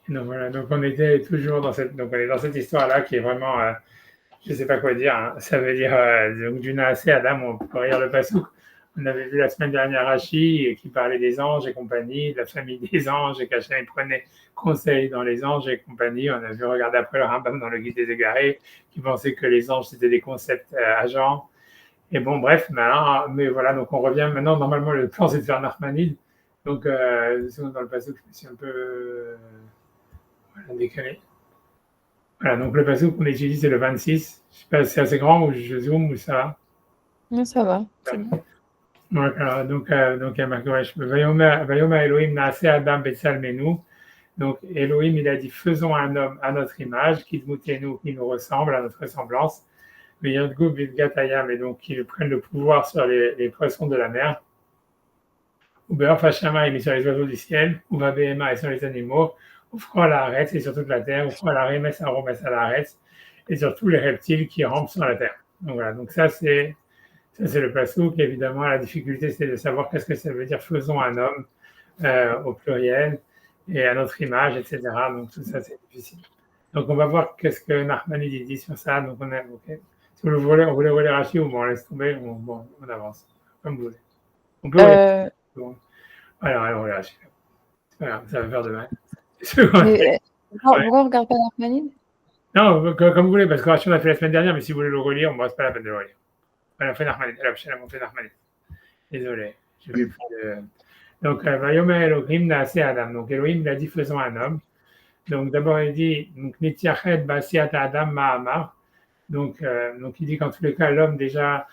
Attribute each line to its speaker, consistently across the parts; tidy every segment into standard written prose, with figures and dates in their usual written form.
Speaker 1: Et donc voilà, donc on était toujours donc on est dans cette histoire-là qui est vraiment, je ne sais pas quoi dire, hein. Ça veut dire donc du Naasé Adam, on peut lire le Passouk. On avait vu la semaine dernière Rachi qui parlait des anges et compagnie, de la famille des anges et qu'Hachem prenait conseil dans les anges et compagnie. On a vu regarder après le Rambam dans le Guide des Égarés qui pensait que les anges c'était des concepts agents. Et bon, bref, maintenant, mais voilà, donc on revient maintenant. Normalement, le plan c'est de faire Nachmanide. Donc, dans le Passouk, je me suis un peu voilà, décalé. Voilà, donc le passouk qu'on étudie, c'est le 26. Je sais pas si c'est assez grand ou je zoome ou ça va.
Speaker 2: Non, ça va, c'est
Speaker 1: Voilà.
Speaker 2: bon.
Speaker 1: Alors, donc il y a marqué, ouais, Vayoma Elohim naase Adam Betsalmenu. Donc Elohim, il a dit, faisons un homme à notre image, qui nous ressemble, à notre ressemblance. Mais Yodgou Bidgatayam, et donc qu'ils prennent le pouvoir sur les poissons de la mer. Ou Be'of Hashama, il est sur les oiseaux du ciel. Ou Vabehema, et sur les animaux. Ou Froa la Haaretz, et sur toute la terre. Ou Froa la Remes Aromes à la Haaretz, et sur tous les reptiles qui rampent sur la terre. Donc voilà, donc ça c'est le passouk. Évidemment, la difficulté, c'est de savoir qu'est-ce que ça veut dire faisons un homme au pluriel et à notre image, etc. Donc tout ça, c'est difficile. Donc on va voir qu'est-ce que Nachmanide dit sur ça. Donc ok. Si vous voulez, on voulait relire Rachi ou bon, on laisse tomber, on avance, comme vous voulez. On peut relire.
Speaker 2: Euh,
Speaker 1: Bon. Alors, on relire Rachi. C'est pas grave, ça va faire de mal.
Speaker 2: mais
Speaker 1: Ouais.
Speaker 2: pourquoi on regarde pas Nachmanide?
Speaker 1: Non, comme vous voulez, parce que Rachi, on a fait la semaine dernière, mais si vous voulez le relire, on ne reste pas la peine de le relire. On a fait Nachmanide. On fait Nachmanide. Désolé, je vais plus de... Donc, Vayomer Elohim naase Adam. Donc, Elohim, il a dit faisons un homme. Donc, d'abord, il dit Nitiachet basiat Adam ma'amar. Donc, il dit qu'en tous les cas, l'homme, déjà,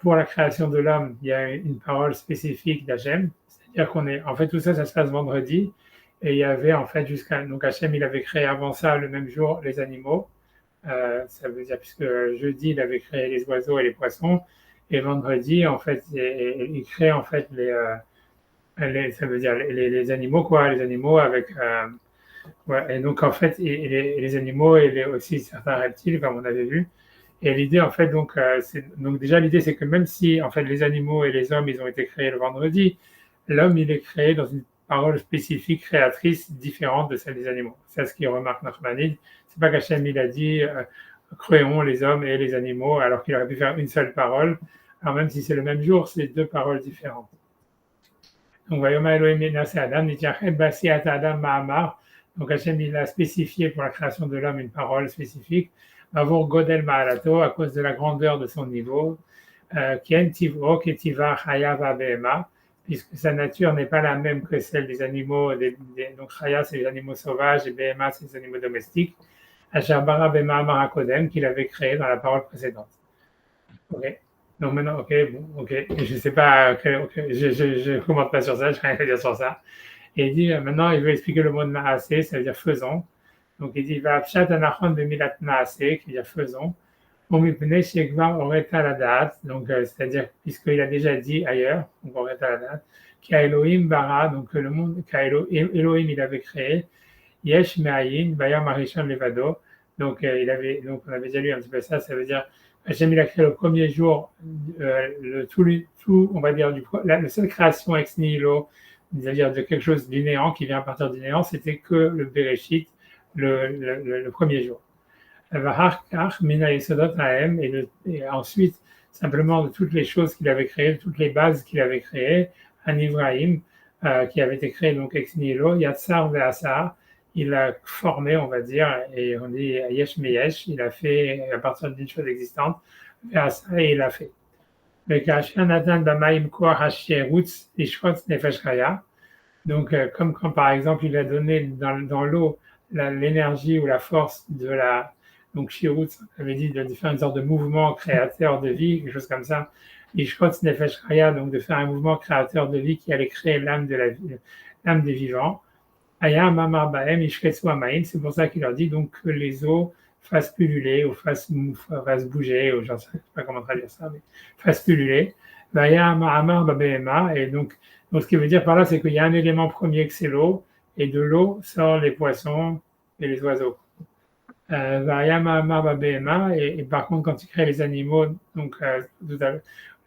Speaker 1: pour la création de l'homme, il y a une parole spécifique d'Hachem. C'est-à-dire qu'on est, en fait, tout ça, ça se passe vendredi. Et il y avait, en fait, donc Hachem, il avait créé avant ça, le même jour, les animaux. Ça veut dire, puisque jeudi, il avait créé les oiseaux et les poissons. Et vendredi, en fait, il crée, en fait, ça veut dire les animaux, quoi, les animaux avec. Ouais, et donc, en fait, les animaux et aussi certains reptiles, comme on avait vu. Et l'idée, en fait, donc déjà, l'idée, c'est que même si, en fait, les animaux et les hommes, ils ont été créés le vendredi, l'homme, il est créé dans une parole spécifique, créatrice, différente de celle des animaux. C'est ce qu'il remarque Nachmanide. C'est pas qu'Hachem, il a dit, créons les hommes et les animaux, alors qu'il aurait pu faire une seule parole. Alors, même si c'est le même jour, c'est deux paroles différentes. Donc, Vayoma Elohim Nase Adam, Nitiachet Basiat Adam Ma'amar. Donc, Hachem, il a spécifié pour la création de l'homme une parole spécifique. Mavur Godel Ma'alato, à cause de la grandeur de son niveau. Kien Tivro, Ketiva Chaya Behema, puisque sa nature n'est pas la même que celle des animaux. Donc, Chaya, c'est les animaux sauvages et Behema, c'est les animaux domestiques. Asher Bara Bema'amar HaKodem, qu'il avait créé dans la parole précédente. Ok. Donc maintenant, ok, bon, ok. Je sais pas, je commente pas sur ça, je n'ai rien à dire sur ça. Et il dit, maintenant, il veut expliquer le mot de naasé, ça veut dire faisons. Donc il dit, va pshat anachon de milat naasé, qui veut dire faisons. Omipne shekva oreta la date, donc c'est-à-dire, puisqu'il a déjà dit ailleurs, donc oreta la date, qui a Elohim bara, donc le monde, Elohim il avait créé, yesh me'ayin, bayam arishon levado, donc donc on avait déjà lu un petit peu ça, ça veut dire Hachem il a créé le premier jour tout, on va dire la seule création ex nihilo, c'est-à-dire de quelque chose du néant qui vient à partir du néant, c'était que le Bereshit, le premier jour. Et ensuite, simplement de toutes les choses qu'il avait créées, toutes les bases qu'il avait créées, un Ibrahim qui avait été créé donc ex nihilo, Yatsar Ve'asar, il a formé, on va dire, et on dit Yesh Meyesh, il a fait à partir d'une chose existante, Ve'asar et il a fait. Donc, comme quand par exemple il a donné dans l'eau l'énergie ou la force de la. Donc, Shirut, ça avait dit de faire une sorte de mouvement créateur de vie, quelque chose comme ça. Ishkot Nefesh Chaya, donc de faire un mouvement créateur de vie qui allait créer l'âme l'âme des vivants. Aya Mamar Baem, Ishketsu Amaim, c'est pour ça qu'il leur dit donc que les eaux fassent pulluler ou fassent bouger, ou je ne sais pas comment traduire ça, mais fassent pulluler. Aya Mamar Babema, et donc ce qui veut dire par là, c'est qu'il y a un élément premier que c'est l'eau, et de l'eau sortent les poissons et les oiseaux. Et par contre, quand il crée les animaux, donc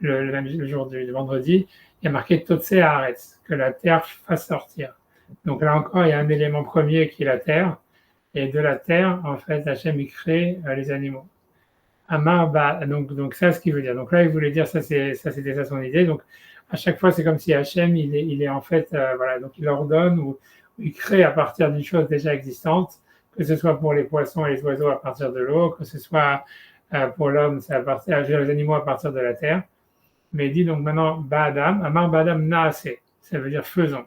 Speaker 1: le jour du vendredi, il y a marqué Totse Haaretz, que la terre fasse sortir. Donc là encore, il y a un élément premier qui est la terre. Et de la terre, en fait, Hachem, il crée les animaux. Amar, donc ça, ce qu'il veut dire. Donc là, il voulait dire, c'était ça son idée. Donc à chaque fois, c'est comme si Hachem, il est en fait, voilà, donc il ordonne ou il crée à partir d'une chose déjà existante, que ce soit pour les poissons et les oiseaux à partir de l'eau, que ce soit pour l'homme, c'est à partir, les animaux à partir de la terre. Mais il dit donc maintenant, Ba'adam, Amar Ba'adam Naase, ça veut dire faisons.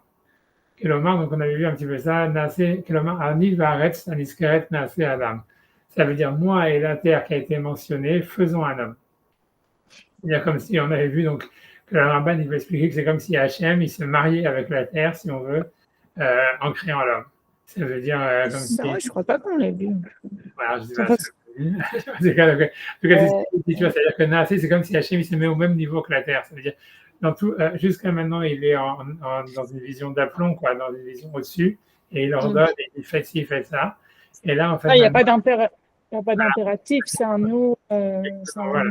Speaker 1: Kelomar, donc on avait vu un petit peu ça, Naase, Kelomar, Ani Vaaretz, Aniskeret Naase Adam. Ça veut dire moi et la terre qui a été mentionnée, faisons un homme. C'est-à-dire comme si on avait vu donc que le Ramban il veut expliquer que c'est comme si Hachem il se mariait avec la terre, si on veut, en créant l'homme. Ça veut dire comme si.
Speaker 2: Non, je crois pas qu'on l'ait vu.
Speaker 1: Voilà, je dis
Speaker 2: En
Speaker 1: pas
Speaker 2: fait,
Speaker 1: ça. En tout cas, tu vois, c'est-à-dire que Naasé, c'est comme si Hachem il se met au même niveau que la terre. Ça veut dire, dans tout, jusqu'à maintenant, il est dans une vision d'aplomb, quoi, dans une vision au-dessus, et il ordonne, et il fait ci, il fait ça. Et là, en fait,
Speaker 2: il n'y a pas d'impératif, c'est un nous.
Speaker 1: voilà.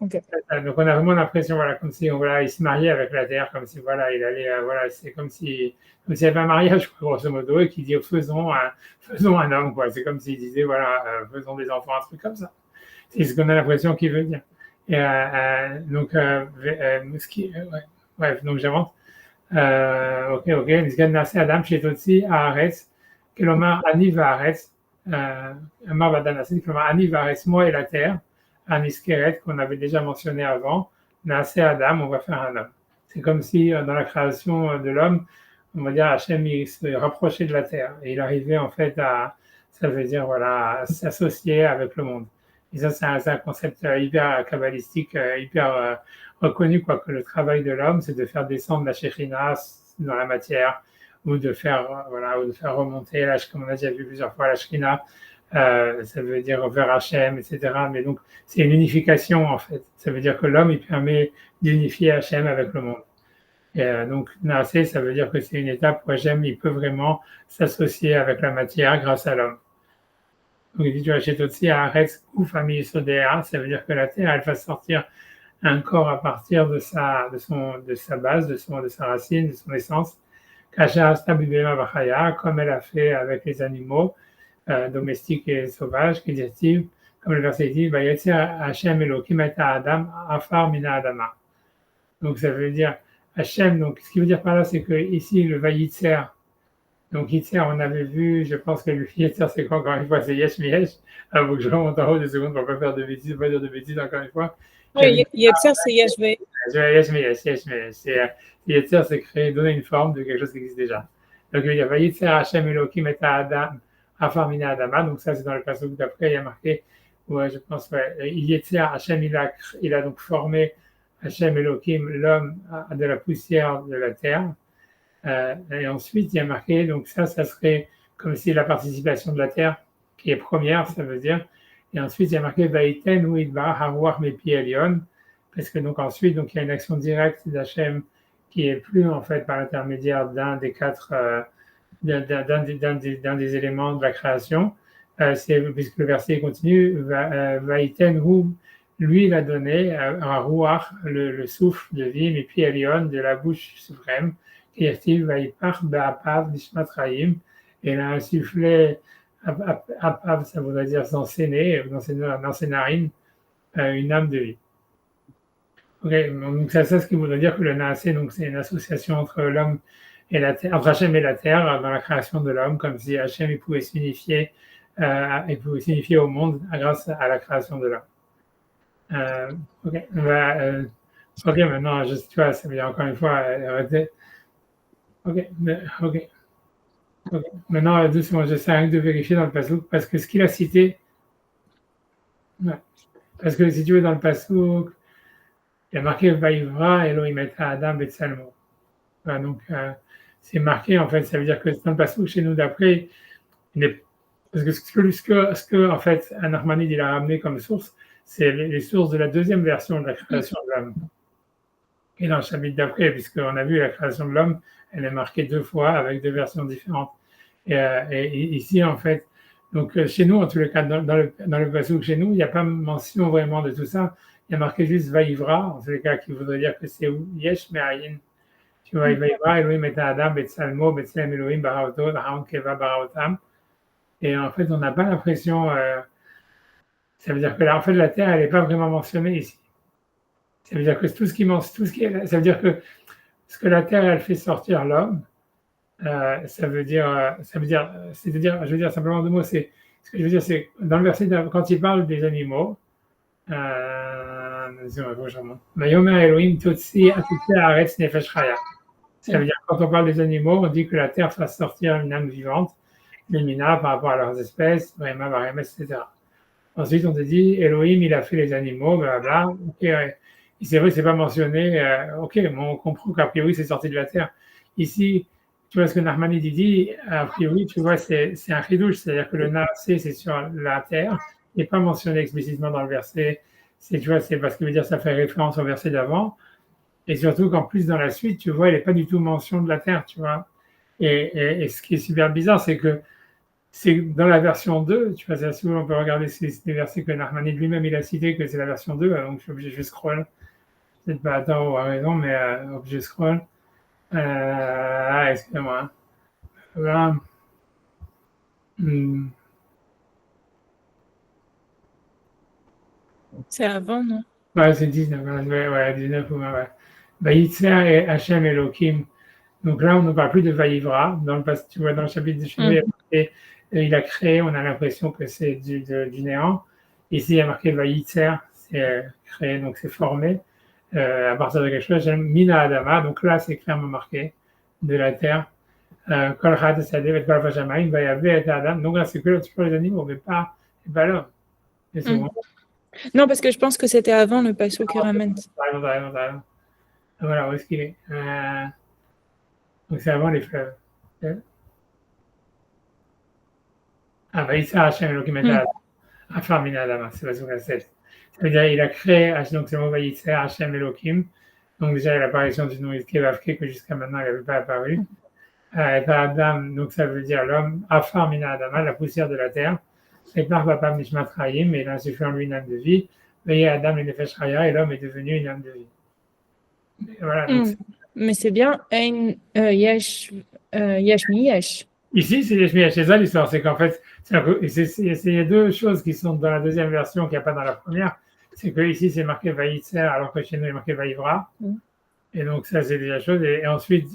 Speaker 2: Okay.
Speaker 1: Donc on a vraiment l'impression, voilà, comme si voilà, il se mariait avec la terre, comme si voilà, il allait, voilà, c'est comme s'il y avait un mariage, grosso modo, et qu'il dit faisons un homme, quoi. C'est comme s'il disait voilà, faisons des enfants, un truc comme ça. C'est ce qu'on a l'impression qu'il veut dire. Et donc, ouais. Bref, donc j'avance. Ok. Nisgan Nase Adam chez Totsi Haaretz, Kelomar Ani Vaaretz, Amar Badanasi, Kelomar Ani Vaaretz, moi et la terre. Un iskeret qu'on avait déjà mentionné avant, Naase Adam, on va faire un homme. C'est comme si dans la création de l'homme, on va dire Hachem il se rapprochait de la terre et il arrivait en fait ça veut dire voilà, à s'associer avec le monde. Et ça c'est un concept hyper kabbalistique, hyper reconnu quoi, que le travail de l'homme c'est de faire descendre la Shekhinah dans la matière ou de faire remonter, comme on a déjà vu plusieurs fois, la Shekhinah. Ça veut dire vers Hachem, etc. Mais donc, c'est une unification, en fait. Ça veut dire que l'homme, il permet d'unifier Hachem avec le monde. Et donc, Naasé, ça veut dire que c'est une étape où Hachem, il peut vraiment s'associer avec la matière grâce à l'homme. Donc, il dit, tu achètes aussi à Aretz ou famille Sodéa, ça veut dire que la terre, elle va sortir un corps à partir de sa base, de sa racine, de son essence. Kasha Astabibema Bachaya, comme elle a fait avec les animaux, domestiques et sauvages, qui dit, comme le verset dit, Vayetzer Hashem Elohim et Adam Afar Mina Adama. Donc ça veut dire Hashem, donc ce qui veut dire par là, c'est que ici le Vayitzer, donc Yitzer, on avait vu, je pense que le Yitzer, c'est quoi encore une fois, c'est Yesh Miyesh. Il faut que je remonte en haut 2 secondes pour ne pas faire de bêtises, pas dire de bêtises encore une fois.
Speaker 2: Oui, Yetzer, c'est Yesh Miyesh.
Speaker 1: Yesh Miyesh. Yitzer, c'est créer, donner une forme de quelque chose qui existe déjà. Donc il veut dire Vayitzer Hashem Elohim et Adam Afarmina Adama, donc ça c'est dans le passage d'après, il y a marqué, je pense, Hachem, il a donc formé Hachem Elohim, l'homme de la poussière de la terre, et ensuite il y a marqué, donc ça serait comme si la participation de la terre, qui est première, ça veut dire, et ensuite il y a marqué Vaïten ou Idbar Harouach Mepi Elion, parce que donc ensuite, donc il y a une action directe d'Hachem qui est plus en fait par l'intermédiaire d'un des quatre d'un des éléments de la création, puisque le verset continue, Vaïten Hu, lui il a donné à Ruach le souffle de vie, et puis Elion de la bouche suprême, qui est Vaïpach Ba'apav Nishmat Raïm, et il a insufflé Apav, ça voudrait dire dans ses nez, dans ses narines, une âme de vie. Ok, donc c'est ça ce qui voudrait dire que le Naasé, donc c'est une association entre l'homme et la terre, entre Hachem et la terre dans la création de l'homme, comme si Hachem il pouvait s'unifier au monde grâce à la création de l'homme. Ok, maintenant, tu vois, ça veut dire encore une fois, arrêtez. Ok. Maintenant, doucement, j'essaie de vérifier dans le passouk, parce que ce qu'il a cité, parce que si tu veux, dans le passouk, il y a marqué Vaïvra Elohim et Adam Betsalmo. Voilà, donc, c'est marqué, en fait, ça veut dire que dans le passage chez nous d'après, parce que ce que en fait, Anachmanide il a ramené comme source, c'est les sources de la deuxième version de la création de l'homme. Et dans le chapitre d'après, puisqu'on a vu la création de l'homme, elle est marquée 2 fois avec 2 versions différentes. Et ici, en fait, donc chez nous, en tous les cas, dans le passage chez nous, il n'y a pas mention vraiment de tout ça. Il y a marqué juste Vaïvra, en tous les cas, qui voudrait dire que c'est Yesh Me'ayin. Tu vois, Vaïvra, Elohim et Adam, Betsalmo, Betsalem Elohim, Baraoto, Raon Keva, Baraotam. Et en fait, on n'a pas l'impression. Ça veut dire que là, en fait, la terre, elle n'est pas vraiment mentionnée ici. Ça veut dire que tout ce qui est, ça veut dire que ce que la terre, elle fait sortir l'homme, c'est-à-dire, je veux dire simplement deux mots, ce que je veux dire, c'est dans le verset, quand il parle des animaux, Vayomer Elohim Totsi Atotsi Haaretz Nefesh Chaya. Ça veut dire, quand on parle des animaux, on dit que la terre fasse sortir une âme vivante, les minas par rapport à leurs espèces, Brahma, Varema, etc. Ensuite, on te dit, Elohim, il a fait les animaux, blablabla. Ok, ouais. C'est vrai que c'est pas mentionné. Ok, on comprend qu'a priori, c'est sorti de la terre. Ici, tu vois ce que Nachmanide dit, a priori, tu vois, c'est un chidouche, c'est-à-dire que le naasé, c'est sur la terre, il n'est pas mentionné explicitement dans le verset. Tu vois, c'est parce que veut dire ça fait référence au verset d'avant. Et surtout qu'en plus, dans la suite, tu vois, il n'est pas du tout mention de la terre, tu vois. Et ce qui est super bizarre, c'est que c'est dans la version 2, tu vois, c'est assez cool, on peut regarder ces versets que Nachmanide lui-même il a cité, que c'est la version 2, donc je suis obligé, je scroll. Peut-être pas attends, a raison, mais je scroll. Excusez-moi. Voilà. Hmm.
Speaker 2: C'est avant, non?
Speaker 1: Ouais, c'est 19, ouais, 19 ou ouais. Vaïtser et Hachem Elohim. Donc là, on ne parle plus de Vaïvra. Tu vois, dans le chapitre de Shemot, il a créé, on a l'impression que c'est du néant. Ici, il y a marqué Vaïtser, c'est créé, donc c'est formé à partir de quelque chose. Mina Adama, donc là, c'est clairement marqué de la terre. Kol Chad Sadeh et Kol Vajamaim, Vayavé et Adam. Donc là, c'est que pour les animaux, mais pas l'homme. Et c'est bon.
Speaker 2: Non, parce que je pense que c'était avant le Passo qui ramène.
Speaker 1: T'as raison. Voilà, où est-ce qu'il est, donc c'est avant les fleuves. Ah, Vaïtser Hachem Elohim et Adam. Afar Mina Adama, c'est pas la 7. Ça veut dire il a créé, donc c'est le mot Vaïtser Hachem Elohim. Donc déjà, il y a l'apparition du nom Kevavke que jusqu'à maintenant, il n'avait pas apparu. Et Adam, donc ça veut dire l'homme, Afar Mina Adama, la poussière de la terre. Et par Papa Mishmat Rayim, et il a insufflé en lui une âme de vie. Veillez Adam et Nefesh Raya, et l'homme est devenu une âme de vie. Et voilà, donc,
Speaker 2: Mais c'est bien, Ein Yesh Mi Yesh.
Speaker 1: ici, c'est ça l'histoire, c'est qu'en fait, il y a deux choses qui sont dans la deuxième version qu'il n'y a pas dans la première. C'est que ici c'est marqué Vaïtser, alors que chez nous, il est marqué Vaïvra. Et donc, ça, c'est déjà chose. Et ensuite,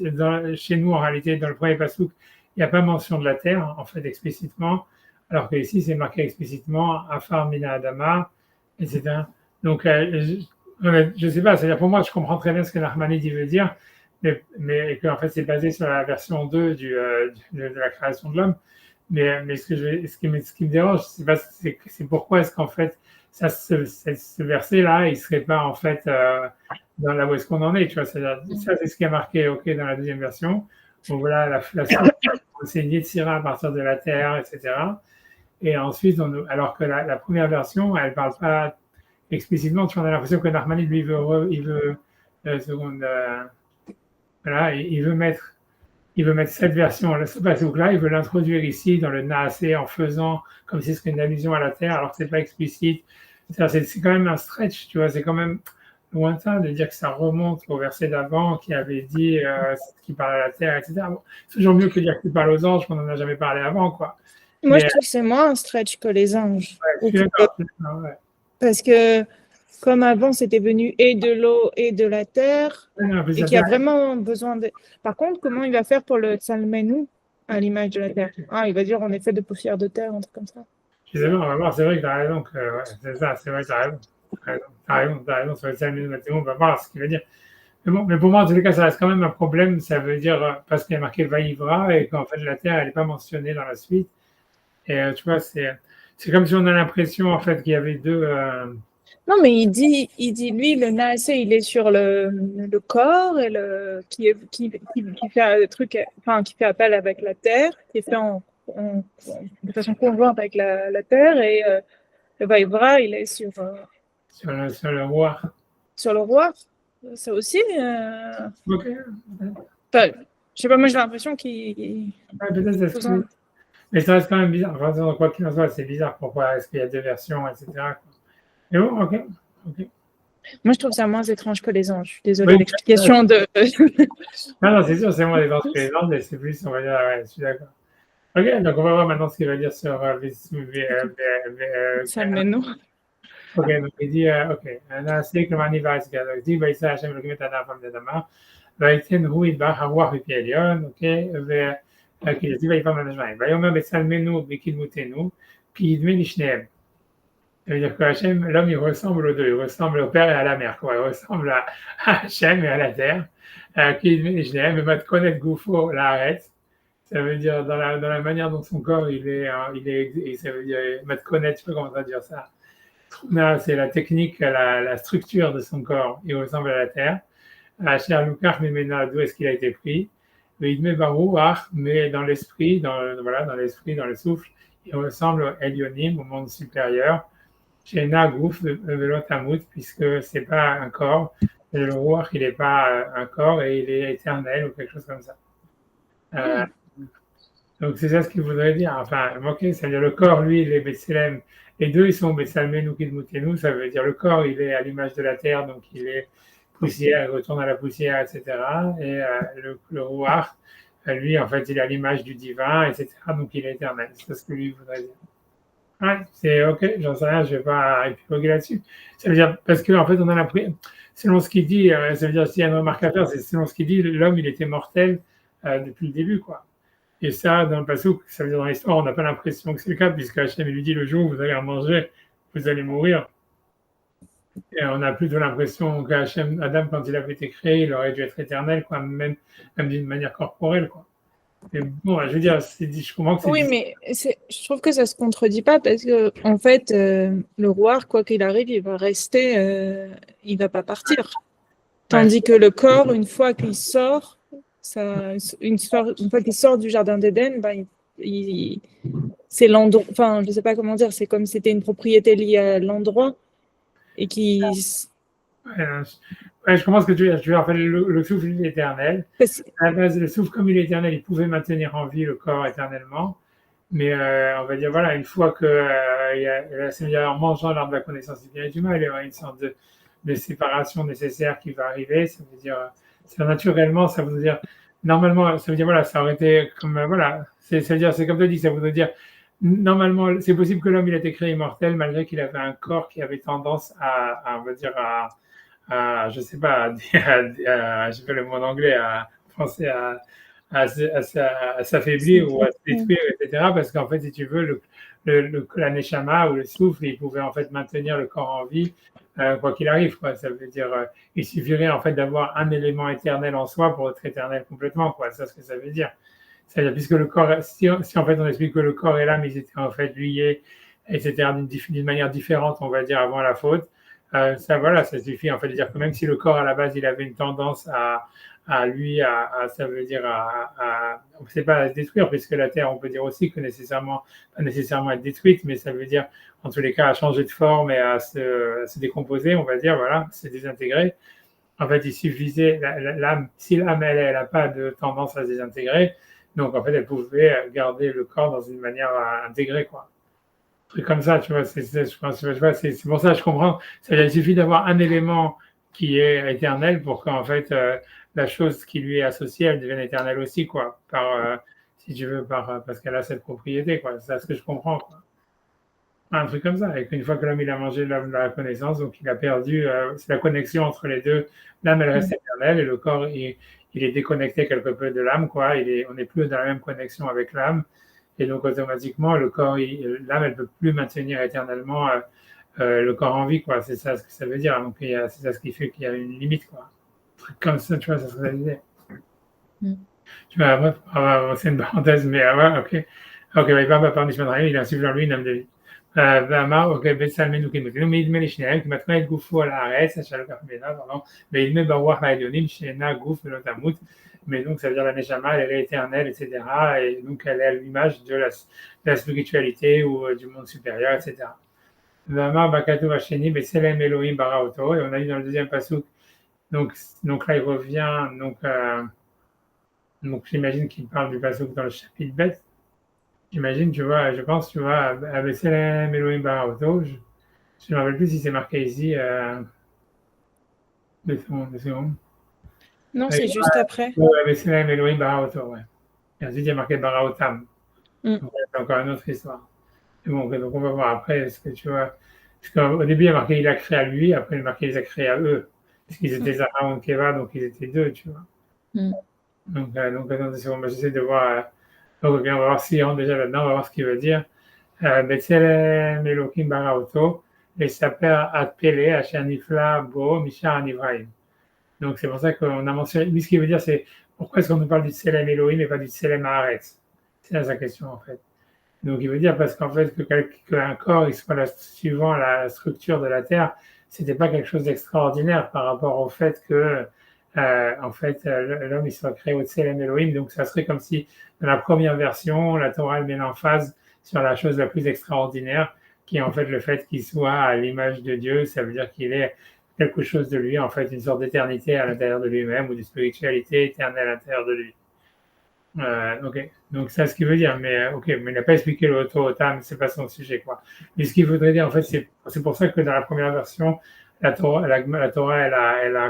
Speaker 1: chez nous, en réalité, dans le premier passouk, il n'y a pas mention de la terre, en fait, explicitement, alors que ici, c'est marqué explicitement Afar Mina Adama, etc. Donc, je ne sais pas, c'est-à-dire pour moi, je comprends très bien ce que Nachmanide veut dire, mais que, en fait, c'est basé sur la version 2 de la création de l'homme. Mais ce qui me dérange, c'est pourquoi est-ce qu'en fait, ce verset-là, il ne serait pas, en fait, dans là où est-ce qu'on en est, tu vois, ça c'est ce qui a marqué, ok, dans la deuxième version. Donc voilà, c'est Yetzira à partir de la terre, etc. Et ensuite, alors que la première version, elle ne parle pas explicitement, tu vois, on a l'impression que Nachmanide, lui, il veut voilà, il veut mettre cette version, ce passage-là, il veut l'introduire ici dans le Naasé en faisant comme si c'était une allusion à la terre, alors que c'est pas explicite. C'est quand même un stretch, tu vois, c'est quand même lointain de dire que ça remonte au verset d'avant qui avait dit qui parle à la terre, etc. Bon, c'est toujours mieux que dire qu'il parle aux anges qu'on n'en a jamais parlé avant, quoi.
Speaker 2: Moi, je trouve que c'est moins un stretch que les anges.
Speaker 1: Ouais, je suis d'accord, ouais.
Speaker 2: Parce que, comme avant, c'était venu et de l'eau et de la terre, et qu'il y a vraiment besoin de... Par contre, comment il va faire pour le Tsalmenu à l'image de la terre? Ah, il va dire on est fait de poussière de terre, un truc comme ça.
Speaker 1: Je sais pas, on va voir, c'est vrai que tu as raison, c'est ça, c'est vrai que tu as raison sur le Tsalmenu, on va voir ce qu'il veut dire. Mais pour moi, en tous les cas, ça reste quand même un problème. Ça veut dire, parce qu'il y a marqué Vaïvra et qu'en fait, la terre, elle n'est pas mentionnée dans la suite. Et tu vois, c'est comme si on a l'impression, en fait, qu'il y avait deux.
Speaker 2: Non, mais il dit, lui, le Naasé, il est sur le corps et qui fait un truc, enfin, qui fait appel avec la terre, qui est fait de façon conjointe avec la terre, et le Vaïvra, il est sur
Speaker 1: le roi.
Speaker 2: Sur le roi, ça aussi.
Speaker 1: Ok.
Speaker 2: Enfin, je sais pas, moi j'ai l'impression qu'il.
Speaker 1: Ouais, peut-être mais ça reste quand même bizarre. Enfin, quoi qu'il en soit, c'est bizarre. Pourquoi est-ce qu'il y a deux versions, etc. Mais bon, ok.
Speaker 2: Moi, je trouve ça moins étrange que les anges. Désolée,
Speaker 1: Oui,
Speaker 2: l'explication de.
Speaker 1: non, c'est sûr, c'est moins des danses que les anges, mais c'est plus, on va dire, ouais, je suis d'accord. Ok, donc on va voir maintenant ce qu'il va dire sur
Speaker 2: Salmeno.
Speaker 1: ok, donc il dit, ok, נעשה כלומר ניבאס גדול, די ויצא השם אלוקים את האדם מהאדמה, ויתן הוא ידבח הרוח מפי עליון, אוקיי, וכאילו די ויפעם מן השמיים, ויאמר בצלמנו בקדמותנו, כי ידמה לשניהם. Ça veut dire que Hachem, l'homme, il ressemble aux deux, il ressemble au père et à la mère, quoi. Il ressemble à Hachem et à la terre. Qui yidmeh לשניהם, ומת קונת גופו לארץ. Ça veut dire dans la manière dont son corps et ça veut dire matkonet, je sais pas comment traduire ça. Truna, c'est la technique, la structure de son corps. Il ressemble à la terre. Asher Lukach Memena, d'où est-ce qu'il a été pris? Veidme Baruach, mais dans l'esprit, voilà, dans l'esprit, dans le souffle, il ressemble au Elyonim, au monde supérieur. Shena Gouf Velot Hamut, puisque c'est pas un corps. Le Ruach, il n'est pas un corps et il est éternel ou quelque chose comme ça. Donc c'est ça ce qu'il voudrait dire. Enfin, ok, ça veut dire le corps, lui, il est Betselem. Les deux, ils sont Betsalmenu Kidmutenu. Ça veut dire le corps, il est à l'image de la terre, donc il est poussière, il retourne à la poussière, etc. Et le Ruach, lui, en fait, il est à l'image du divin, etc. Donc il est éternel. C'est ce que lui voudrait dire. Ouais, c'est ok, j'en sais rien, je vais pas épiloguer là-dessus. Ça veut dire, parce qu'en fait, on a l'impression, selon ce qu'il dit, ça veut dire, s'il y a une remarque à faire, c'est selon ce qu'il dit, l'homme, il était mortel depuis le début, quoi. Et ça, dans le Passouk, ça veut dire dans l'histoire, on n'a pas l'impression que c'est le cas, puisque Hachem lui dit le jour où vous allez en manger, vous allez mourir. Et on a plutôt l'impression qu'Hachem, Adam, quand il avait été créé, il aurait dû être éternel, quoi, même d'une manière corporelle, quoi. Mais bon, je veux dire, je comprends que c'est
Speaker 2: Oui, mais je trouve que ça se contredit pas parce que en fait, le roi, quoi qu'il arrive, il va rester, il va pas partir.
Speaker 1: ouais,
Speaker 2: Tandis que le corps, une fois qu'il sort, une fois qu'il sort du jardin d'Éden, ben, c'est l'endroit. Enfin, je sais pas comment dire. C'est comme si c'était une propriété liée à l'endroit et qui.
Speaker 1: ouais, je comprends ce que tu veux dire. Tu veux dire, en fait, le souffle il est éternel. À la base, le souffle, comme il est éternel, il pouvait maintenir en vie le corps éternellement. Mais on va dire, voilà, une fois que c'est-à-dire en mangeant l'arbre de la connaissance du bien et du mal, il y aura une sorte de séparation nécessaire qui va arriver. Ça veut dire, naturellement, ça veut dire, normalement, ça veut dire, voilà, ça aurait été comme, voilà, ça veut dire, c'est comme tu dis, ça voudrait dire, normalement, c'est possible que l'homme, il a été créé immortel malgré qu'il avait un corps qui avait tendance on va dire, je sais pas, je sais pas le mot en anglais, à français, à s'affaiblir ou à se détruire, etc. Parce qu'en fait, si tu veux, la neshama ou le souffle, il pouvait en fait maintenir le corps en vie, quoi qu'il arrive, quoi. Ça veut dire, il suffirait en fait d'avoir un élément éternel en soi pour être éternel complètement, quoi. C'est ce que ça veut dire. C'est-à-dire, puisque le corps, si en fait on explique que le corps et l'âme, ils étaient en fait liés, etc., d'une manière différente, on va dire, avant la faute, ça, voilà, ça suffit en fait de dire que même si le corps à la base, il avait une tendance ça veut dire c'est pas à se détruire, puisque la Terre, on peut dire aussi que pas nécessairement être détruite, mais ça veut dire, en tous les cas, à changer de forme et à se décomposer, on va dire, voilà, se désintégrer. En fait, il suffisait, l'âme, si l'âme, elle n'a pas de tendance à se désintégrer, donc en fait, elle pouvait garder le corps dans une manière intégrée, quoi. Un truc comme ça, tu vois, je pense, tu vois, c'est pour ça que je comprends. Il suffit d'avoir un élément qui est éternel pour qu'en fait, la chose qui lui est associée, elle devienne éternelle aussi, quoi, si tu veux, parce qu'elle a cette propriété, quoi. C'est ça ce que je comprends, quoi. Un truc comme ça. Et qu'une fois que l'homme il a mangé l'homme de la connaissance, donc il a perdu, c'est la connexion entre les deux. L'âme elle reste éternelle et le corps il est déconnecté quelque peu de l'âme, quoi. On n'est plus dans la même connexion avec l'âme. Et donc automatiquement le corps, l'âme elle peut plus maintenir éternellement le corps en vie, quoi. C'est ça ce que ça veut dire. Donc c'est ça ce qui fait qu'il y a une limite, quoi. Un truc comme ça, tu vois, ça serait l'idée. Tu vois, bref, c'est une parenthèse, mais ouais, ok. Ok, il a un souffle en lui, une âme de vie. ואמר, אוקיי, בצלמנו כמותנו, מידמה לשניהם, כי מתנה את גופו על הארץ, אשר לקח ממנו, pardon, וידמה ברוח העליונים, שאינה גוף ולא תמות, mais donc ça veut dire la Neshama, elle est éternelle, etc. Et donc elle est à l'image de la spiritualité ou du monde supérieur, etc. V'amar bakatou vasheni, betselem Elohim bara oto, et on a dit dans le deuxième passouk, donc là il revient, donc j'imagine qu'il parle du passouk dans le chapitre bête. J'imagine, tu vois, je pense, tu vois, avec Selem Elohim Bara Oto, je ne me rappelle plus si c'est marqué ici. 2 secondes, 2 secondes.
Speaker 2: Non, c'est juste après.
Speaker 1: Betselem Elohim Bara Oto, ouais. Et ensuite, il y a marqué Bara Otam.
Speaker 2: Mm.
Speaker 1: Donc, c'est encore une autre histoire. Et bon, donc on va voir après ce que tu vois. Parce qu'au début, il y a marqué il a créé à lui, après, il y a marqué il a créé à eux. Parce qu'ils étaient Zahra et Keva, donc ils étaient deux, tu vois.
Speaker 2: Mm.
Speaker 1: Donc attends, 2 secondes, j'essaie de voir. Donc, on va voir s'il rentre déjà là-dedans, on va voir ce qu'il veut dire. Betselem Elohim Bara Oto, les saper Atpele, Asher Nifla Bo, Mishar Anivraim. Donc c'est pour ça qu'on a mentionné. Lui, ce qu'il veut dire, c'est pourquoi est-ce qu'on nous parle du Tselem Elohim et pas du Tselem Haaretz. C'est là sa question en fait. Donc il veut dire parce qu'en fait qu'un corps, il soit suivant la structure de la Terre, c'était pas quelque chose d'extraordinaire par rapport au fait que en fait l'homme il soit créé au Tselem Elohim. Donc ça serait comme si dans la première version, la Torah elle met l'emphase sur la chose la plus extraordinaire, qui est en fait le fait qu'il soit à l'image de Dieu. Ça veut dire qu'il est quelque chose de lui, en fait, une sorte d'éternité à l'intérieur de lui-même ou de spiritualité éternelle à l'intérieur de lui. Ok, donc c'est ce qu'il veut dire, mais ok, mais il n'a pas expliqué le auto-otam, c'est pas son sujet, quoi. Mais ce qu'il voudrait dire, en fait, c'est pour ça que dans la première version, la Torah,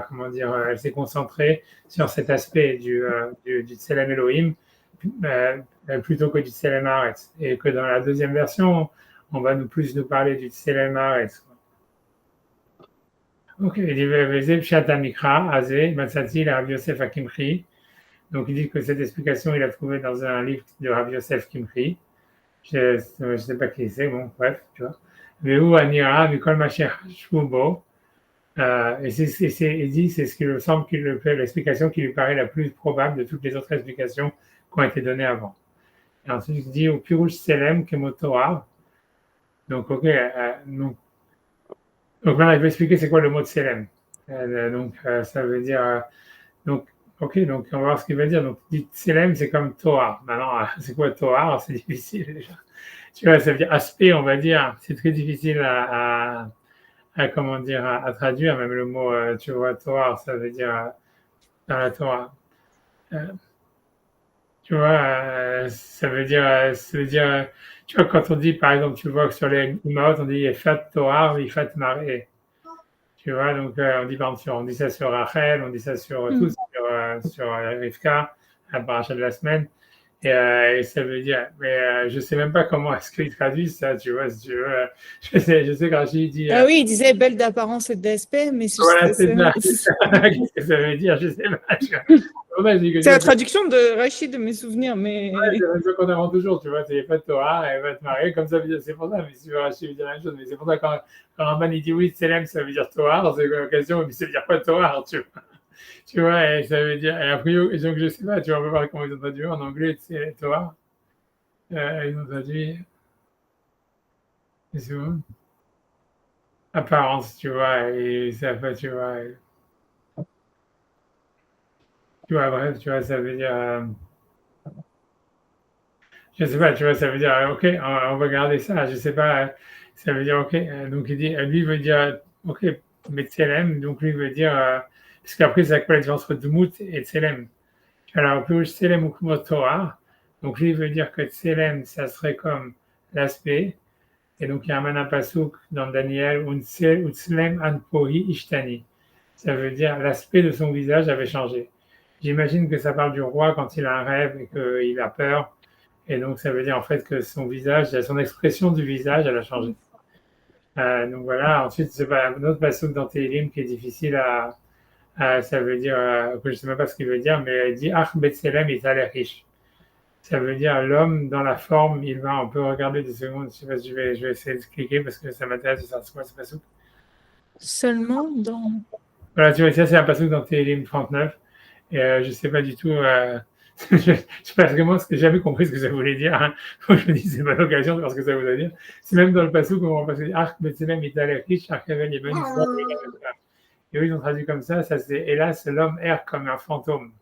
Speaker 1: comment dire, elle s'est concentrée sur cet aspect du Tselem Elohim plutôt que du Tselem Haaretz, et que dans la deuxième version, on va plus nous parler du Tselem Haaretz. Ok, il dit Vezeb Shata Mikra, Azé, Matsati, la Rav Yosef Akimchi. Donc il dit que cette explication, il a trouvé dans un livre de Rav Yosef Kimchi. Je ne sais pas qui c'est, bon, bref, tu vois. Vehu Anira, Mikol Masher Shvubo. Et il dit, c'est ce qui me semble l'explication qui lui paraît la plus probable de toutes les autres explications qui ont été données avant. Et ensuite, il dit au Pirush Selem Kemotoa. Donc, ok, donc maintenant, il va expliquer c'est quoi le mot de Selem. Ça veut dire. Donc, ok, donc on va voir ce qu'il va dire. Donc, dit Selem, c'est comme Toar. Maintenant, c'est quoi Toar? C'est difficile déjà. Tu vois, ça veut dire aspect, on va dire. C'est très difficile comment dire, à traduire. Même le mot, tu vois, Toar, ça veut dire dans la Torah. Tu vois, tu vois, quand on dit, par exemple, tu vois que sur les Imaot, on dit Yefat Toar, Yefat Maré. Tu vois, donc on dit par exemple, on dit ça sur Rachel, on dit ça sur tous, sur Rivka, la paracha de la semaine, et ça veut dire, mais je sais même pas comment est-ce qu'ils traduisent ça, tu vois, si tu veux. Je sais quand Rachid dit.
Speaker 2: Ah oui, il disait belle d'apparence et d'aspect, mais
Speaker 1: Voilà, c'est ça. Qu'est-ce que ça veut dire? Je sais pas.
Speaker 2: C'est la traduction de Rachid de mes souvenirs, mais.
Speaker 1: Ouais, c'est la chose qu'on invente toujours, tu vois, c'est pas de Torah, elle va te marier, comme ça veut dire, c'est pour ça, mais si Rachid veut dire la même chose, mais c'est pour ça quand Ramban il dit oui, Tselem, ça veut dire Torah, c'est une occasion, mais ça veut dire pas Torah, tu vois. Tu vois, et ça veut dire, et après, donc je sais pas, tu vois, on va voir comment ils ont traduit en anglais, c'est Torah. Ils ont traduit, c'est bon, apparence, tu vois, et ça fait, tu vois, bref, tu vois, ça veut dire, je sais pas, tu vois, ça veut dire, ok, on va garder ça, je sais pas, ça veut dire, ok, donc il dit, lui veut dire, ok, mais Tselem, donc lui veut dire, parce qu'après, c'est quoi la différence entre Dmut et Tselem? Alors, plus Tselem ou Kumot Torah, donc lui veut dire que Tselem, ça serait comme l'aspect, et donc il y a un manapasuk dans Daniel, Tselem Anpohi Ishtani, ça veut dire l'aspect de son visage avait changé. J'imagine que ça parle du roi quand il a un rêve et qu'il a peur. Et donc, ça veut dire en fait que son visage, son expression du visage, elle a changé. Donc voilà, ensuite, c'est pas un autre passouk dans Tehillim qui est difficile ça veut dire, que je ne sais même pas ce qu'il veut dire, mais il dit Ach Betselem Italeh riche. Ça veut dire l'homme dans la forme, on peut regarder des secondes, je sais pas si je vais essayer de cliquer parce que ça m'intéresse de savoir ce quoi ce passouk.
Speaker 2: Seulement dans.
Speaker 1: Voilà, tu vois, ça c'est un passouk dans Tehillim 39. Et je ne sais pas du tout. Je sais pas vraiment ce que j'ai jamais compris ce que ça voulait dire. Hein. Moi, je me dis, c'est pas l'occasion de voir ce que ça voulait dire. C'est même dans le passage où on passe Arc Betselem Italerish, Arc Evel Yemen, et eux, ils ont traduit comme ça c'est hélas, l'homme erre comme un fantôme.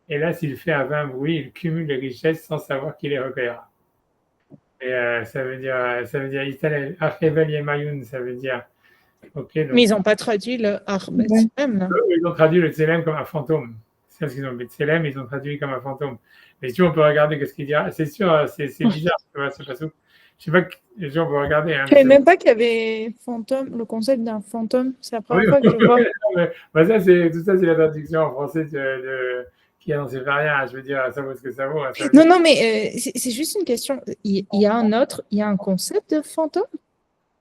Speaker 1: Hélas, il fait un vain bruit, il cumule les richesses sans savoir qu'il les recueillera. Et ça veut dire Arc Evel Yemayun, ça veut dire. Okay, donc,
Speaker 2: mais ils n'ont pas traduit le Arbetselem.
Speaker 1: Ils ont traduit le Tselem comme un fantôme. c'est ce qu'ils ont Bethléem, ils ont traduit comme un fantôme. Mais si on peut regarder qu'est-ce qu'il dit, c'est sûr, c'est bizarre, tu vois, c'est pas ça. Je sais pas, les gens peuvent regarder. Hein,
Speaker 2: Je savais même pas qu'il y avait fantôme, le concept d'un fantôme. C'est la première fois que je vois.
Speaker 1: Bah ça, tout ça, c'est la traduction en français qui n'en sait rien. Je veux dire, ça vaut ce que ça vaut. Hein, ça
Speaker 2: Non, non, mais c'est juste une question. Il y a un concept de fantôme?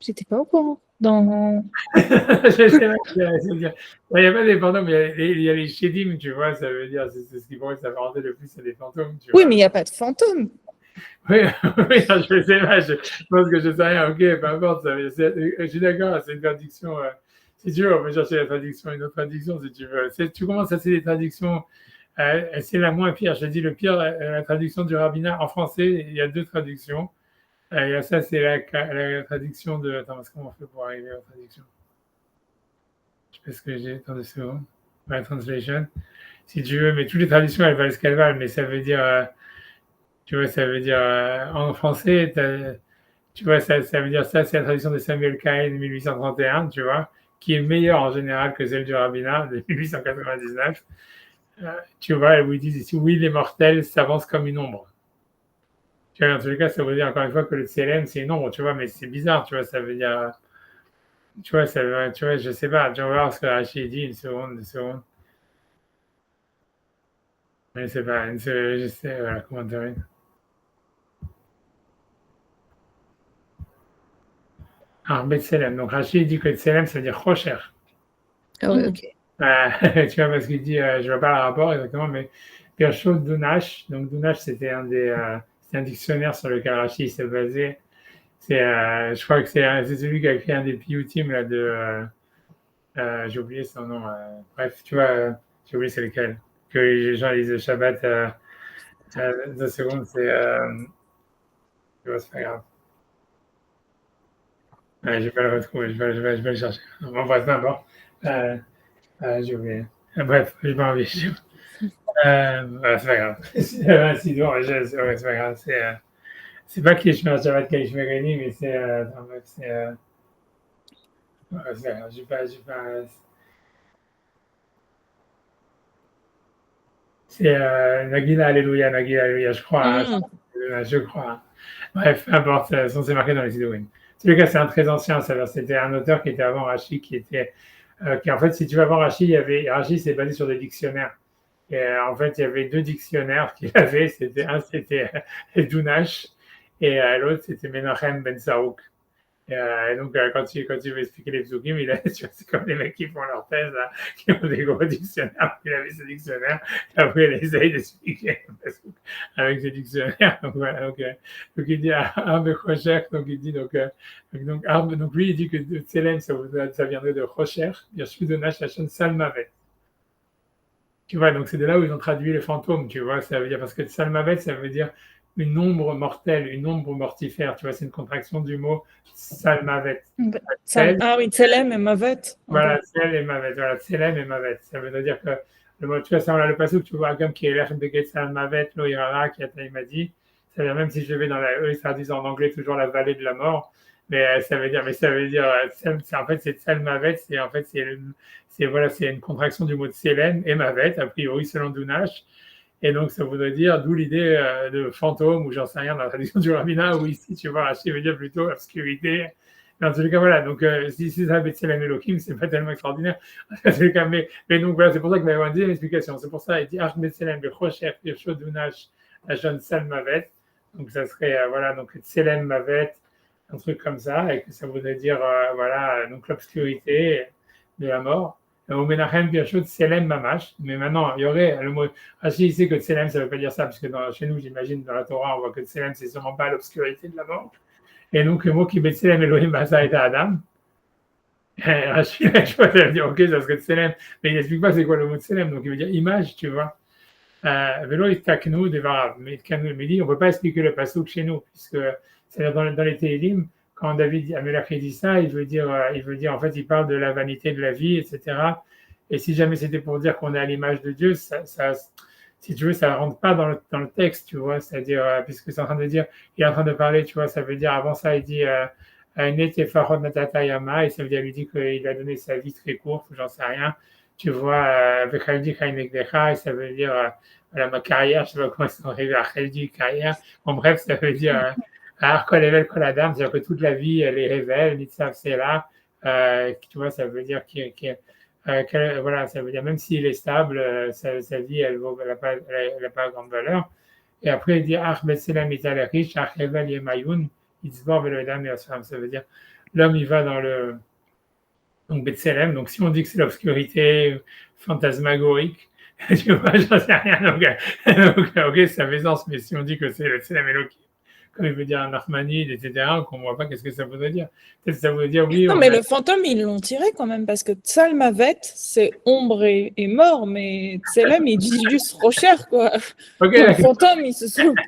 Speaker 2: J'étais pas au courant.
Speaker 1: je sais pas ce que dire. Il n'y a pas des fantômes, il y a les Shedim, tu vois, ça veut dire, c'est ce qui pourrait s'apparenter le plus à des fantômes. Tu
Speaker 2: Oui,
Speaker 1: vois.
Speaker 2: mais il n'y a pas de fantôme.
Speaker 1: Oui, oui, je sais pas, je pense que je sais rien, ok, peu importe, je suis d'accord, c'est une traduction, si tu veux, on peut chercher la traduction, une autre traduction, si tu veux. Tu commences à c'est des traductions, c'est la moins pire, je te dis, le pire, la traduction du rabbinat en français, il y a 2 traductions. Et ça, c'est la traduction de. Attends, comment on fait pour arriver à la traduction? Je sais pas ce que j'ai. Attends 2 secondes. La translation. Si tu veux, mais toutes les traductions, elles valent ce qu'elles valent, mais ça veut dire. Tu vois, ça veut dire. En français, tu vois, ça veut dire ça, c'est la traduction de Samuel Cain de 1831, tu vois, qui est meilleure en général que celle du rabbinat de 1899. Tu vois, où ils disent ici, oui, les mortels s'avancent comme une ombre. Tu vois, dans tous les cas, ça veut dire encore une fois que le CLM, c'est une ombre, tu vois, mais c'est bizarre, tu vois, ça veut dire. Tu vois, tu vois, je sais pas, tu vas voir ce que Rachid dit, une seconde, 2 secondes. Je sais pas, je sais, voilà, comment dire. Alors, Bethselem. Donc, Rachid dit que Bethselem, ça veut dire Rocher.
Speaker 2: Ah ouais, ok.
Speaker 1: Tu vois, parce qu'il dit, je vois pas le rapport exactement, mais Pirchot Dounash, donc Dounash, c'était c'était un dictionnaire sur lequel Rachid s'est basé. Je crois que c'est celui qui a écrit un des piyutim, là, j'ai oublié son nom. Bref, tu vois, j'ai oublié c'est lequel. Que les gens lisent le Shabbat. 2 secondes, c'est pas grave. Je vais pas le retrouver, je vais le chercher. Bon, bref, n'importe. Euh, j'ai oublié. Bref, j'ai pas envie. C'est pas grave. C'est bon, ouais, c'est pas grave. C'est pas qui je mets un Shabbat Kaishmereni, mais attends, bref, ouais, c'est pas grave. C'est Nagila Alléluia, je crois. Hein, je crois. Hein. Bref, peu importe, c'est marqué dans les Sidourim. En tout cas, c'est un très ancien, c'était un auteur qui était avant Rashi, qui en fait, si tu vas voir Rashi, Rashi c'est basé sur des dictionnaires. Et en fait, il y avait 2 dictionnaires qu'il avait, c'était Dunash, et l'autre, c'était Menachem Ben Sarouk. Et donc, quand il veut expliquer les psukim, c'est comme les mecs qui font leur thèse, là, qui ont des gros dictionnaires. Il avait ce dictionnaire, et après, il essaye d'expliquer avec ce dictionnaire. Donc, voilà, donc il dit Arbe Rocher, donc il dit, donc lui, il dit que Tselem, ça viendrait de Rocher, Yashud de Nash Hachon Salmavet. Tu vois, donc c'est de là où ils ont traduit le fantôme, tu vois, ça veut dire, parce que Salmavet, ça veut dire une ombre mortelle, une ombre mortifère, tu vois, c'est une contraction du mot Salmavet.
Speaker 2: Ah oui, Tselem et Mavet.
Speaker 1: Voilà, Tsel et Mavet, voilà, Tselem et Mavet. Ça veut dire que le mot, tu vois, ça, on a le passage, tu vois, comme qui est l'air de Getsal Mavet, lo Irara, qui a m'a dit, ça veut dire, même si je vais eux, ils traduisent en anglais toujours la vallée de la mort, mais ça veut dire, en fait, c'est Tsel Mavet, en fait, voilà, c'est une contraction du mot de Tselem et Mavet, a priori, selon Dunash. Et donc, ça voudrait dire, d'où l'idée de fantôme, ou j'en sais rien, dans la tradition du rabbinat, où ici, tu vois, Rachid veut dire plutôt obscurité. Mais en tout cas, voilà, donc si ça Bethselem Elohim, c'est pas tellement extraordinaire. Mais donc, voilà, c'est pour ça qu'il m'a dit une explication. C'est pour ça, il dit Arch Bethselem Bechocher Pirchot Dunash Ajon Salmavet. Donc, ça serait, voilà, donc Tselem Mavet, un truc comme ça, et que ça voudrait dire, voilà, donc l'obscurité de la mort. Au Menachem Pirchot Tselem Mamash. Mais maintenant, il y aurait le mot. Rachid sait que Tselem, ça ne veut pas dire ça, parce que chez nous, j'imagine, dans la Torah, on voit que Tselem, c'est sûrement pas l'obscurité de la mort. Et donc, le mot qui Bethselem Elohim Basa et Adam. Rachid, tu vois, il va dire, ok, ça serait Tselem. Mais il n'explique pas c'est quoi le mot Tselem. Donc, il veut dire image, tu vois. Velo et Taknu, des Varab. Mais il dit, on ne peut pas expliquer le pasouk chez nous, puisque c'est dans les Télim, quand David Amelach dit ça, il veut dire, en fait, il parle de la vanité de la vie, etc. Et si jamais c'était pour dire qu'on est à l'image de Dieu, si tu veux, ça ne rentre pas dans le texte, tu vois, c'est-à-dire, puisque c'est en train de dire, il est en train de parler, tu vois, ça veut dire, avant ça, il dit, Nete Farod Natatayama, et ça veut dire, il lui dit qu'il a donné sa vie très courte, j'en sais rien, tu vois, Vechaldi Kainekdecha, et ça veut dire, voilà, ma carrière, je sais pas comment ils sont arrivés à Chaldi, carrière. Bon, bref, ça veut dire, Kol Evel Kol Adam, c'est-à-dire que toute la vie, elle est révèle, Nitzav Sela, tu vois, ça veut dire voilà, ça veut dire même s'il est stable, sa vie, elle a pas grande valeur. Et après, il dit, Ach Betselem Italerish, Ach Evel Yemayun, Itzbor Veloedam Yosam. Ça veut dire, l'homme, il va dans le, donc Bethléem. Donc si on dit que c'est l'obscurité fantasmagorique, tu vois, j'en sais rien. Donc, ok, ça fait sens, mais si on dit que c'est le Bethléem Elohim, comme il veut dire un Nachmanide, etc., qu'on ne voit pas, qu'est-ce que ça voudrait dire? Peut-être que ça voudrait dire, oui,
Speaker 2: Non,
Speaker 1: on
Speaker 2: mais
Speaker 1: a...
Speaker 2: le fantôme, ils l'ont tiré quand même, parce que Tsalmavet, c'est ombre et mort, mais Tselem, il dit juste Rocher, quoi.
Speaker 1: Ok,
Speaker 2: Le
Speaker 1: d'accord.
Speaker 2: fantôme, il se sent pas.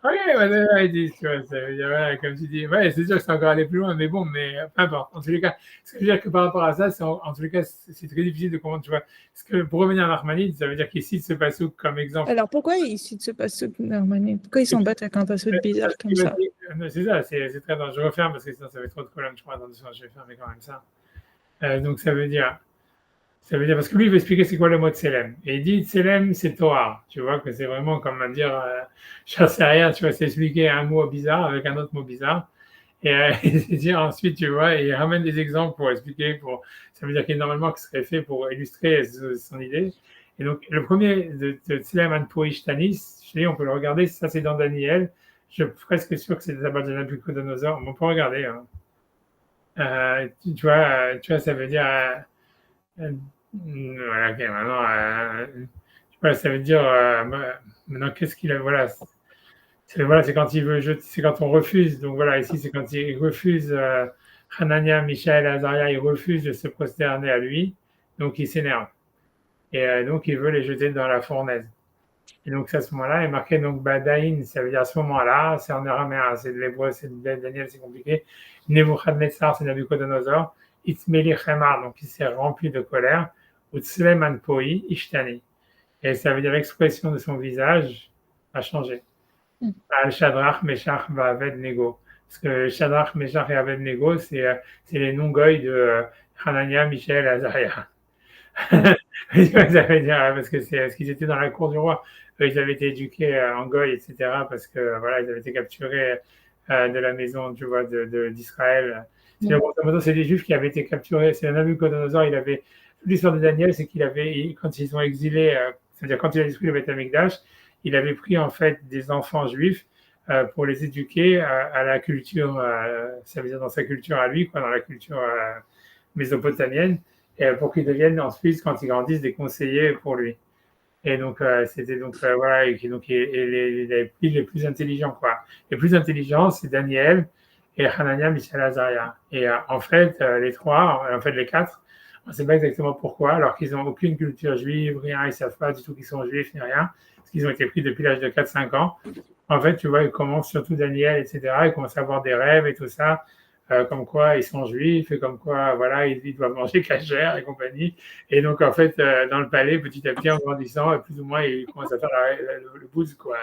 Speaker 1: Ok, ouais, ils disent, tu vois, ça veut dire, voilà, comme tu dis, ouais, c'est sûr que c'est encore aller plus loin, mais bon, mais peu importe. En tous les cas, ce que je veux dire que par rapport à ça, en tous les cas, c'est très difficile de comprendre, tu vois. Parce que pour revenir à Nachmanide, ça veut dire qu'il cite ce passage comme exemple.
Speaker 2: Alors pourquoi ils citent ce passage normalement? Pourquoi ils s'embêtent avec un passage bizarre comme ça?
Speaker 1: C'est ça, c'est très dangereux. Je referme parce que sinon ça fait trop de colonnes, je crois. Attention, je vais fermer quand même ça. Donc ça veut dire, parce que lui, il veut expliquer c'est quoi le mot Tselem. Et il dit Tselem, c'est Torah. Tu vois, que c'est vraiment comme à dire, je sais rien, tu vois, c'est expliquer un mot bizarre avec un autre mot bizarre. Et, et dire ensuite, tu vois, et il ramène des exemples pour expliquer, ça veut dire qu'il normalement que ce serait fait pour illustrer son idée. Et donc, le premier de Tselem Anpoish Tanis, je dis, on peut le regarder, ça c'est dans Daniel. Je suis presque sûr que c'est des abat de Nabucodonosor, mais on peut regarder. Hein. Tu vois, ça veut dire. Voilà, ok, maintenant, voilà, ça veut dire. Maintenant, qu'est-ce qu'il a. Voilà, c'est quand il veut jeter, c'est quand on refuse. Donc voilà, ici, c'est quand il refuse. Hanania, Michael, Azaria, ils refusent de se prosterner à lui. Donc il s'énerve. Et donc il veut les jeter dans la fournaise. Et donc à ce moment-là, il est marqué donc Badaïn, ça veut dire à ce moment-là, c'est en araméen, c'est de l'hébreu, c'est de Daniel, c'est compliqué. Nebuchadnezzar, c'est Nabucodonosor. Itzmeli Chemar, donc il s'est rempli de colère. Utsleman Poi, Ishtani. Et ça veut dire l'expression de son visage a changé. Al Shadrach, Meshach, Abednego. Parce que Shadrach, Meshach et Abednego, c'est les noms goy de Hanania, Michel, Azaria. Ça veut dire, parce que c'est ce qu'ils étaient dans la cour du roi. Eux, ils avaient été éduqués en goy, etc. Parce que voilà, ils avaient été capturés de la maison, tu vois, d'Israël. C'est des Juifs qui avaient été capturés. C'est un Nabucodonosor. Il avait l'histoire de Daniel, c'est qu'il avait, quand ils ont exilé, c'est-à-dire quand il a détruit le Beth Amikdash, il avait pris en fait des enfants juifs pour les éduquer à la culture, ça veut dire dans sa culture à lui, quoi, dans la culture mésopotamienne, et pour qu'ils deviennent ensuite, quand ils grandissent, des conseillers pour lui. Et donc, c'était donc, voilà, les plus intelligents, quoi. Les plus intelligents, c'est Daniel et Hanania, Michel, Azaria. Et en fait, les trois, en fait, les quatre, on ne sait pas exactement pourquoi, alors qu'ils n'ont aucune culture juive, rien, ils ne savent pas du tout qu'ils sont juifs, ni rien, parce qu'ils ont été pris depuis l'âge de 4-5 ans. En fait, tu vois, ils commencent, surtout Daniel, etc., ils commencent à avoir des rêves et tout ça, comme quoi ils sont juifs et comme quoi, voilà, ils doivent manger cachère et compagnie. Et donc, en fait, dans le palais, petit à petit, en grandissant, plus ou moins, ils commencent à faire le boost, quoi,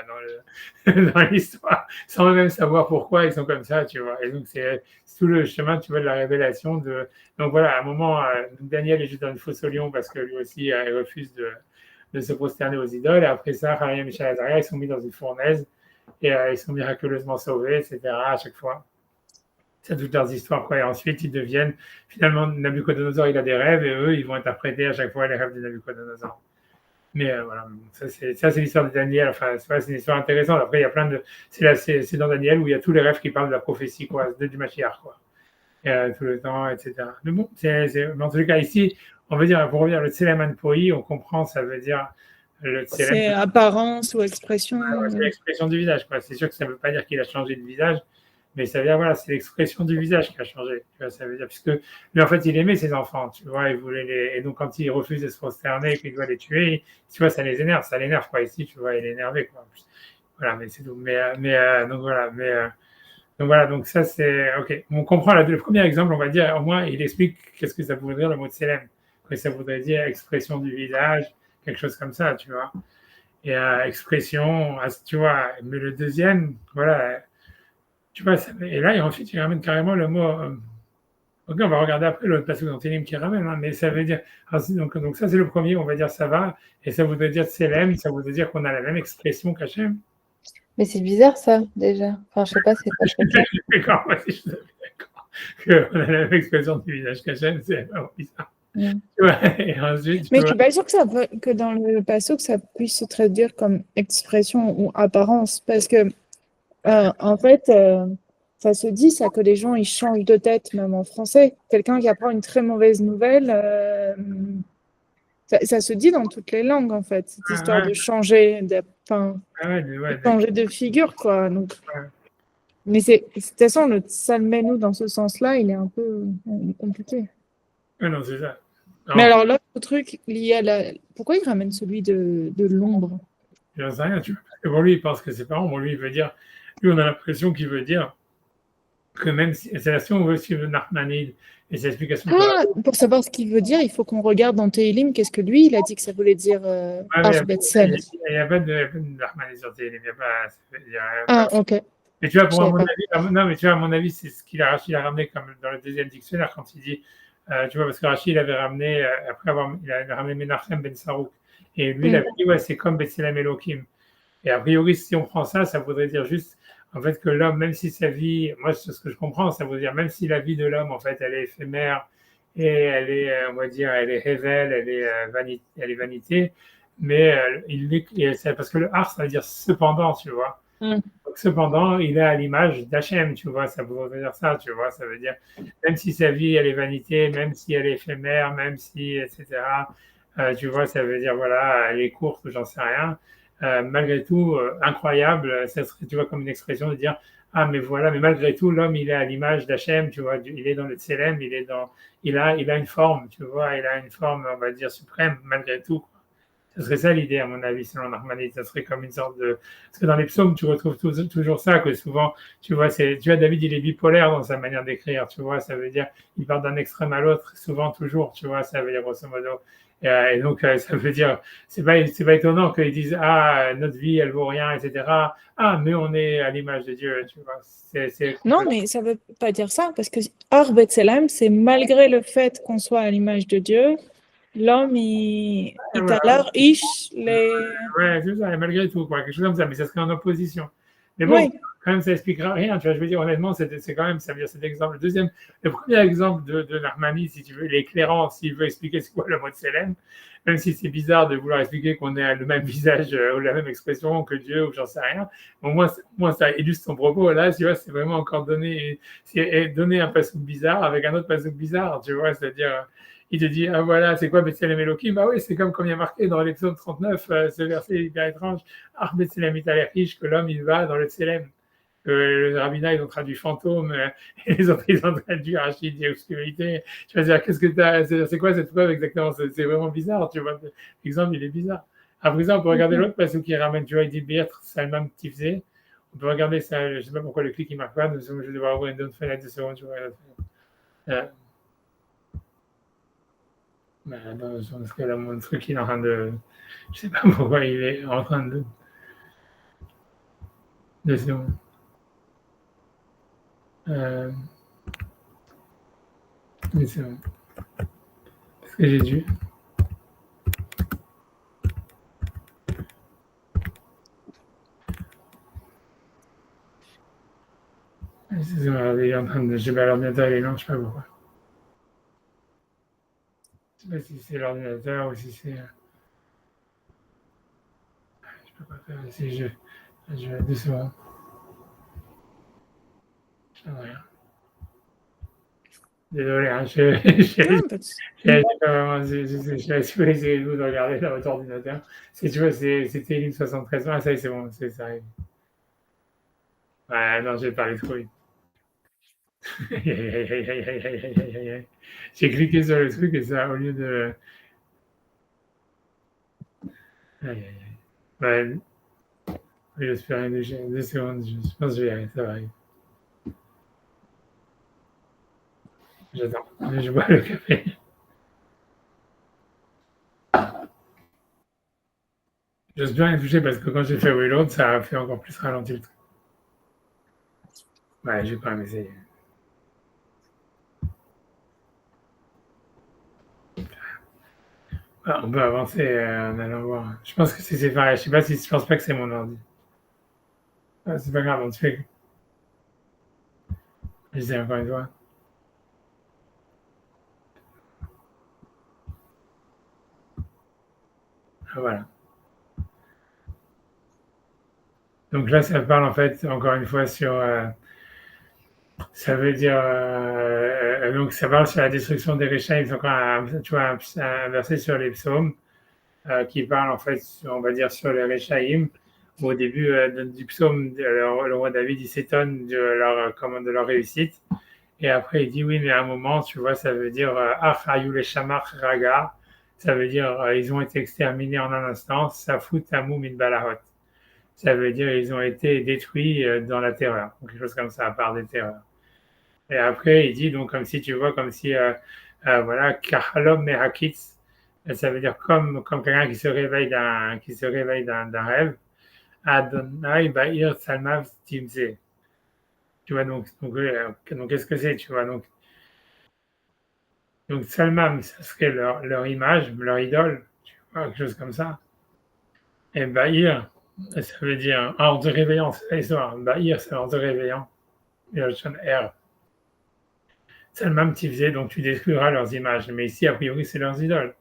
Speaker 1: dans l'histoire, sans même savoir pourquoi ils sont comme ça, tu vois. Et donc, c'est tout le chemin, tu vois, de la révélation de. Donc, voilà, à un moment, Daniel est juste dans une fosse au lion parce que lui aussi, il refuse de se prosterner aux idoles. Et après ça, Hanania et Michel Azaria, ils sont mis dans une fournaise et ils sont miraculeusement sauvés, etc. à chaque fois. C'est toutes leurs histoires, quoi. Et ensuite, ils deviennent, finalement, Nabucodonosor, il a des rêves, et eux, ils vont interpréter à chaque fois les rêves de Nabucodonosor. Mais voilà, ça, c'est l'histoire de Daniel. Enfin, c'est une histoire intéressante. Après, il y a plein de. C'est dans Daniel où il y a tous les rêves qui parlent de la prophétie, quoi, du Mashiach, quoi. Et, tout le temps, etc. Mais bon, mais en tout cas, ici, on veut dire, pour revenir, le Tseleman Poi, on comprend, ça veut dire le Tselem.
Speaker 2: C'est apparence ou expression.
Speaker 1: C'est l'expression du visage, quoi. C'est sûr que ça ne veut pas dire qu'il a changé de visage, mais ça veut dire, voilà, c'est l'expression du visage qui a changé. Tu vois, ça veut dire, puisque lui, en fait, il aimait ses enfants, tu vois, il voulait et donc quand il refuse de se prosterner et qu'il doit les tuer, tu vois, ça l'énerve, quoi. Ici, tu vois, il est énervé, quoi. Voilà, mais c'est tout. Donc voilà, donc ça, c'est, ok. On comprend le premier exemple, on va dire, au moins, il explique qu'est-ce que ça voudrait dire le mot de Selem. Que ça voudrait dire expression du visage, quelque chose comme ça, tu vois. Et expression, tu vois, mais le deuxième, voilà, tu vois, et là, ensuite, il ramène carrément le mot Ok, on va regarder après l'autre passage dans Télim qui ramène, hein, mais ça veut dire, donc ça c'est le premier, on va dire ça va, et ça voudrait dire Tselem, ça voudrait dire qu'on a la même expression qu'Hachem.
Speaker 3: Mais c'est bizarre ça, déjà. Enfin, je sais pas, c'est pas très clair.
Speaker 1: D'accord, moi aussi je suis d'accord qu'on a la même expression du visage qu'Hachem, c'est vraiment bizarre.
Speaker 3: Mm.
Speaker 1: Tu vois, et ensuite,
Speaker 2: Mais je suis pas sûre que dans le passage, ça puisse se traduire comme expression ou apparence, parce que en fait, ça se dit ça que les gens ils changent de tête, même en français. Quelqu'un qui apprend une très mauvaise nouvelle, ça se dit dans toutes les langues en fait, cette histoire de changer, changer de figure quoi. Donc, mais de toute façon le Salmenu dans ce sens-là, il est un peu compliqué.
Speaker 1: non, c'est ça. Non,
Speaker 2: Mais alors l'autre truc lié à pourquoi il ramène celui de l'ombre?
Speaker 1: j'en sais rien, tu vois. Parce que pour lui, il pense que c'est pas bon, lui, il veut dire, lui, on a l'impression qu'il veut dire que même si, c'est si on veut suivre Nachmanide et ses explications.
Speaker 2: Pour savoir ce qu'il veut dire, il faut qu'on regarde dans Tehillim qu'est-ce que lui, il a dit que ça voulait dire Arbetsel.
Speaker 1: Il n'y a pas de Nachmanide sur Tehillim, il y a pas.
Speaker 2: Ok.
Speaker 1: Mais tu vois, pour mon avis, non, mais tu vois, à mon avis, c'est ce qu'il a ramené comme dans le deuxième dictionnaire quand il dit, tu vois, parce que Rachid, il avait ramené, il avait ramené Menachem Ben Sarouk. Et lui, il avait dit, ouais, c'est comme Betselem Elohim. Et a priori, si on prend ça, ça voudrait dire juste, en fait, que l'homme, même si sa vie, moi, ce que je comprends, ça veut dire, même si la vie de l'homme, en fait, elle est éphémère et elle est, on va dire, elle est révèle, elle est vanité, mais c'est parce que le har, ça veut dire cependant, tu vois. Donc, cependant, il est à l'image d'Hachem, tu vois, ça veut dire ça, tu vois, ça veut dire, même si sa vie, elle est vanité, même si elle est éphémère, même si, etc., tu vois, ça veut dire, voilà, elle est courte, j'en sais rien. Malgré tout, incroyable, ça serait, tu vois, comme une expression de dire, ah, mais voilà, mais malgré tout, l'homme, il est à l'image d'Hachem, tu vois, il est dans le Tselem, il a une forme, tu vois, il a une forme, on va dire, suprême, malgré tout. Ce serait ça l'idée, à mon avis, selon Nachmanides. Ça serait comme une sorte de. Parce que dans les psaumes, tu retrouves toujours ça, que souvent, tu vois, David, il est bipolaire dans sa manière d'écrire, tu vois, ça veut dire, il part d'un extrême à l'autre, souvent, toujours, tu vois, ça veut dire, grosso modo. Et donc, ça veut dire, c'est pas étonnant qu'ils disent, ah, notre vie, elle vaut rien, etc. Ah, mais on est à l'image de Dieu, tu vois.
Speaker 2: Non, mais ça veut pas dire ça, parce que Arbetselem, c'est malgré le fait qu'on soit à l'image de Dieu, l'homme, il a l'air ish,
Speaker 1: Ouais, c'est ça, et malgré tout, quoi, quelque chose comme ça, mais ça serait en opposition. Mais bon, quand même, ça n'expliquera rien, tu vois, je veux dire, honnêtement, c'est quand même, ça veut dire cet exemple. Le premier exemple de Narmani, si tu veux, il est éclairant, s'il veut expliquer ce qu'est le mot de Sélem, même si c'est bizarre de vouloir expliquer qu'on a le même visage ou la même expression que Dieu ou j'en sais rien. Au moins, ça illustre son propos. Là, tu vois, c'est vraiment encore donner un passouk bizarre avec un autre passouk bizarre, tu vois, c'est-à-dire, il te dit, ah voilà, c'est quoi Betselem Elohim? Bah oui, c'est comme il y a marqué dans l'épisode 39, ce verset hyper étrange, ah Betselem Italerish, que l'homme, il va dans le Tselem. Le rabbinat, ils ont traduit fantôme, et les autres, ils ont traduit Rachid, dit obscurité. Tu vas dire, qu'est-ce que t'as, c'est quoi cette preuve exactement? C'est vraiment bizarre, tu vois. L'exemple, il est bizarre. Après ça, on peut regarder l'autre parce qu'il ramène, tu vois, il dit Birtre, Salman Tifzé. On peut regarder ça, je ne sais pas pourquoi le clic, il ne marque pas, je vais devoir ouvrir une autre fenêtre de secondes, tu vois. Parce que là, mon truc, il est en train de. Je sais pas pourquoi il est en train de. Deux secondes. Mais c'est bon. Parce que j'ai dû. Il est en train de. Je sais pas, l'ordinateur, il est lent, je sais pas pourquoi. Je sais pas si c'est l'ordinateur ou si c'est. Je peux pas faire. Si je vais 2 secondes. Je ne rien. Désolé, hein, je vais essayer de regarder dans votre ordinateur. Si tu vois, c'était Ligne 73. Ah, ça y est, c'est bon, ça arrive. Ouais, non, j'ai parlé trop vite. J'ai cliqué sur le truc et ça, au lieu de. Ouais, j'espère 2 secondes, je pense que je vais y arriver, ça va arriver. J'attends, je bois le café. J'ose bien rien toucher parce que quand j'ai fait Reload, ça a fait encore plus ralentir le truc. Ouais, j'ai quand même essayé. On peut avancer en allant voir. Je pense que c'est pareil. Je pense pas que c'est mon ordi. C'est pas grave, on te fait. Je dis encore une fois. Voilà. Donc là, ça parle en fait, encore une fois, sur. Ça veut dire. Donc ça parle sur la destruction des Réchaïm. Ils ont encore tu vois, un verset sur les psaumes qui parle en fait, on va dire, sur les Réchaïm. Au début du psaume, le roi David, il s'étonne de leur réussite. Et après, il dit oui, mais à un moment, tu vois, ça veut dire Achayou les Shamach Raga. Ça veut dire ils ont été exterminés en un instant. Safou Tamou Min Balahot. Ça veut dire ils ont été détruits dans la terreur. Ou quelque chose comme ça, à part des terreurs. Et après, il dit donc comme si tu vois, comme si voilà, Kahalom Mehakitz. Ça veut dire comme quelqu'un qui se réveille d'un rêve. Adonai Ba'ir Salmav Timze. Tu vois, donc qu'est-ce que c'est, tu vois, donc Salmam, ça serait leur image, leur idole, tu vois, quelque chose comme ça. Et Bahir, ça veut dire en te réveillant, c'est l'histoire. Bahir, c'est en te réveillant. Il y a le son R. Salmam, tu faisais, donc tu détruiras leurs images. Mais ici, a priori, c'est leurs idoles.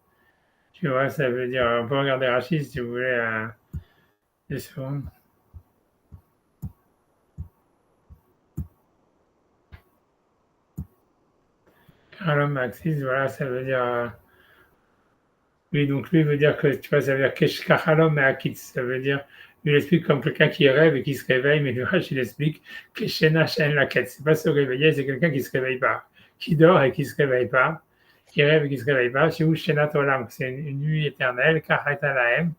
Speaker 1: Tu vois, ça veut dire, on peut regarder Rachid si vous voulez. Des secondes. Karalom Maxis, voilà, ça veut dire. Oui, donc lui veut dire que, tu vois, ça veut dire Keshkachalom Akitz, ça veut dire, il explique comme quelqu'un qui rêve et qui se réveille, mais le Rashi il explique Keshena Shen Laket, c'est pas se réveiller, c'est quelqu'un qui se réveille pas, qui dort et qui se réveille pas, qui rêve et qui se réveille pas, chez Shenat Olam, c'est une nuit éternelle, Kachat Alahem,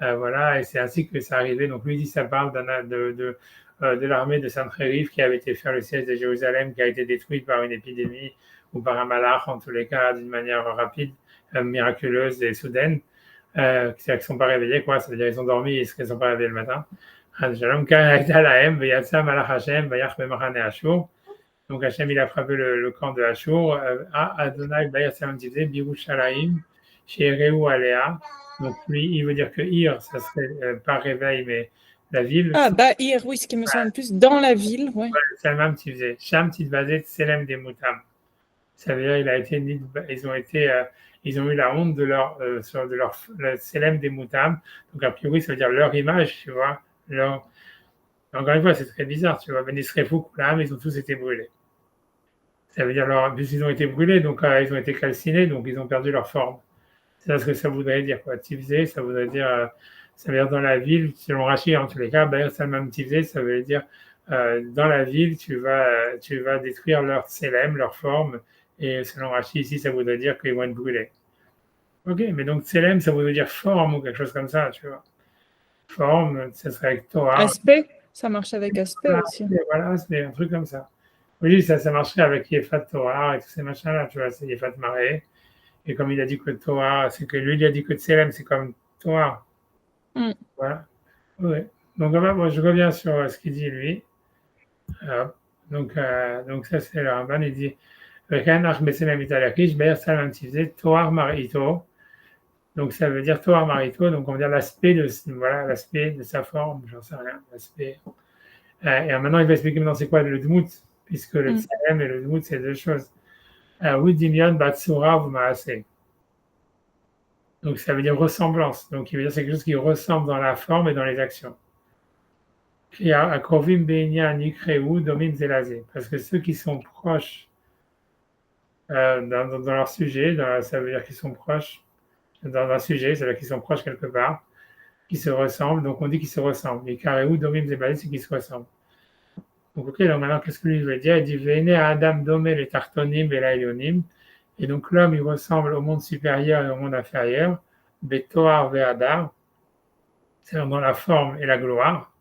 Speaker 1: voilà, et c'est ainsi que ça arrivait. Donc lui dit, ça parle de l'armée de Sancheriv qui avait été faire le siège de Jérusalem, qui a été détruite par une épidémie ou par un malach, en tous les cas, d'une manière rapide, miraculeuse et soudaine. C'est-à-dire qu'ils ne sont pas réveillés, quoi. C'est-à-dire qu'ils ont dormi et qu'ils ne sont pas réveillés le matin. Donc Hachem, il a frappé le camp de Ashur. Adonai Bayat Salamtivze, Birushalayim, chez Reu Alea. Donc lui, il veut dire que Ir, ça serait pas réveil, mais la ville.
Speaker 2: Ah, Bahir, oui, ce qui me semble plus dans la ville, ouais.
Speaker 1: Salmam Tivze, Sham Tidbazet, Selem des Moutam. Ça veut dire ils ont eu la honte de leur Selem des Moutam. Donc a priori, ça veut dire leur image, tu vois. Encore une fois, c'est très bizarre, tu vois. Benisrefou, Koulam, ils ont tous été brûlés. Ça veut dire ils ont été brûlés, donc ils ont été calcinés, donc ils ont perdu leur forme. C'est ce que ça voudrait dire, quoi. Tivzé, ça veut dire dans la ville, selon Rachid, en tous les cas, Bayer Salmam Tivzé, ça veut dire dans la ville, tu vas détruire leur célèbre, leur forme, et selon Rachid, ici, ça voudrait dire qu'ils vont être brûlés. Ok, mais donc célèbre, ça voudrait dire forme ou quelque chose comme ça, tu vois. Forme, ça serait avec Torah.
Speaker 2: Aspect, ça marche avec aspect aussi.
Speaker 1: Voilà, c'est un truc comme ça. Oui, ça marcherait avec Yefat Torah et tous ces machins-là, tu vois, c'est Yefat Maré. Et comme il a dit que Torah, c'est que lui, il a dit que Tselem, c'est comme Torah. Voilà. Ouais. Donc, moi, je reviens sur ce qu'il dit, lui. Donc ça, c'est le Ramban, il dit Torah Marito. Donc, ça veut dire Torah Marito. Donc, on va dire l'aspect de sa forme, j'en sais rien, l'aspect. Et maintenant, il va expliquer maintenant c'est quoi le Dmout, puisque le Tselem et le Dmout, c'est deux choses. Oui, Dimion Batsura Vumaase. Donc ça veut dire ressemblance. Donc il veut dire c'est quelque chose qui ressemble dans la forme et dans les actions. Parce que ceux qui sont proches dans leur sujet, ça veut dire qu'ils sont proches dans un sujet, ça veut dire qu'ils sont proches quelque part, qui se ressemblent. Donc on dit qu'ils se ressemblent. Et Kareou, Domim Zebazé, c'est qu'ils se ressemblent. Donc ok, donc maintenant qu'est-ce que lui veut dire? Il dit Vene Adam Domé les Tartonim et l'Aïonim. Et donc l'homme, il ressemble au monde supérieur et au monde inférieur. Betoar Ve'adar, c'est-à-dire dans la forme et la gloire.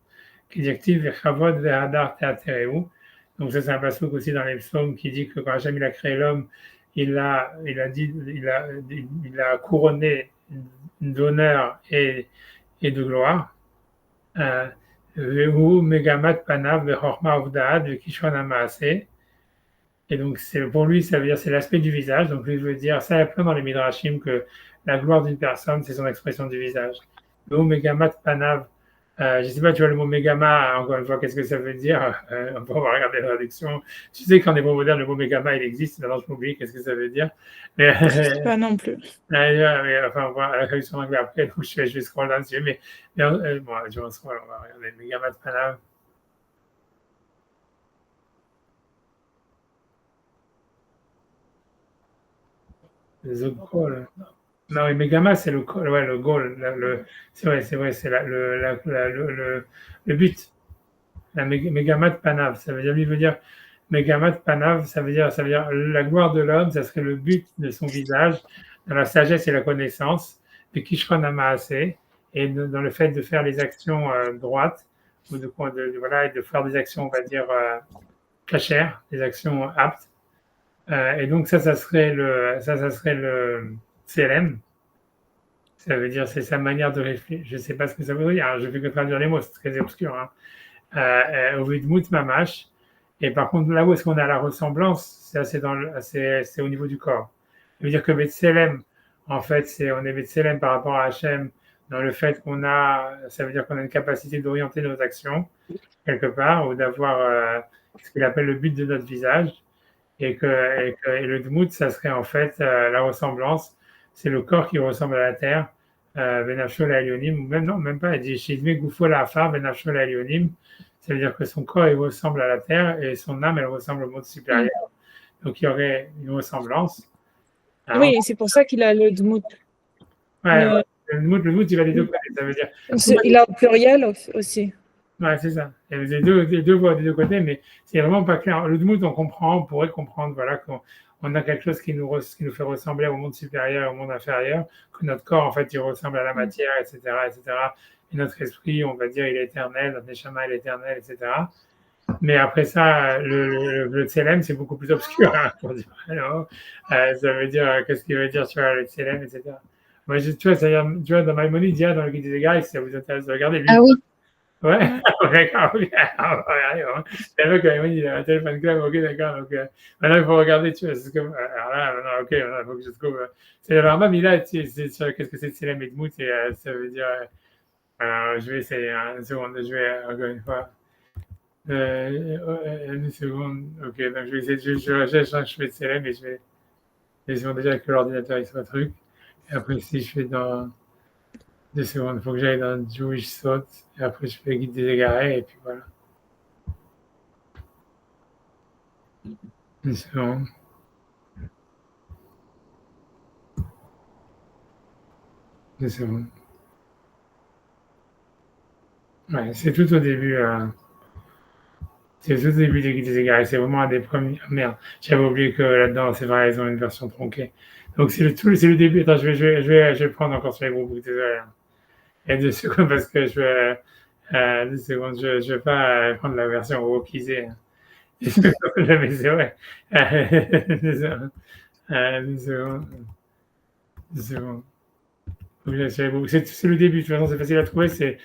Speaker 1: Qui dit Vechavod Ve'adar Teatereu. Donc ça, c'est un passage aussi dans les psaumes qui dit que quand Hachem il a créé l'homme, il a couronné d'honneur et de gloire. Vehu Megamat Panav Vechorma Uvdaad Vekishon Amaase. Et donc, pour lui, ça veut dire c'est l'aspect du visage. Donc, lui veut dire, ça, il y a plein dans les Midrashim que la gloire d'une personne, c'est son expression du visage. Le mot Megamat Panav, je ne sais pas, tu vois le mot Megama, encore une fois, qu'est-ce que ça veut dire? On va regarder la traduction. Tu sais qu'en hébreu moderne, le mot Megama, il existe, maintenant je m'oublie qu'est-ce que ça veut dire. Mais,
Speaker 2: Pas non plus.
Speaker 1: enfin, on va la traduction en anglais après, donc je vais scroll là-dessus. Mais bon, je vais scroll, on va regarder Megamat Panav. Les autres calls. Non, mais Megama, c'est le call, ouais, le goal. C'est vrai, c'est le but. La Megamat Panav, ça veut dire, lui veut dire Megamat Panav, ça veut dire la gloire de l'homme, ça serait le but de son visage, dans la sagesse et la connaissance, de Kishron Amaase, et dans le fait de faire les actions droites, ou voilà, et de faire des actions, on va dire, cachères, des actions aptes. Et donc ça serait le CLM. Ça veut dire, c'est sa manière de réfléchir. Je ne sais pas ce que ça veut dire. Alors, je fais que traduire les mots, c'est très obscur. Hein. Au Vidmout Mamash. Et par contre, là où est-ce qu'on a la ressemblance, c'est au niveau du corps. Ça veut dire que Betselem, en fait, on est Betselem par rapport à Hachem dans le fait ça veut dire qu'on a une capacité d'orienter nos actions quelque part ou d'avoir ce qu'il appelle le but de notre visage. Et le Dmout, ça serait en fait la ressemblance. C'est le corps qui ressemble à la terre. Benafshol Elionim, ou même non, même pas, il dit Shizme Goufol Afar, Benafshol Elionim. Ça veut dire que son corps, il ressemble à la terre et son âme, elle ressemble au monde supérieur. Donc il y aurait une ressemblance. Alors,
Speaker 2: Oui, c'est pour ça qu'il a le dmout.
Speaker 1: ouais, ouais. Le Dmout, il va des deux côtés. Ça veut dire.
Speaker 2: Il a au pluriel aussi.
Speaker 1: Ouais, c'est ça. Il y a les deux voix des deux côtés, mais c'est vraiment pas clair. Le Dmout, on pourrait comprendre, voilà, qu'on a quelque chose qui nous fait ressembler au monde supérieur, au monde inférieur, que notre corps, en fait, il ressemble à la matière, etc., etc. Et notre esprit, on va dire, il est éternel, notre neshama, il est éternel, etc. Mais après ça, le tselem, c'est beaucoup plus obscur, hein, pour dire. Alors, ça veut dire, qu'est-ce qu'il veut dire, tu vois, le tselem, etc. Moi, tu vois, tu vois, dans Maïmonide, il y a dans le guide des gars, si ça vous intéresse de regarder, lui,
Speaker 3: Ah oui,
Speaker 1: ouais, d'accord, ok. Le mec, il a un téléphone club, ok, d'accord. Donc, maintenant, il faut regarder, tu vois, c'est comme, alors là, maintenant, ok, maintenant, il faut que je trouve. C'est le Rambam, il a, qu'est-ce que c'est Tselem et Dmout, et ça veut dire, je vais essayer, hein, une seconde, je vais, encore une fois, une seconde, ok, donc je vais essayer, je recherche, hein, je fais Tselem et je vais, essayons déjà que l'ordinateur, il soit truc, et après, si je fais dans 2 secondes, il faut que j'aille dans Jewish Thought, et après, je fais guide des égarés, et puis voilà. 1 seconde. 2 secondes. Ouais, c'est tout au début. C'est tout au début des égarés. C'est vraiment un des premiers. Ah, merde, j'avais oublié que là-dedans, c'est vrai, ils ont une version tronquée. Donc c'est le début. Attends, je vais le prendre encore sur les groupes. Désolé. Hein. Et 2 secondes parce que 2 secondes. Je vais pas prendre la version wokisée. Hein. Mais c'est vrai. 2 secondes. 2 secondes. 2 secondes. C'est le début, de toute façon, c'est facile à trouver. C'est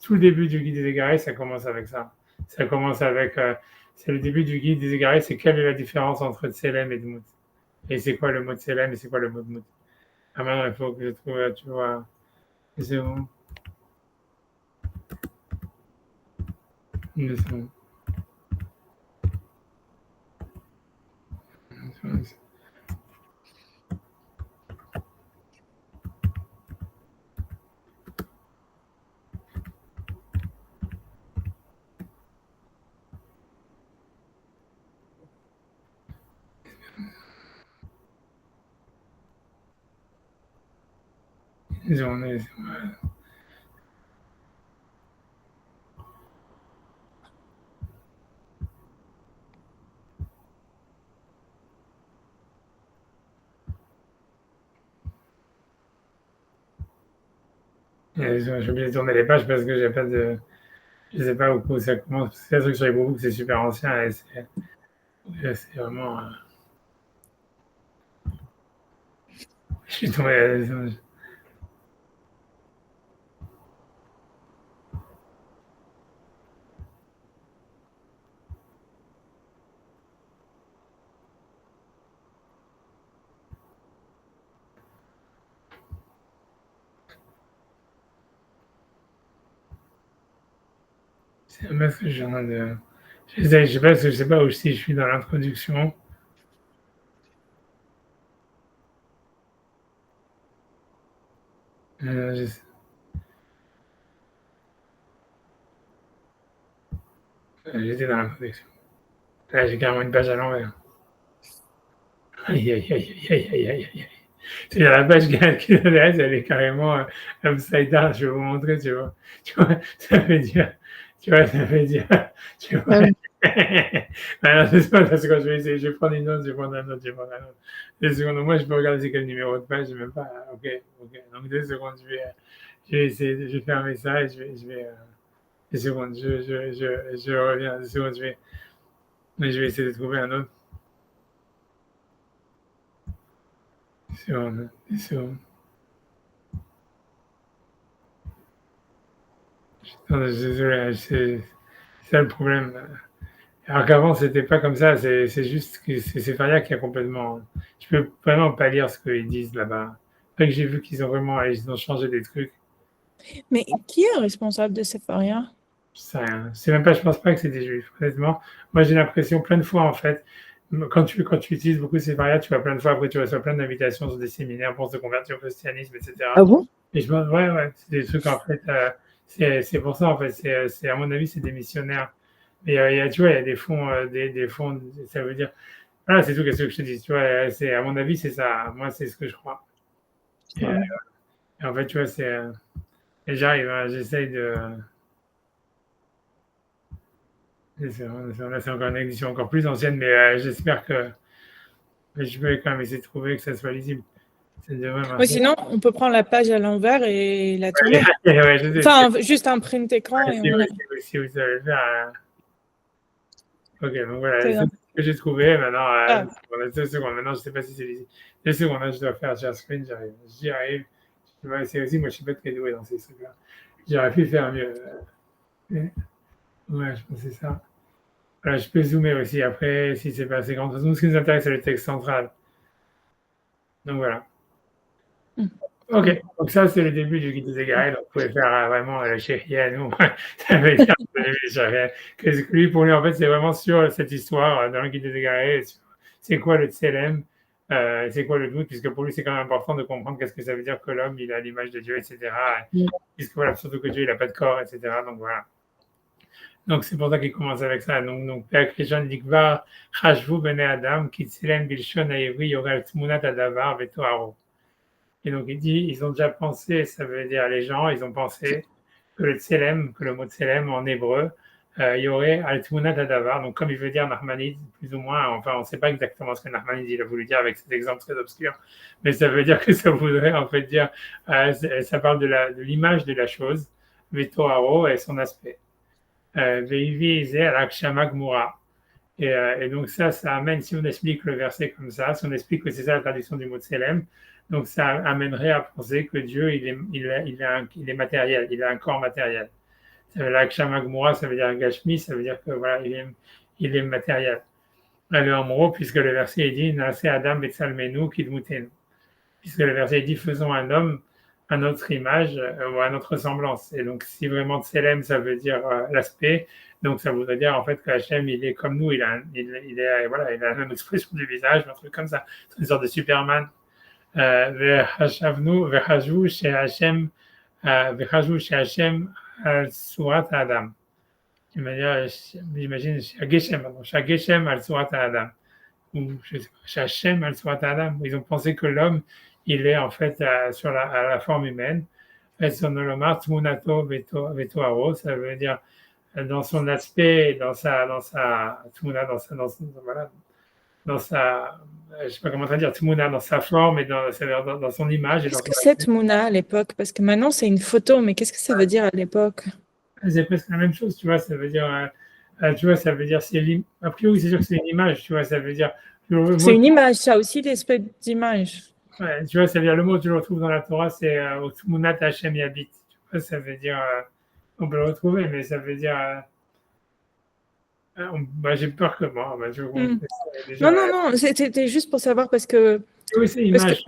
Speaker 1: tout le début du guide des égarés, ça commence avec ça. Ça commence avec. C'est le début du guide des égarés, c'est quelle est la différence entre Tselem et Dmout. Et c'est quoi le mot Tselem et c'est quoi le mot Dmout. Ah, maintenant, il faut que je trouve, tu vois. C'est bon. Une seconde. J'ai oublié de tourner les pages parce que j'ai pas de. Je sais pas où ça commence. C'est un truc sur les books, c'est super ancien et c'est vraiment. Je suis tombé. C'est un masque que je suis en train de. Je sais pas où si je suis dans l'introduction. Je sais- J'étais dans l'introduction. Là, j'ai carrément une page à l'envers. Aïe, aïe, aïe, aïe, aïe, aïe, aïe. C'est la page qui reste, elle est carrément upside down. Je vais vous montrer, tu vois. Tu vois, ça veut dire, tu vois, ça veut dire, tu vois.
Speaker 3: Ah oui.
Speaker 1: Alors, c'est pas parce que quand je vais essayer, je vais prendre une note, je vais prendre un autre, je vais prendre un autre. 2 secondes, moi, je peux regarder c'est quel numéro de page, je même pas. Ok, ok. Donc 2 secondes, je vais essayer, je vais fermer ça et je vais 2 secondes, je reviens. 2 secondes, je vais essayer de trouver un autre. 2 secondes, 2 secondes. Non, désolé, c'est ça le problème. Alors qu'avant, c'était pas comme ça. C'est juste que c'est Faria qui a complètement. Je peux vraiment pas lire ce qu'ils disent là-bas. Après que j'ai vu qu'ils ont vraiment, ils ont changé des trucs.
Speaker 2: Mais qui est responsable de Sepharia?
Speaker 1: Ça, c'est même pas, je pense pas que c'est des juifs. Honnêtement, moi j'ai l'impression plein de fois en fait, quand tu utilises beaucoup ces Faria, tu vas plein de fois après, tu reçois plein d'invitations sur des séminaires pour se convertir au christianisme, etc.
Speaker 3: Ah bon?
Speaker 1: Et je pense, ouais, ouais, c'est des trucs en fait, c'est pour ça en fait, à mon avis, c'est des missionnaires. Mais tu vois, il y a des fonds, des fonds, ça veut dire, voilà, c'est tout, qu'est-ce que je te dis, tu vois, à mon avis, c'est ça, moi, c'est ce que je crois. Et,
Speaker 3: Ouais.
Speaker 1: et en fait, tu vois, et j'arrive, hein, j'essaye de, là, c'est encore une édition encore plus ancienne, mais j'espère que, mais je vais quand même essayer de trouver que ça soit lisible. Ça devrait
Speaker 2: Ou
Speaker 1: marcher.
Speaker 2: sinon, on peut prendre la page à l'envers et la tourner.
Speaker 1: Ouais, je sais,
Speaker 2: Enfin, juste un print écran et
Speaker 1: si,
Speaker 2: on...
Speaker 1: si vous savez le faire, ok, donc voilà,
Speaker 2: C'est
Speaker 1: c'est
Speaker 2: ça.
Speaker 1: ce que j'ai trouvé. Maintenant,
Speaker 2: Ah,
Speaker 1: on a 2 secondes. Maintenant, je ne sais pas si c'est lisible. 2 secondes, là, je dois faire share screen, j'arrive. J'y arrive. Je vais essayer aussi, moi, je ne suis pas très doué dans ces trucs-là. J'aurais pu faire mieux. Ouais, je pense que c'est ça. Voilà, je peux zoomer aussi après, si c'est pas assez grand. De toute façon, ce qui nous intéresse, c'est le texte central. Donc voilà.
Speaker 2: hmm.
Speaker 1: Ok, donc ça, c'est le début du guide des égarés. Donc, vous pouvez faire vraiment le chéria, nous. Ça veut dire que lui, pour lui, en fait, c'est vraiment sur cette histoire dans le guide des égarés. C'est quoi le tselem, c'est quoi le doute, puisque pour lui, c'est quand même important de comprendre qu'est-ce que ça veut dire que l'homme, il a l'image de Dieu, etc. Puisque voilà, surtout que Dieu, il n'a pas de corps, etc. Donc voilà. Donc c'est pour ça qu'il commence avec ça. Donc Père Christian dit Kvar Chashvu bene Adam, ki tselem bilshon haïvri yorel tmunat adavar vetoaro. Et donc il dit, ils ont déjà pensé, ça veut dire les gens, ils ont pensé que le tselem, que le mot tselem en hébreu, il y aurait al-tmunat adavar, donc comme il veut dire Nachmanide, plus ou moins, enfin on ne sait pas exactement ce que Nachmanide il a voulu dire avec cet exemple très obscur, mais ça veut dire que ça voudrait en fait dire, ça parle de l'image de la chose, Vetoharo et son aspect. Veivi Ize al-Akshama Gmura. Et donc ça amène, si on explique le verset comme ça, si on explique que c'est ça la traduction du mot tselem, donc ça amènerait à penser que Dieu, il est matériel, il a un corps matériel. L'Akshama Gmura, ça veut dire Gashmi, ça veut dire que voilà, il est matériel. Le Amro, puisque le verset dit Nase Adam Betsalmenu Kidmutenu. Puisque le verset dit faisons un homme à notre image ou à notre ressemblance. Et donc, si vraiment Tselem, ça veut dire l'aspect, donc ça voudrait dire en fait que Hachem, il est comme nous, voilà, il a la même expression du visage, un truc comme ça. C'est une sorte de Superman. Vechajvu chez Hachem al Surat Adam. J'imagine, chez Geshem al Surat Adam. Ou je sais pas, chez Hachem al Surat Adam. Ils ont pensé que l'homme, il est en fait à la forme humaine. Sonolomar Tmunato Vetoaro, ça veut dire dans son aspect, Tmuna, voilà, dans sa, je sais pas comment dire, Tmuna, dans sa forme et dans son image et dans
Speaker 2: Qu'est-ce
Speaker 1: son
Speaker 2: que c'est Mouna à l'époque? Parce que maintenant, c'est une photo, mais qu'est-ce que ça veut dire à l'époque?
Speaker 1: c'est presque la même chose, tu vois, ça veut dire, tu vois, ça veut dire, a priori, c'est sûr que c'est une image, tu vois, ça veut dire,
Speaker 2: C'est une image, ça aussi, l'espèce d'image.
Speaker 1: ouais, tu vois, ça veut dire, le mot, tu le retrouves dans la Torah, c'est Tmunat Hashem Yabit. Tu vois, ça veut dire, on peut le retrouver, mais ça veut dire, j'ai peur que moi, déjà,
Speaker 2: Non, c'était juste pour savoir parce que
Speaker 1: oui, c'est image.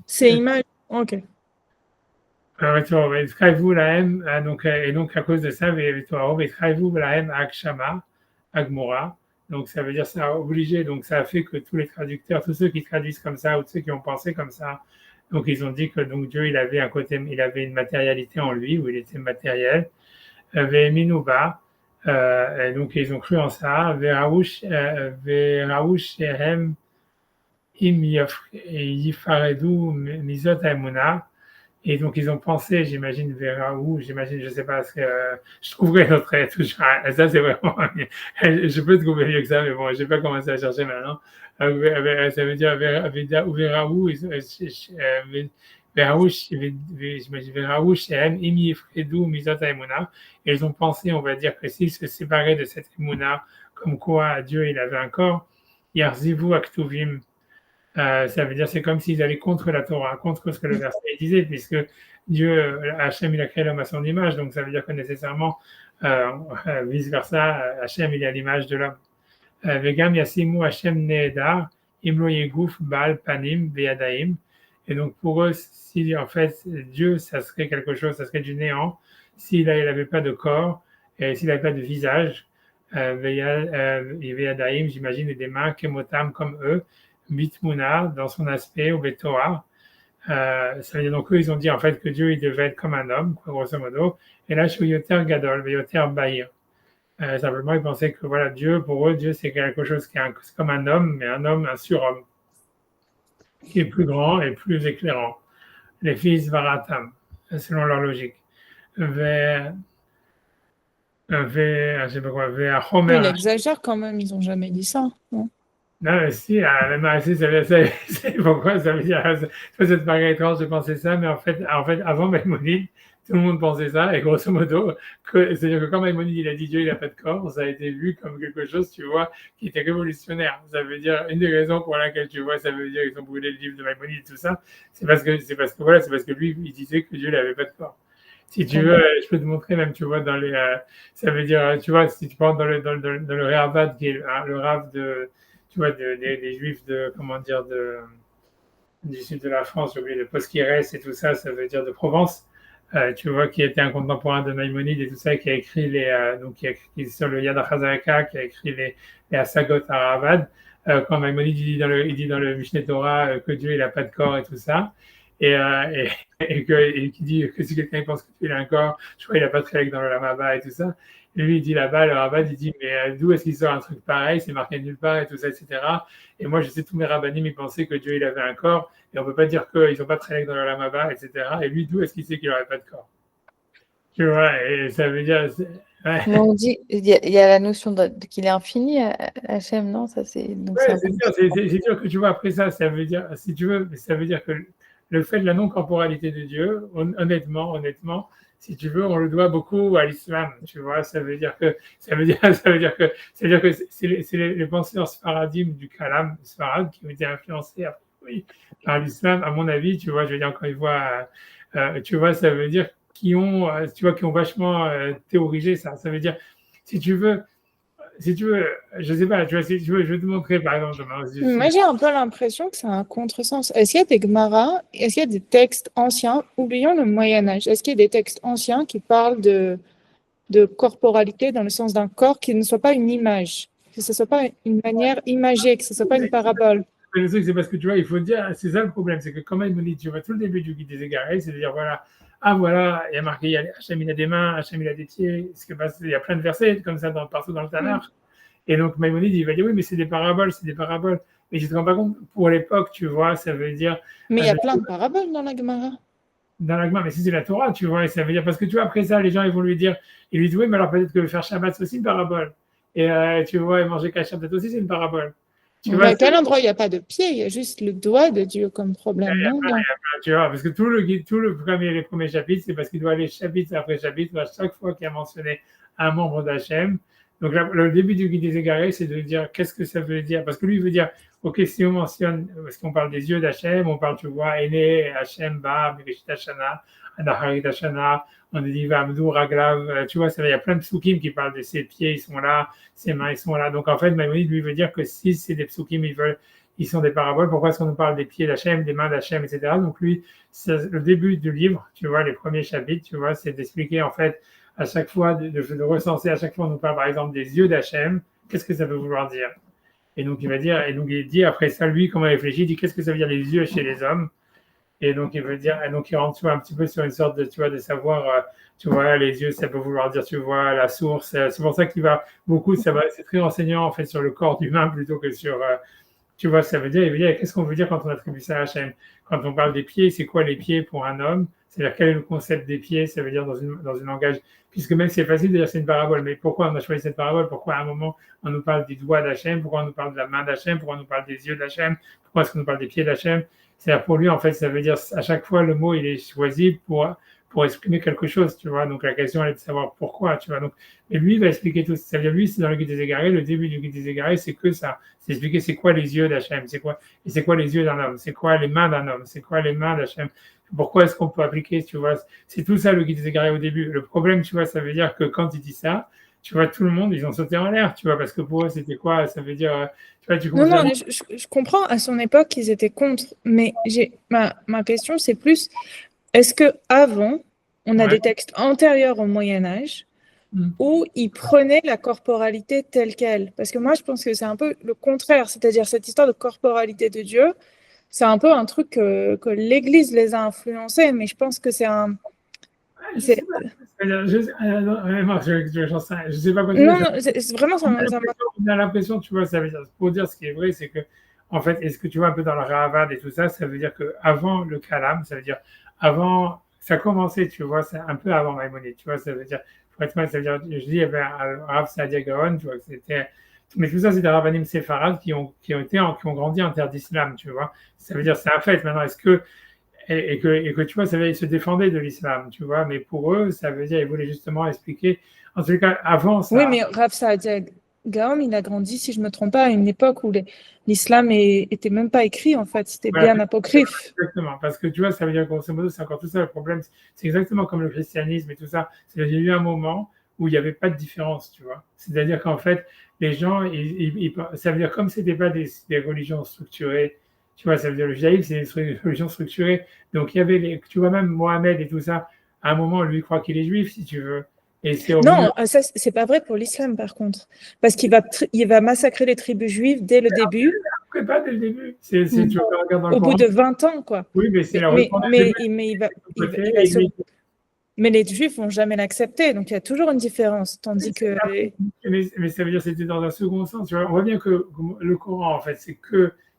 Speaker 2: c'est image. Ok.
Speaker 1: Et donc à cause de ça, Agmora. Donc ça veut dire ça a obligé, donc ça a fait que tous les traducteurs, tous ceux qui traduisent comme ça, ou tous ceux qui ont pensé comme ça, donc ils ont dit que donc Dieu il avait un côté, il avait une matérialité en lui, où il était matériel. Ve'eminuba, et donc ils ont cru en ça. Ve'raouch shehem im yifaredu mizot haemuna. Et donc, ils ont pensé, j'imagine, vers où, j'imagine, je sais pas, je trouverai notre toujours. Ça, c'est vraiment, je peux trouver mieux que ça, mais bon, je vais pas commencer à chercher maintenant. Ça veut dire vers où, j'imagine, vers où, Shem, Imi, Fredou, Mizot, Emuna. Et ils ont pensé, on va dire, que s'ils se séparaient de cette Emuna, comme quoi Dieu, il avait un corps, Yarzivu, Aktuvim, ça veut dire c'est comme s'ils allaient contre la Torah, contre ce que le verset disait, puisque Dieu, Hachem, il a créé l'homme à son image, donc ça veut dire que nécessairement, vice-versa, Hachem, il est à l'image de l'homme. Vegam yasimu Hachem nehedar, imlo yeguf baal panim veyadaim. Et donc pour eux, si en fait Dieu, ça serait quelque chose, ça serait du néant, s'il n'avait pas de corps, et s'il n'avait pas de visage, veyadaim, j'imagine, et des mains, kemotam comme eux, Bitmuna dans son aspect au Betoa. Ça veut dire donc eux ils ont dit en fait que Dieu il devait être comme un homme, grosso modo. Et là chez Yoter Gadol, Yoter Bahir. Simplement ils pensaient que voilà Dieu pour eux Dieu c'est quelque chose qui est comme un homme, mais un surhomme qui est plus grand et plus éclairant. Les fils Varatam, selon leur logique. Je sais pas quoi,
Speaker 2: Mais il exagère quand même, ils n'ont jamais dit ça. Non,
Speaker 1: non, si, pourquoi ça veut dire, ça te paraît étrange de penser ça, mais en fait, avant Maïmonide, tout le monde pensait ça, et grosso modo, c'est-à-dire que quand Maïmonide, il a dit Dieu, il n'a pas de corps, ça a été vu comme quelque chose, tu vois, qui était révolutionnaire. Ça veut dire, une des raisons pour laquelle, tu vois, ça veut dire qu'ils ont brûlé le livre de Maïmonide, tout ça, c'est parce que lui, il disait que Dieu n'avait pas de corps. Si tu veux, je peux te montrer même, tu vois, ça veut dire, tu vois, si tu prends dans le Ravad, qui est le Rav tu vois, des juifs du sud de la France, j'ai oublié le Posquires et tout ça, ça veut dire de Provence, tu vois, qui était un contemporain de Maïmonide et tout ça, qui a écrit qui a écrit sur le Yad HaChazaka, qui a écrit les Hasagot à Ravad, quand Maïmonide il dit dans le Mishneh Torah que Dieu il a pas de corps et tout ça, et qui dit que si quelqu'un pense que Dieu il a un corps, je crois qu'il a pas de règle dans le Lamaba et tout ça. Et lui, il dit là-bas, le rabbin, il dit, mais d'où est-ce qu'il sort un truc pareil? C'est marqué nulle part et tout ça, etc. Et moi, je sais, tous mes rabbinim, ils pensaient que Dieu, il avait un corps. Et on ne peut pas dire qu'ils n'ont pas de règle dans le Lamaba, etc. Et lui, d'où est-ce qu'il sait qu'il n'aurait pas de corps? Tu vois, et ça veut dire.
Speaker 3: Ouais. Mais on dit, il y a la notion qu'il est infini, Hachem, non? Ça, c'est
Speaker 1: sûr que tu vois, après ça veut dire, si tu veux, ça veut dire que le fait de la non-corporalité de Dieu, honnêtement, si tu veux, on le doit beaucoup à l'islam, tu vois. Ça veut dire que c'est les penseurs sfaradim du Kalam sfarad qui ont été influencés par l'islam, à mon avis, tu vois. Je veux dire, quand ils voient, tu vois, ça veut dire qui ont vachement théorisé ça. Ça veut dire, si tu veux, je sais pas, tu vois, si tu veux, je vais te montrer par exemple.
Speaker 2: Moi, j'ai un peu l'impression que c'est un contresens. Est-ce qu'il y a des Gemara, est-ce qu'il y a des textes anciens, oublions le Moyen-Âge, est-ce qu'il y a des textes anciens qui parlent de corporalité dans le sens d'un corps qui ne soit pas une image, que ce ne soit pas une manière imagée, que ce ne soit pas une parabole?
Speaker 1: Le truc, c'est parce que tu vois, il faut dire, c'est ça le problème, c'est que quand même, tu vois, tout le début du guide des égarés, c'est de dire, voilà, il y a marqué, Hachem, il a des mains, Hachem, il a des pieds, il y a plein de versets comme ça partout dans le Tanakh. Et donc, Maïmonide, il va dire, oui, mais c'est des paraboles. Mais je ne te rends pas compte, pour l'époque, tu vois, ça veut dire.
Speaker 2: Mais il y a plein de paraboles dans la Gemara.
Speaker 1: Dans la Gemara, mais si c'est la Torah, tu vois, et ça veut dire, parce que tu vois, après ça, les gens, ils vont lui dire, oui, mais alors peut-être que faire Shabbat, c'est aussi une parabole. Et tu vois, et manger Kasher, peut-être aussi, c'est une parabole.
Speaker 2: À quel endroit il n'y a pas de pied, il y a juste le doigt de Dieu comme problème.
Speaker 1: Tu vois, parce que les premiers chapitres, c'est parce qu'il doit aller chapitre après chapitre, à chaque fois qu'il y a mentionné un membre d'Hachem. Donc le début du guide des égarés, c'est de dire qu'est-ce que ça veut dire. Parce que lui, il veut dire, ok, si on mentionne, parce qu'on parle des yeux d'Hachem, on parle, tu vois, Aîné, Hachem, Ba, Bereshit Hashana, Anaharit Hashana, on dit Vamdou, Raglav, tu vois, il y a plein de psukim qui parlent de ses pieds, ils sont là, ses mains, ils sont là. Donc en fait, Maïmonide, lui, veut dire que si c'est des psukim, ils sont des paraboles. Pourquoi est-ce qu'on nous parle des pieds d'Hachem, des mains d'Hachem, etc. Donc lui, le début du livre, tu vois, les premiers chapitres, tu vois, c'est d'expliquer en fait à chaque fois, de recenser à chaque fois on nous parle par exemple des yeux d'Hachem, qu'est-ce que ça veut vouloir dire? Et donc il va dire, et donc il dit après ça, lui, comment il réfléchit, il dit qu'est-ce que ça veut dire les yeux chez les hommes? Et donc il veut dire, et donc il rentre tu vois, un petit peu sur une sorte de, tu vois, de savoir, tu vois, les yeux, ça peut vouloir dire, tu vois, la source. C'est pour ça qu'il va beaucoup, c'est très renseignant en fait sur le corps humain plutôt que sur, tu vois, ça veut dire, il veut dire, qu'est-ce qu'on veut dire quand on attribue ça à Hachem? Quand on parle des pieds, c'est quoi les pieds pour un homme? C'est-à-dire, quel est le concept des pieds? Ça veut dire dans un langage, puisque même c'est facile de dire c'est une parabole, mais pourquoi on a choisi cette parabole? Pourquoi à un moment on nous parle des doigts d'Hachem? Pourquoi on nous parle de la main d'Hachem? Pourquoi on nous parle des yeux d'Hachem? Pourquoi est-ce qu'on nous parle des pieds d'Hachem? C'est-à-dire, pour lui, en fait, ça veut dire, à chaque fois, le mot, il est choisi pour exprimer quelque chose, tu vois. Donc, la question, elle est de savoir pourquoi, tu vois. Donc, mais lui, il va expliquer tout ça. Ça veut dire, lui, c'est dans le Guide des Égarés, le début du Guide des Égarés, c'est que ça. C'est expliquer c'est quoi les yeux d'Hachem, c'est quoi les yeux d'un homme, c'est quoi les mains d'un homme, c'est quoi les mains d'Hachem. Pourquoi est-ce qu'on peut appliquer, tu vois. C'est tout ça, le Guide des Égarés au début. Le problème, tu vois, ça veut dire que quand il dit ça, tu vois, tout le monde, ils ont sauté en l'air, tu vois, parce que pour eux, c'était quoi? Ça veut dire, tu vois, tu comprends?
Speaker 2: Non, je comprends, à son époque, ils étaient contre, mais ma question, c'est plus, est-ce qu'avant, on a
Speaker 1: Ouais.
Speaker 2: des textes antérieurs au Moyen-Âge où ils prenaient la corporalité telle qu'elle? Parce que moi, je pense que c'est un peu le contraire, c'est-à-dire cette histoire de corporalité de Dieu, c'est un peu un truc que l'Église les a influencés, mais je pense que c'est un...
Speaker 1: Je sais pas. Je sais pas quoi
Speaker 2: Non, vraiment,
Speaker 1: on a l'impression, tu vois, ça veut dire, pour dire ce qui est vrai, c'est que, en fait, est-ce que tu vois un peu dans le Ravad et tout ça, ça veut dire qu'avant le Kalam, ça veut dire avant, ça a commencé, tu vois, c'est un peu avant Maïmonide, tu vois, ça veut dire, pour être mal, ça veut dire, je dis, il y avait un Rav Saadia Gaon, tu vois, c'était, mais tout ça, c'est des Ravanim séfarades qui ont grandi en terre d'islam, tu vois. Ça veut dire, c'est un fait. Maintenant, est-ce que et que tu vois, ça veut dire, ils se défendaient de l'islam, tu vois, mais pour eux, ça veut dire, ils voulaient justement expliquer, en tout cas, avant ça.
Speaker 2: Oui, mais Rav Saadia Gaon, il a grandi, si je ne me trompe pas, à une époque où l'islam était même pas écrit, en fait, c'était
Speaker 1: Voilà,
Speaker 2: bien apocryphe.
Speaker 1: exactement, parce que tu vois, ça veut dire, grosso modo, c'est encore tout ça le problème, c'est exactement comme le christianisme et tout ça, c'est-à-dire, il y a eu un moment où il n'y avait pas de différence, tu vois, c'est-à-dire qu'en fait, les gens, ça veut dire, comme ce n'était pas des religions structurées, tu vois, ça veut dire, le judaïsme, c'est une religion structurée, donc il y avait, tu vois, même Mohamed et tout ça, à un moment, lui, il croit qu'il est juif, si tu veux.
Speaker 2: Non, ça, c'est pas vrai pour l'islam, par contre. Parce qu'il va massacrer les tribus juives dès le début.
Speaker 1: Après, pas dès le début. Tu regardes dans le
Speaker 2: Au bout
Speaker 1: Coran.
Speaker 2: de 20 ans, quoi.
Speaker 1: Oui, mais c'est la
Speaker 2: mais les juifs vont jamais l'accepter, donc il y a toujours une différence. Tandis que...
Speaker 1: Mais ça veut dire que c'était dans un second sens. Tu vois. On voit bien que le Coran, en fait,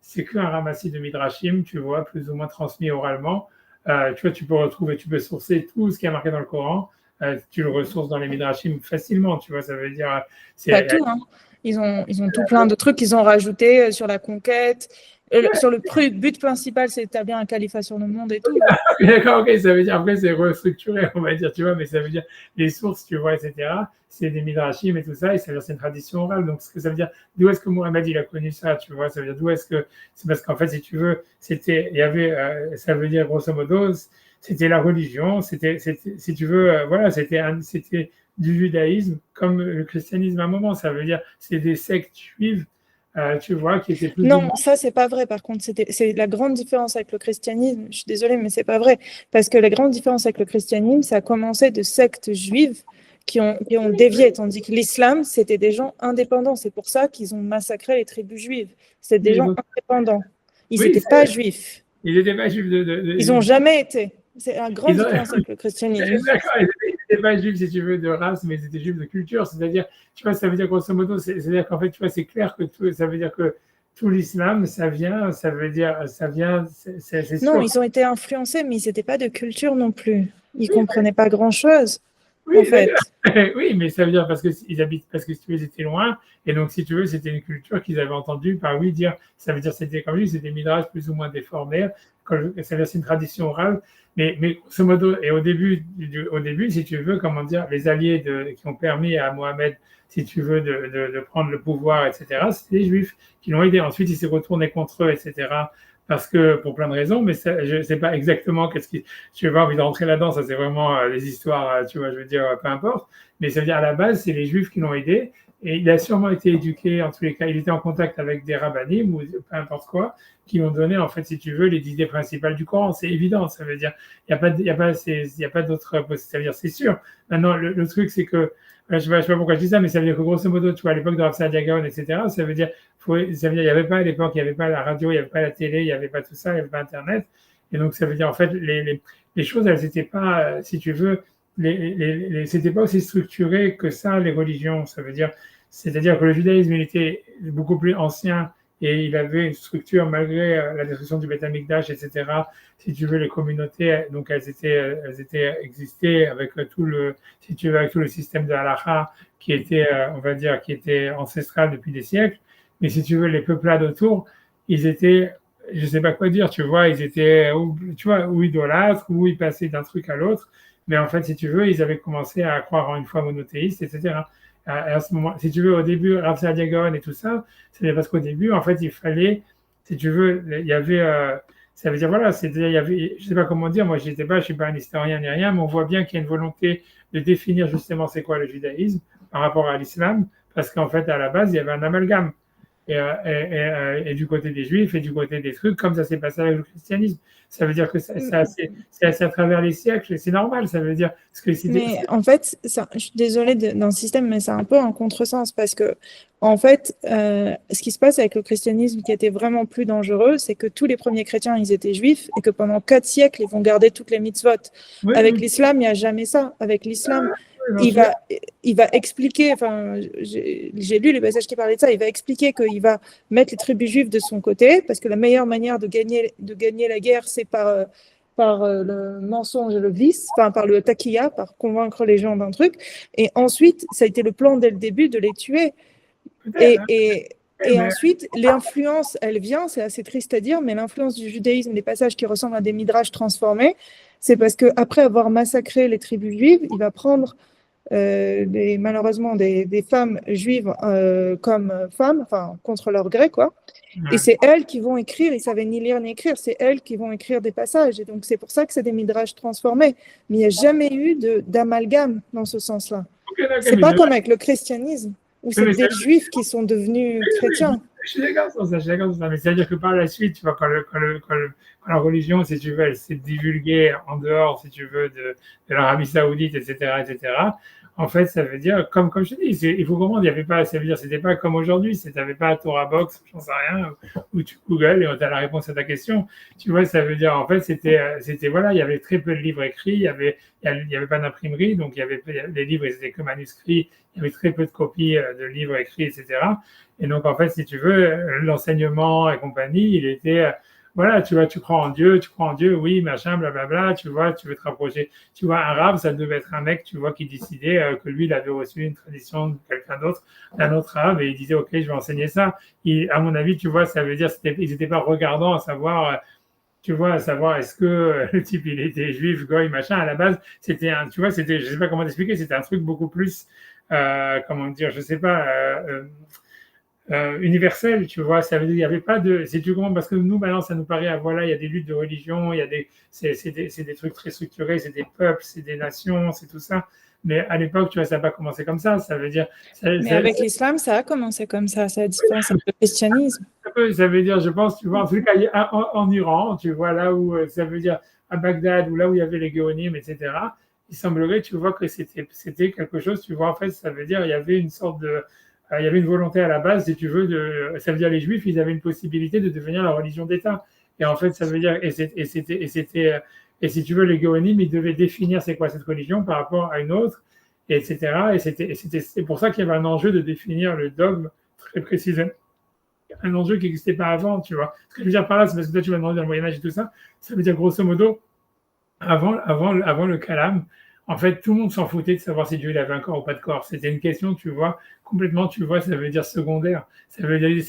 Speaker 1: c'est qu'un ramassis de midrashim, tu vois, plus ou moins transmis oralement. Tu vois, tu peux sourcer tout ce qui est marqué dans le Coran. Tu le ressources dans les midrashim facilement, tu vois, ça veut dire...
Speaker 2: Pas tout, hein. Ils ont tout plein de trucs qu'ils ont rajoutés sur la conquête. Sur le but principal, c'est d'établir un califat sur le monde et tout.
Speaker 1: D'accord, ok, ça veut dire, après, c'est restructuré, on va dire, tu vois, mais ça veut dire, les sources, tu vois, etc., c'est des midrashim et tout ça, et ça veut dire, c'est une tradition orale. Donc, ce que ça veut dire, d'où est-ce que Mohamed, il a connu ça, tu vois, ça veut dire, d'où est-ce que, c'est parce qu'en fait, si tu veux, ça veut dire, grosso modo, c'était la religion, si tu veux, voilà, c'était du judaïsme comme le christianisme à un moment, ça veut dire, c'est des sectes juives, tu vois, qui étaient plus...
Speaker 2: Non, ça, c'est pas vrai. Par contre, c'est la grande différence avec le christianisme. Je suis désolée, mais c'est pas vrai. Parce que la grande différence avec le christianisme, ça a commencé de sectes juives qui ont dévié, tandis que l'islam, c'était des gens indépendants. C'est pour ça qu'ils ont massacré les tribus juives. C'était des gens indépendants. Ils n'étaient pas juifs.
Speaker 1: Ils n'étaient pas juifs
Speaker 2: Ils n'ont jamais été. C'est la grande différence avec le christianisme.
Speaker 1: D'accord, ils n'étaient pas juifs, si tu veux, de race, mais ils étaient juifs de culture. C'est-à-dire, tu vois, ça veut dire grosso modo, c'est-à-dire qu'en fait, tu vois, c'est clair que ça veut dire que tout l'islam, c'est
Speaker 2: non,
Speaker 1: sûr.
Speaker 2: ils ont été influencés, mais ils n'étaient pas de culture non plus. Ils ne comprenaient pas grand-chose.
Speaker 1: Oui,
Speaker 2: en fait.
Speaker 1: Oui, mais ça veut dire parce que si tu veux, ils étaient loin, et donc si tu veux, c'était une culture qu'ils avaient entendue par lui dire, ça veut dire c'était comme lui, c'était des midrash plus ou moins déformés, ça veut dire c'est une tradition orale, mais grosso modo, et au début, si tu veux, comment dire, les alliés qui ont permis à Mohamed, si tu veux, de prendre le pouvoir, etc., c'était les Juifs qui l'ont aidé. Ensuite, il s'est retourné contre eux, etc., parce que pour plein de raisons, mais je ne sais pas exactement qu'est-ce qui. Je n'ai pas envie de rentrer là-dedans, ça c'est vraiment des histoires, tu vois, je veux dire, peu importe. Mais ça veut dire à la base, c'est les Juifs qui l'ont aidé, Et il a sûrement été éduqué, en tous les cas, il était en contact avec des rabbinim ou peu importe quoi, qui ont donné, en fait, si tu veux, les idées principales du Coran. C'est évident, ça veut dire, il n'y a pas d'autre possibilité, ça veut dire, c'est sûr. Maintenant, le truc, c'est que, je sais pas pourquoi je dis ça, mais ça veut dire que grosso modo, tu vois, à l'époque de Rav Saadia Gaon, etc., ça veut dire, il n'y avait pas à l'époque, il n'y avait pas la radio, il n'y avait pas la télé, il n'y avait pas tout ça, il n'y avait pas Internet. Et donc, ça veut dire, en fait, les choses, elles n'étaient pas, si tu veux, c'était pas aussi structuré que ça, les religions. Ça veut dire, c'est-à-dire que le judaïsme, il était beaucoup plus ancien et il avait une structure malgré la destruction du Beth Amikdash, etc. Si tu veux, les communautés, donc elles étaient existaient avec tout le, si tu veux, avec tout le système de halakha qui était, on va dire, qui était ancestral depuis des siècles. Mais si tu veux, les peuplades autour, ils étaient, je sais pas quoi dire, tu vois, ils étaient, tu vois, ou idolâtres, ou ils passaient d'un truc à l'autre. Mais en fait, si tu veux, ils avaient commencé à croire en une foi monothéiste, etc. À ce moment, si tu veux, au début, Rav Saadia Gaon et tout ça, c'est parce qu'au début, en fait, il fallait, si tu veux, il y avait, ça veut dire, voilà, il y avait, je sais pas comment dire, moi, je suis pas un historien ni rien, mais on voit bien qu'il y a une volonté de définir justement c'est quoi le judaïsme par rapport à l'islam, parce qu'en fait, à la base, il y avait un amalgame. Et du côté des juifs et du côté des trucs, comme ça s'est passé avec le christianisme. Ça veut dire que c'est à travers les siècles, et c'est normal, ça veut dire. Parce que
Speaker 2: Mais en fait, je suis désolée dans le système, mais c'est un peu un contresens parce que, en fait, ce qui se passe avec le christianisme qui était vraiment plus dangereux, c'est que tous les premiers chrétiens, ils étaient juifs et que pendant 4 siècles, ils vont garder toutes les mitzvot.
Speaker 1: oui,
Speaker 2: Avec
Speaker 1: oui,
Speaker 2: l'islam, il n'y a jamais ça. Avec l'islam,
Speaker 1: oui,
Speaker 2: il va expliquer, enfin, j'ai lu les passages qui parlaient de ça, il va expliquer qu'il va mettre les tribus juives de son côté, parce que la meilleure manière de gagner la guerre, c'est par le mensonge et le vice, enfin par le taquilla, par convaincre les gens d'un truc. Et ensuite, ça a été le plan dès le début de les tuer.
Speaker 1: peut-être, hein,
Speaker 2: Et
Speaker 1: mais
Speaker 2: ensuite, l'influence, elle vient, c'est assez triste à dire, mais l'influence du judaïsme, des passages qui ressemblent à des midrash transformés, c'est parce qu'après avoir massacré les tribus juives, il va prendre malheureusement des femmes juives comme femmes, enfin contre leur gré, quoi. Et c'est elles qui vont écrire, ils savaient ni lire ni écrire, c'est elles qui vont écrire des passages. Et donc c'est pour ça que c'est des midrash transformés. Mais il n'y a jamais eu d'amalgame dans ce sens-là.
Speaker 1: ok, d'accord,
Speaker 2: C'est
Speaker 1: mais
Speaker 2: pas comme avec le christianisme, où c'est
Speaker 1: mais
Speaker 2: des juifs qui sont devenus chrétiens.
Speaker 1: je suis d'accord sur ça, je suis d'accord sur ça. Mais c'est-à-dire que par la suite, tu vois, quand la religion, si tu veux, elle s'est divulguée en dehors, si tu veux, de l'Arabie Saoudite, etc., etc., en fait, ça veut dire, comme je te dis, il faut comprendre, il y avait pas, ça veut dire, c'était pas comme aujourd'hui, tu n'avais pas Torah Box, j'en sais rien, où tu googles et tu as la réponse à ta question. Tu vois, ça veut dire, en fait, voilà, il y avait très peu de livres écrits, il y avait pas d'imprimerie, donc les livres, ils étaient que manuscrits, il y avait très peu de copies de livres écrits, etc. Et donc, en fait, si tu veux, l'enseignement et compagnie, il était, voilà, tu vois, tu crois en Dieu, oui, machin, blablabla, tu vois, tu veux te rapprocher. Tu vois, un rab, ça devait être un mec, tu vois, qui décidait que lui, il avait reçu une tradition de quelqu'un d'autre, d'un autre rab, et il disait, OK, je vais enseigner ça. À mon avis, tu vois, ça veut dire, ils n'étaient pas regardants à savoir, tu vois, à savoir est-ce que le type, il était juif, goy, machin. À la base, tu vois, je sais pas comment t'expliquer, c'était un truc beaucoup plus, comment dire, je sais pas, universel, tu vois, ça veut dire il n'y avait pas de, c'est du grand parce que nous maintenant ça nous paraît, voilà, il y a des luttes de religion, il y a c'est des trucs très structurés, c'est des peuples, c'est des nations, c'est tout ça. Mais à l'époque, tu vois, ça n'a pas commencé comme ça. Ça veut dire,
Speaker 2: Mais avec l'islam, ça a commencé comme ça, c'est la différence avec le christianisme.
Speaker 1: ça veut dire, je pense, tu vois, en tout cas, en Iran, tu vois, là où ça veut dire à Bagdad, ou là où il y avait les Géonim, etc., il semblerait, tu vois, que c'était quelque chose, tu vois, en fait, ça veut dire, il y avait une sorte de, il y avait une volonté à la base, si tu veux, ça veut dire les Juifs, ils avaient une possibilité de devenir la religion d'État. Et en fait, ça veut dire, et si tu veux, les Géonim, ils devaient définir c'est quoi cette religion par rapport à une autre, etc. C'est pour ça qu'il y avait un enjeu de définir le dogme très précisément. Un enjeu qui n'existait pas avant, tu vois. Ce que je veux dire par là, c'est parce que toi, tu m'as demandé dans le Moyen-Âge et tout ça. Ça veut dire, grosso modo, avant le Kalam, en fait, tout le monde s'en foutait de savoir si Dieu il avait un corps ou pas de corps. C'était une question, tu vois, complètement, tu vois, ça veut dire secondaire. Ça veut dire,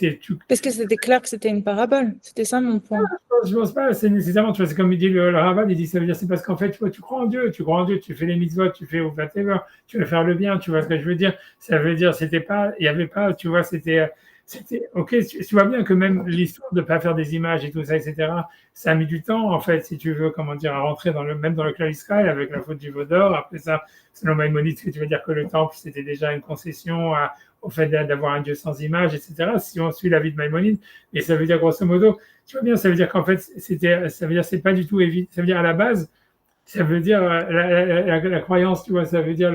Speaker 2: Parce que c'était clair que c'était une parabole. C'était ça mon point.
Speaker 1: je pense pas, c'est nécessairement, tu vois, c'est comme il dit le Rabbin, il dit, ça veut dire, c'est parce qu'en fait, tu vois, tu crois en Dieu, tu fais les mitzvot, tu fais au whatever, tu veux faire le bien, tu vois ce que je veux dire. Ça veut dire, il y avait pas, tu vois, ok, tu vois bien que même l'histoire de ne pas faire des images et tout ça, etc., ça a mis du temps, en fait, si tu veux, comment dire, à rentrer même dans le clan Israël avec la faute du veau d'or. Après ça, selon Maïmonide, tu veux dire que le temple, c'était déjà une concession au fait d'avoir un Dieu sans image, etc. Si on suit la vie de Maïmonide, et ça veut dire grosso modo, tu vois bien, ça veut dire qu'en fait, ça veut dire c'est pas du tout évident. Ça veut dire à la base, ça veut dire la croyance, tu vois, ça veut dire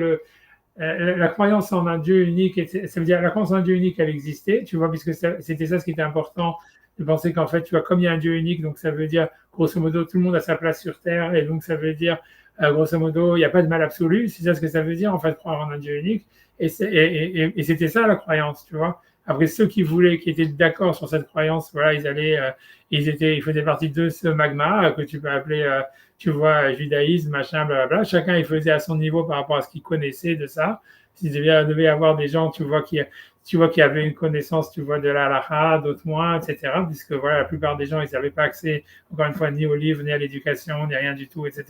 Speaker 1: la croyance en un Dieu unique, ça veut dire la croyance en un Dieu unique, elle existait, tu vois, puisque c'était ça ce qui était important, de penser qu'en fait, tu vois, comme il y a un Dieu unique, donc ça veut dire, grosso modo, tout le monde a sa place sur Terre, et donc ça veut dire, grosso modo, il n'y a pas de mal absolu, c'est ça ce que ça veut dire, en fait, croire en un Dieu unique, et c'était ça la croyance, tu vois. Après, ceux qui voulaient, qui étaient d'accord sur cette croyance, voilà, ils faisaient partie de ce magma que tu peux appeler, tu vois, judaïsme, machin, blablabla. Chacun, il faisait à son niveau par rapport à ce qu'il connaissait de ça. Il devait y avoir des gens, qui avaient une connaissance, tu vois, de la halakha, d'autres moins, etc. Puisque, voilà, la plupart des gens, ils n'avaient pas accès, encore une fois, ni aux livres, ni à l'éducation, ni à rien du tout, etc.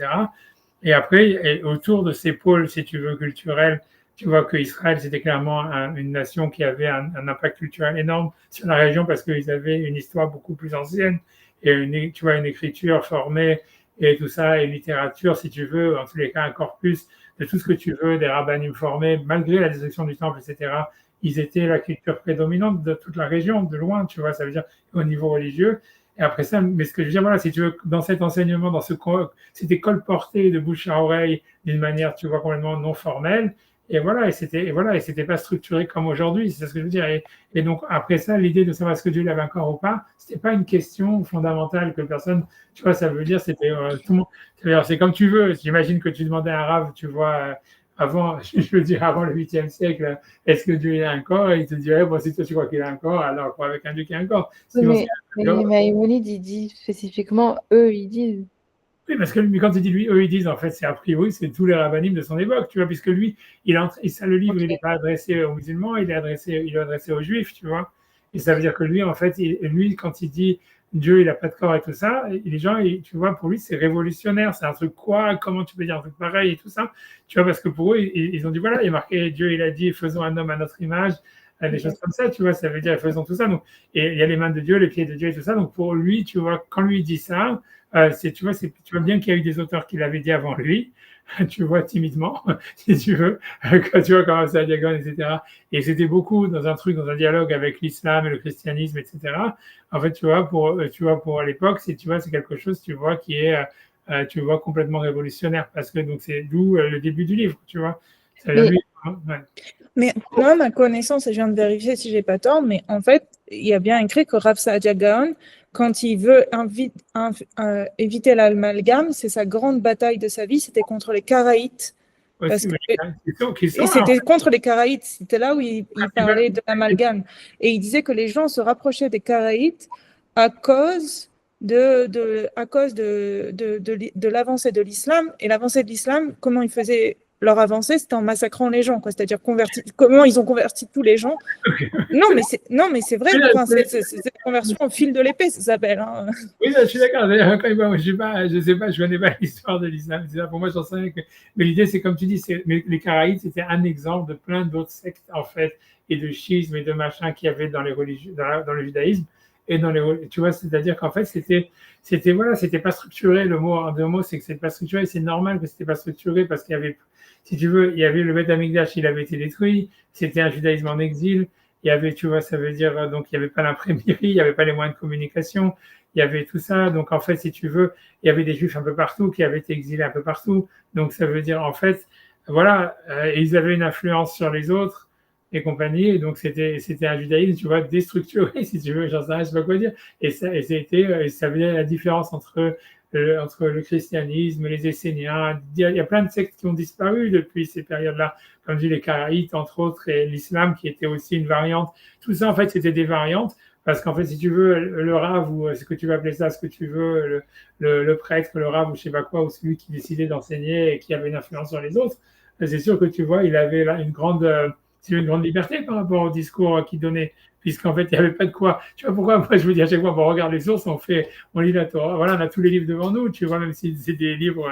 Speaker 1: Et après, autour de ces pôles, si tu veux, culturels, tu vois que Israël, c'était clairement une nation qui avait un impact culturel énorme sur la région parce qu'ils avaient une histoire beaucoup plus ancienne et tu vois, une écriture formée et tout ça, et littérature, si tu veux, en tous les cas, un corpus de tout ce que tu veux, des rabbinim formés, malgré la destruction du temple, etc. Ils étaient la culture prédominante de toute la région, de loin, tu vois, ça veut dire au niveau religieux. Et après ça, mais ce que je veux dire, voilà, si tu veux, dans cet enseignement, c'était colporté de bouche à oreille d'une manière, tu vois, complètement non formelle. Et c'était pas structuré comme aujourd'hui, c'est ce que je veux dire. Et donc, après ça, l'idée de savoir est-ce que Dieu l'avait encore ou pas, c'était pas une question fondamentale que personne, tu vois, ça veut dire, c'était tout le monde. C'est comme tu veux. J'imagine que tu demandais à un rave, tu vois, avant, je veux dire, avant le 8e siècle, est-ce que Dieu a un corps? Et il te dirait, bon, si toi tu crois qu'il a un corps, alors crois avec un Dieu qui a un corps.
Speaker 3: Oui,
Speaker 1: Sinon,
Speaker 3: mais Maïmonide, il dit spécifiquement, eux, ils disent.
Speaker 1: oui, parce que lui, quand il dit lui, eux, ils disent, en fait, c'est a priori, c'est tous les rabbinim de son époque, tu vois, puisque lui, le livre, il n'est pas adressé aux musulmans, il est adressé aux juifs, tu vois. Et ça veut dire que lui, en fait, lui, quand il dit Dieu, il n'a pas de corps et tout ça, et les gens, tu vois, pour lui, c'est révolutionnaire, c'est un truc quoi, comment tu peux dire un truc pareil et tout ça, tu vois, parce que pour eux, ils ont dit, voilà, il est marqué, Dieu, il a dit, faisons un homme à notre image, des choses comme ça, tu vois, ça veut dire, faisons tout ça. Donc, et il y a les mains de Dieu, les pieds de Dieu et tout ça. Donc, pour lui, tu vois, quand lui dit ça, tu vois bien qu'il y a eu des auteurs qui l'avaient dit avant lui, tu vois, timidement, si tu veux, quand tu vois comment c'est à Diagon, etc. Et c'était beaucoup dans un dialogue avec l'islam et le christianisme, etc. En fait, tu vois, pour l'époque, c'est quelque chose, tu vois, qui est, tu vois, complètement révolutionnaire, parce que donc c'est d'où le début du livre, tu vois. Ça veut dire, ouais.
Speaker 2: Mais moi, ma connaissance, et je viens de vérifier si j'ai pas tort, mais en fait, il y a bien écrit que Rav Saadia Gaon, quand il veut éviter l'amalgame, c'est sa grande bataille de sa vie, c'était contre les Karaïtes. Parce que, et c'était contre les Karaïtes, c'était là où il parlait de l'amalgame. Et il disait que les gens se rapprochaient des Karaïtes à cause de l'avancée de l'islam. Et l'avancée de l'islam, comment ils faisaient leur avancée, c'était en massacrant les gens, quoi. C'est-à-dire comment ils ont converti tous les gens. Non, mais c'est vrai, c'est la conversion au fil de l'épée, ça s'appelle. Hein.
Speaker 1: Oui, je suis d'accord. Je sais pas, je connais pas l'histoire de l'islam. Pour moi, j'en sais rien. Mais l'idée, c'est comme tu dis, les Karaïtes, c'était un exemple de plein d'autres sectes, en fait, et de schismes et de machins qu'il y avait dans les religions, dans le judaïsme. Et tu vois, c'est-à-dire qu'en fait, c'était pas structuré. Le mot, c'est que c'était pas structuré. C'est normal que c'était pas structuré parce qu'il y avait, si tu veux, il y avait le Beth Amikdash, il avait été détruit. C'était un judaïsme en exil. Il y avait, tu vois, ça veut dire, donc il n'y avait pas l'imprimerie, il n'y avait pas les moyens de communication, il y avait tout ça. Donc en fait, si tu veux, il y avait des juifs un peu partout qui avaient été exilés un peu partout. Donc ça veut dire, en fait, voilà, ils avaient une influence sur les autres et compagnie. Et donc c'était un judaïsme, tu vois, déstructuré, si tu veux, j'en sais rien, je sais pas quoi dire. Et ça veut dire la différence entre le christianisme, les Esséniens. Il y a plein de sectes qui ont disparu depuis ces périodes-là, comme dit les Karaïtes, entre autres, et l'islam qui était aussi une variante. Tout ça, en fait, c'était des variantes, parce qu'en fait, si tu veux, le rave, ou ce que tu vas appeler ça, ce que tu veux, le prêtre, le rave, ou je sais pas quoi, ou celui qui décidait d'enseigner et qui avait une influence sur les autres, c'est sûr que tu vois, il avait là une grande liberté par rapport au discours qu'il donnait, puisqu'en fait, il n'y avait pas de quoi. Tu vois pourquoi? Moi, je vous dis à chaque fois, on regarde les sources, on lit la Torah, voilà, on a tous les livres devant nous, tu vois, même si c'est des livres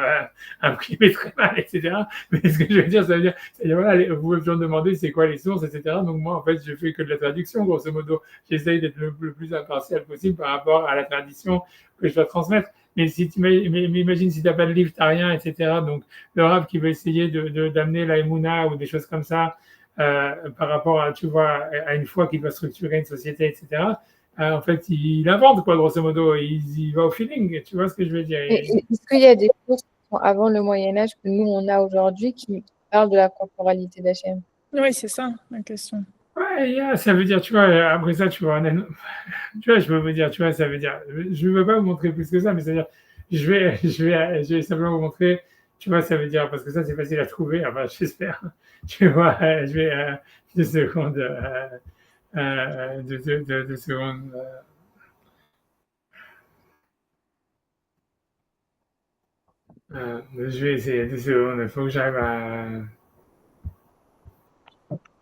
Speaker 1: imprimés très mal, etc. Mais ce que je veux dire, ça veut dire voilà, vous pouvez toujours me demander c'est quoi les sources, etc. Donc moi, en fait, je fais que de la traduction, grosso modo. J'essaye d'être le plus impartial possible par rapport à la tradition que je dois transmettre. Mais imagine si tu n'as pas de livre, tu n'as rien, etc. Donc, le rave qui veut essayer d'amener la Emouna ou des choses comme ça, par rapport à, tu vois, à une foi qui doit structurer une société, etc., en fait, il invente, quoi, grosso modo. Il va au feeling, tu vois ce que je veux dire.
Speaker 3: Est-ce qu'il y a des choses qui sont avant le Moyen-Âge que nous, on a aujourd'hui qui parlent de la corporalité d'Hachem?
Speaker 2: Oui, c'est ça la question.
Speaker 1: Ouais, ça veut dire, tu vois, après ça, tu vois, tu vois, je veux vous dire, tu vois, ça veut dire, je ne veux pas vous montrer plus que ça, mais c'est-à-dire, je vais simplement vous montrer, tu vois, ça veut dire, parce que ça, c'est facile à trouver, enfin, j'espère, tu vois, je vais, 2 secondes, 2 secondes, je vais essayer, 2 secondes, il faut que j'arrive à,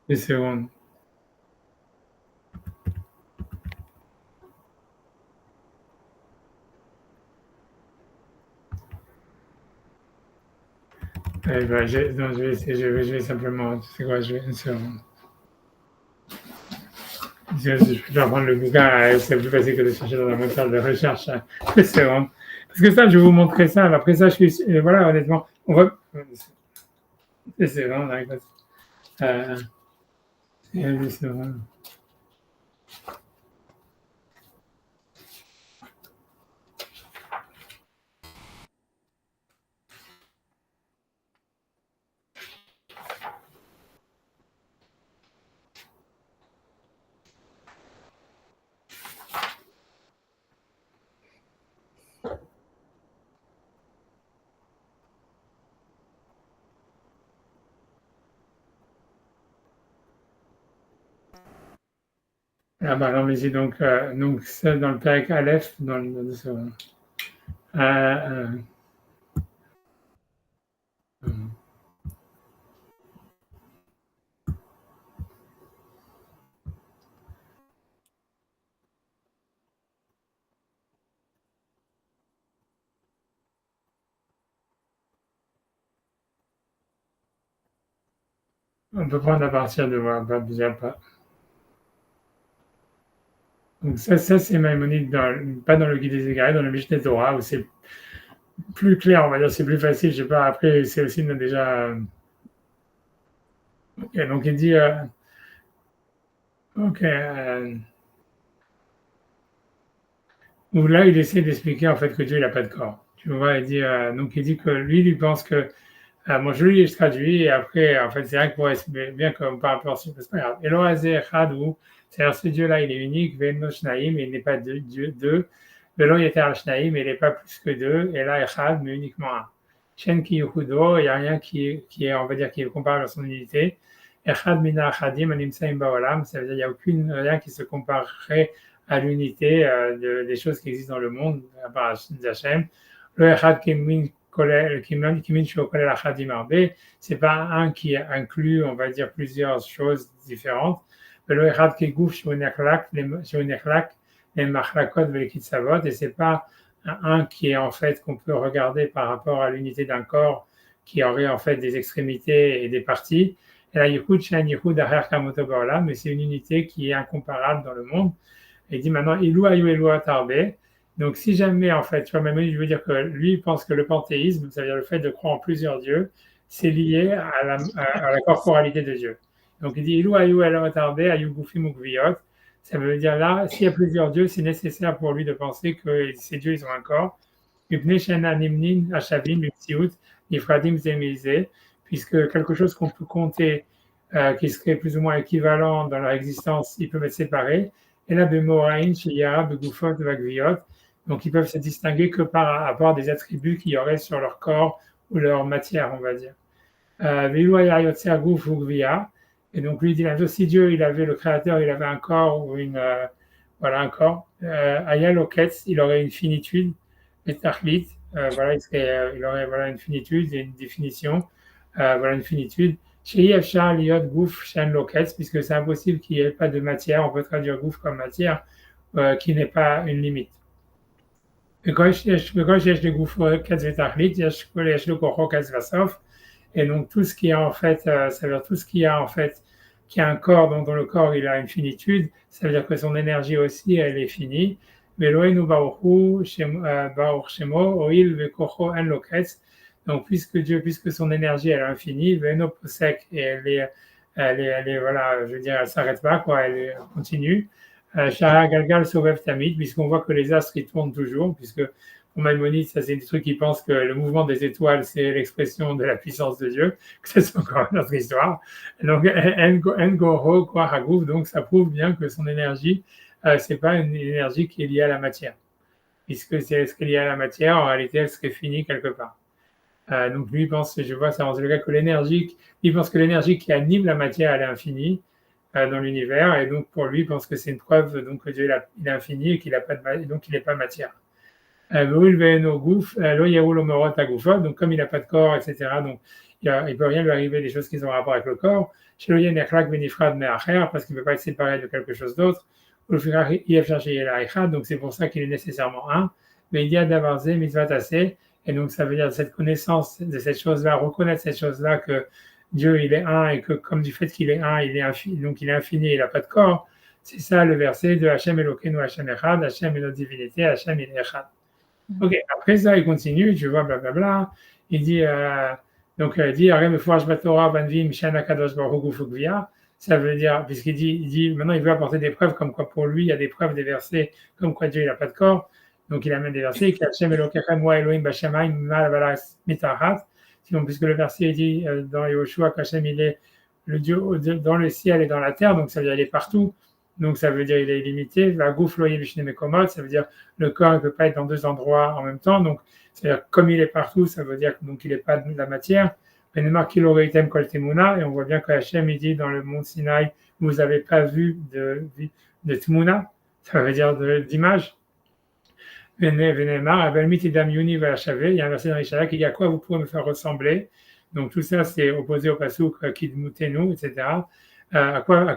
Speaker 1: 2 secondes. Ben, non, je vais essayer, je vais simplement, tu sais quoi, je vais, 1 seconde. Je vais reprendre le bouquin, c'est plus facile que de chercher dans un moteur de recherche. 2 secondes. Parce que ça, je vais vous montrer ça. Après ça, voilà, honnêtement, on va. 2 secondes, écoute. 2 secondes. Ah bah non, mais j'ai donc ça dans le Perek Aleph, dans le 2 secondes. On peut prendre à partir de voir, pas déjà pas. Donc ça c'est Maïmonide, pas dans le Guide des Égarés, dans le Mishneh Torah, où c'est plus clair, on va dire, c'est plus facile, je sais pas, après c'est aussi déjà. Ok, donc il dit, ok, où là il essaie d'expliquer en fait que Dieu il n'a pas de corps. Tu vois, donc il dit que lui pense que, moi je lui je traduis et après en fait c'est rien que pour bien comme par rapport, c'est pas grave. Elohazé Echad ou c'est-à-dire ce Dieu-là il est unique, Veno Shnaim, il n'est pas deux, Velo Yeter Shnaim, il n'est pas plus que deux, et là Echad mais uniquement un. Shen Ki Yehudo, il n'y a rien qui est, on va dire, qui est comparable à son unité. Echad Mina Achadim Animsaim Baolam, ça veut dire qu'il n'y a rien qui se comparerait à l'unité des choses qui existent dans le monde, à part Hachem. Le Echad Kimin Shokolel Achadim Arbe, c'est pas un qui inclut, on va dire, plusieurs choses différentes. Le Echad Kegouf Shonechlak, les Machlakot Velekitsavot, et c'est pas un qui est en fait qu'on peut regarder par rapport à l'unité d'un corps qui aurait en fait des extrémités et des parties. Et la Yichud Shen Yichud Aher Kamoto Baolam, mais c'est une unité qui est incomparable dans le monde. Et il dit maintenant Ilou Ayu Elu Atarbe. Donc si jamais en fait, tu vois, même je veux dire que lui il pense que le panthéisme, c'est-à-dire le fait de croire en plusieurs dieux, c'est lié à la corporalité de Dieu. Donc il dit Ilou Ayu Elu Atarbe Ayu Gufim Ukviot. Ça veut dire là, s'il y a plusieurs dieux, c'est nécessaire pour lui de penser que ces dieux ils ont un corps. Puisque quelque chose qu'on peut compter, qui serait plus ou moins équivalent dans leur existence, ils peuvent être séparés. Et là, Bemoraïn, Shiyara, Begufot, Vagviot, donc ils peuvent se distinguer que par rapport à des attributs qu'il y aurait sur leur corps ou leur matière, on va dire. Et donc lui il dit la même chose, si Dieu il avait le créateur, il avait un corps ou voilà un corps, Ayal Oketz, il aurait une finitude, et Tachlit, voilà, il aurait voilà une finitude et une définition, voilà une finitude. Chez Efshar Liot Gouf Shen Loketz, puisque c'est impossible qu'il n'y ait pas de matière, on peut traduire Gouf comme matière, qui n'est pas une limite. Et donc tout ce qui est en fait, ça veut dire tout ce qui a en fait, qui a un corps, donc dans le corps il a une finitude, ça veut dire que son énergie aussi elle est finie. Donc puisque Dieu, puisque son énergie elle est infinie, et voilà, je veux dire, elle s'arrête pas, quoi, elle continue. Shara Galgal Sovev Tamid, puisqu'on voit que les astres, ils tournent toujours, puisque pour Maïmonide, ça c'est des trucs qui pensent que le mouvement des étoiles, c'est l'expression de la puissance de Dieu, que c'est encore une autre histoire. Donc, Ngoro Kwa Hagouf, donc ça prouve bien que son énergie, c'est pas une énergie qui est liée à la matière. Puisque c'est ce qui est lié à la matière, en réalité, elle serait finie quelque part. Donc lui, il pense, je vois ça dans le cas que il pense que l'énergie qui anime la matière, elle est infinie dans l'univers, et donc pour lui, il pense que c'est une preuve donc, que Dieu il est infini et qu'il n'a pas de donc il n'est pas matière. Donc comme il n'a pas de corps, etc., donc il ne peut rien lui arriver des choses qui ont rapport avec le corps. Parce qu'il ne peut pas être séparé de quelque chose d'autre. Donc c'est pour ça qu'il est nécessairement un. Mais il y a d'avancer, et donc ça veut dire cette connaissance de cette chose-là, reconnaître cette chose-là que Dieu il est un et que comme du fait qu'il est un, il est infini, donc il est infini, il n'a pas de corps. C'est ça le verset de Hachem Elokeinu Hachem Echad, Hachem est notre divinité, Hachem il est Echad. Ok, après ça il continue, tu vois, blablabla. Il dit il dit Arem Meforach Batorah Banvim Shana Kadosh Baruch Hu Gufukvia. Ça veut dire, puisqu'il dit maintenant il veut apporter des preuves comme quoi pour lui il y a des preuves des versets comme quoi Dieu il n'a pas de corps. Donc il amène des versets qui Hachem Elokechem wa Elohim Bashamayim Malabalas Mitahat. Puisque le verset dit dans Yoshua qu'Hachem il est le Dieu dans le ciel et dans la terre, donc ça veut dire il est partout. Donc ça veut dire il est illimité. La gouf loyer bishne mekomot, ça veut dire le corps ne peut pas être dans deux endroits en même temps. Donc c'est-à-dire comme il est partout, ça veut dire donc il n'est pas de la matière. Benemar kiloreitem kol temuna, et on voit bien que Hachem il dit dans le mont Sinaï, vous n'avez pas vu de tmuna, ça veut dire d'image. Il y a un verset dans Ishaïa qui dit à quoi vous pouvez me faire ressembler. Donc tout ça c'est opposé au pasuk Kidmutenu, etc. À quoi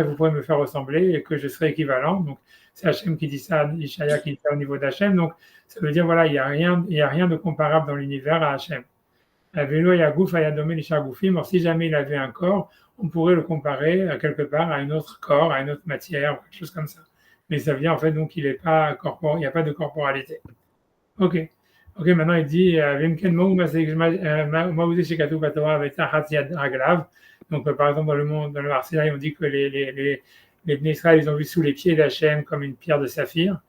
Speaker 1: vous pouvez me faire ressembler et que je serai équivalent. Donc c'est Hachem qui dit ça, Ishaïa qui dit ça au niveau d'Hachem. Donc ça veut dire voilà, il y a rien de comparable dans l'univers à Hachem. Or si jamais il avait un corps, on pourrait le comparer quelque part à un autre corps, à une autre matière, quelque chose comme ça. Mais ça vient en fait donc il n'est pas il n'y a pas de corporalité. Ok, maintenant il dit donc par exemple dans le Marseillais on dit que les Bnei Israël ils ont vu sous les pieds d'Hachem comme une pierre de saphir.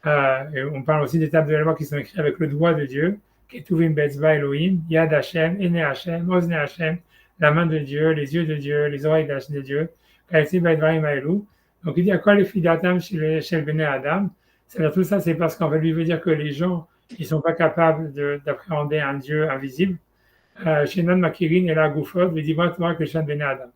Speaker 1: Et on parle aussi des tables de la loi qui sont écrites avec le doigt de Dieu. Ketuvim betzva Elohim, Yad Hashem, Ene Hashem, Ozne Hashem, la main de Dieu, les yeux de Dieu, les oreilles de Dieu. Kaetzi Baidvarim Aelu. Donc il dit à quoi les fidatam chez le Bnei Adam. C'est-à-dire tout ça, c'est parce qu'en fait lui veut dire que les gens ils sont pas capables d'appréhender un Dieu invisible. Shenan Makirin et la Goufod, lui dit moi que Shan Bnei Adam.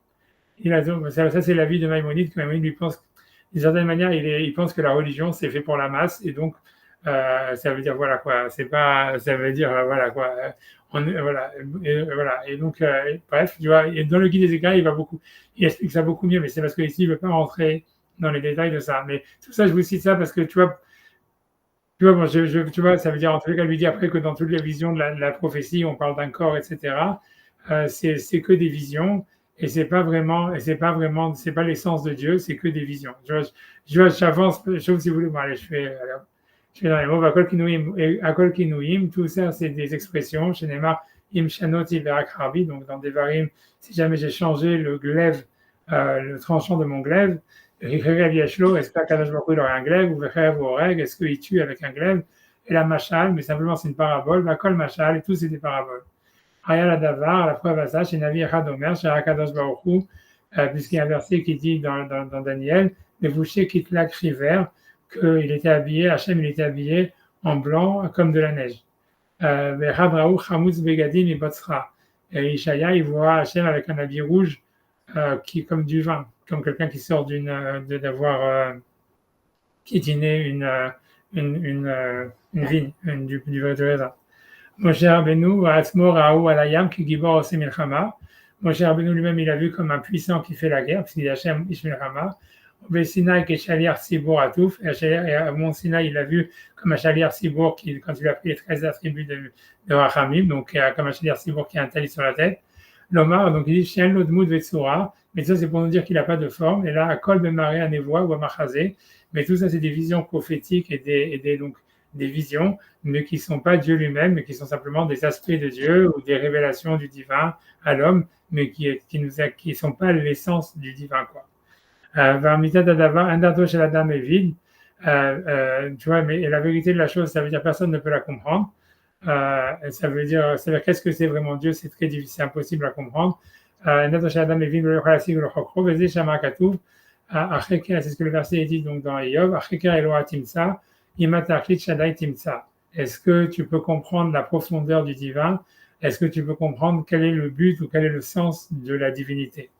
Speaker 1: Ça c'est l'avis de Maïmonide, que Maïmonide lui pense d'une certaine manière il pense que la religion c'est fait pour la masse et donc ça veut dire voilà quoi, c'est pas, ça veut dire voilà quoi, voilà, et donc bref, tu vois, et dans le guide des égards, il explique ça beaucoup mieux, mais c'est parce que ici il veut pas rentrer dans les détails de ça, mais tout ça je vous cite ça parce que tu vois, bon, tu vois, ça veut dire en tous les cas lui dit après que dans toutes les visions de la prophétie, on parle d'un corps, etc. C'est que des visions. Et c'est pas l'essence de Dieu, c'est que des visions. J'avance, si vous voulez, bon, allez, je fais dans les mots, Akol Kinouim, tout ça, c'est des expressions, chez Neymar, Im Shanoti Verak Harbi, donc dans Devarim, si jamais j'ai changé le glaive, le tranchant de mon glaive, Richerev Yeshlo, est-ce qu'Akadosh Baruch Hu il aurait un glaive, ou Vecherev Oreg, est-ce qu'il tue avec un glaive, et la Machal, mais simplement c'est une parabole, Akol Machal, et tout c'est des paraboles. Hayal Adavar, la preuve à ça, chez Navi Echadomer, chez Akadosh Baruch Hu, puisqu'il y a un verset qui dit dans Daniel, Nevouché Kitlak River, qu'il était habillé, Hachem il était habillé en blanc comme de la neige. Et Ishaïa il voit Hachem avec un habit rouge qui comme du vin, comme quelqu'un qui sort d'avoir quitiné une vigne, du raisin. Moshe Rabbeinu Atzmo Raou Alayam qui Gibor Ose Milchama. Moshe Rabbeinu lui-même il a vu comme un puissant qui fait la guerre, parce qu'il est Hachem Ish Milchama. Sinaï qui est Shaliar Sibour Atouf, et à Mont Sinaï il a vu comme un Shaliar Sibour qui, quand il a pris les 13 attributs de Rachamim, donc comme un Shaliar Sibour qui a un talis sur la tête. L'Omar, donc il dit Shen Lodmoud Vetsura, mais ça c'est pour nous dire qu'il n'a pas de forme, et là, à Kol Bemaré à Nevoa ou à Machazé, mais tout ça c'est des visions prophétiques et donc des visions, mais qui ne sont pas Dieu lui-même, mais qui sont simplement des aspects de Dieu ou des révélations du divin à l'homme, mais qui sont pas l'essence du divin, quoi. Varmita Dadava, un dato chez la dame est vide. Tu vois, mais la vérité de la chose, ça veut dire personne ne peut la comprendre. Ça veut dire qu'est-ce que c'est vraiment Dieu, c'est très difficile, c'est impossible à comprendre. Un dato chez la dame est vide, le chasik, le chokro, vezé shama katuv. C'est ce que le verset dit donc dans Eov. Acheker Eloa Timsa, Imatachlit Shaddai Timsa. Est-ce que tu peux comprendre la profondeur du divin? Est-ce que tu peux comprendre quel est le but ou quel est le sens de la divinité?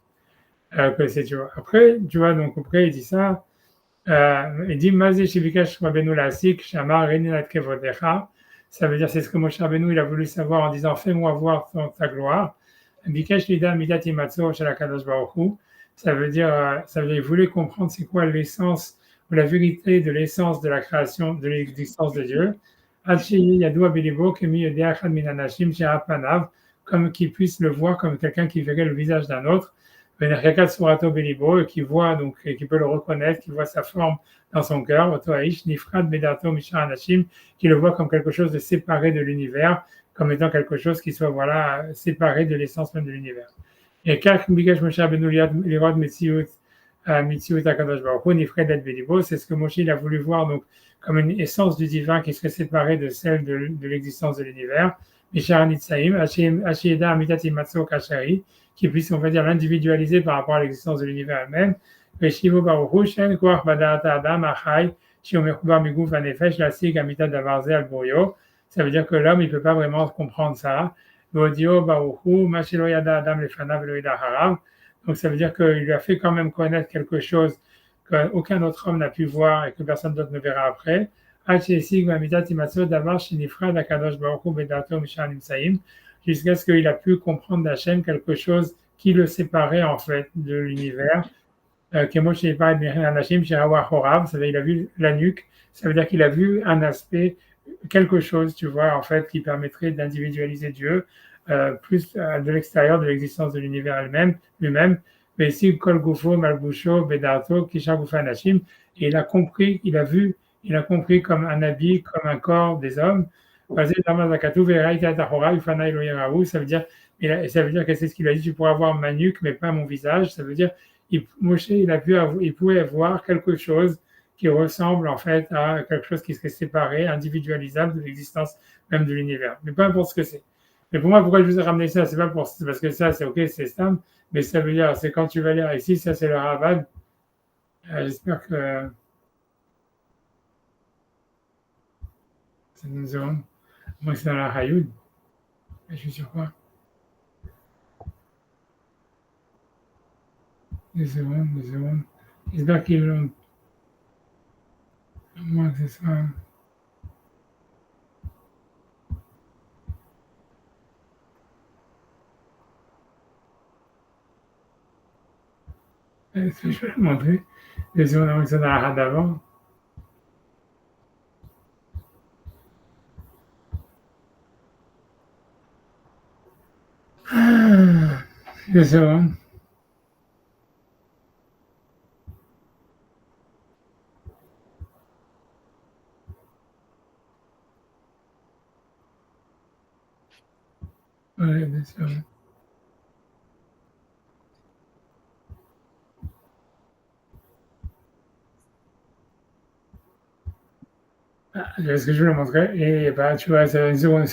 Speaker 1: Que c'est, tu vois. Après, tu vois, donc après, il dit ça. Il dit Mazé Shivikash Rabbeinu Lasik, Shamar Reninat Kevodecha. Ça veut dire, c'est ce que Moshe Rabbeinu il a voulu savoir en disant fais-moi voir ta gloire. Bikash Lida Midat Imatzo Shalakadosh Baruch Hu. Ça veut dire, il voulait comprendre c'est quoi l'essence ou la vérité de l'essence de la création, de l'existence de Dieu. Comme qu'il puisse le voir comme quelqu'un qui verrait le visage d'un autre. Et qui voit, donc, et qui peut le reconnaître, qui voit sa forme dans son cœur. Qui le voit comme quelque chose de séparé de l'univers, comme étant quelque chose qui soit, voilà, séparé de l'essence même de l'univers. Et c'est ce que Moshe il a voulu voir donc comme une essence du divin qui serait séparée de celle de l'existence de l'univers. Qui puisse, on va dire, l'individualiser par rapport à l'existence de l'univers elle-même. Ça veut dire que l'homme, il ne peut pas vraiment comprendre ça. Donc ça veut dire qu'il lui a fait quand même connaître quelque chose qu'aucun autre homme n'a pu voir et que personne d'autre ne verra après. Jusqu'à ce qu'il a pu comprendre d'Hachem quelque chose qui le séparait en fait de l'univers. Ça veut dire il a vu la nuque, ça veut dire qu'il a vu un aspect, quelque chose, tu vois, en fait, qui permettrait d'individualiser Dieu plus de l'extérieur de l'existence de l'univers lui-même. Mais ici, Kol Gufo, Malbusho, Bedarto, Kisha Gufa Nashim, et il a compris, il a compris comme un habit, comme un corps des hommes. Ça veut dire, ça veut dire que c'est ce qu'il a dit, tu pourras voir ma nuque, mais pas mon visage. Ça veut dire, Moshe, il pouvait voir quelque chose qui ressemble en fait à quelque chose qui serait séparé, individualisable de l'existence même de l'univers. Mais peu importe ce que c'est. Mais pour moi, pourquoi je vous ai ramené ça? C'est pas parce que ça, c'est ok, c'est Stam, mais ça veut dire, c'est quand tu vas lire ici, ça c'est le Ravad. J'espère que c'est une zone. Moi, c'est dans la Hayoud. Je suis sur quoi? Des secondes. J'espère qu'ils l'ont. Moi, que ce soit. Est-ce que je peux le montrer? Des secondes avant que ça dans la Had d'avant. Des secondes. Ouais, des secondes. Est-ce que je vais le montrer? Et bah, tu vois, c'est une seconde.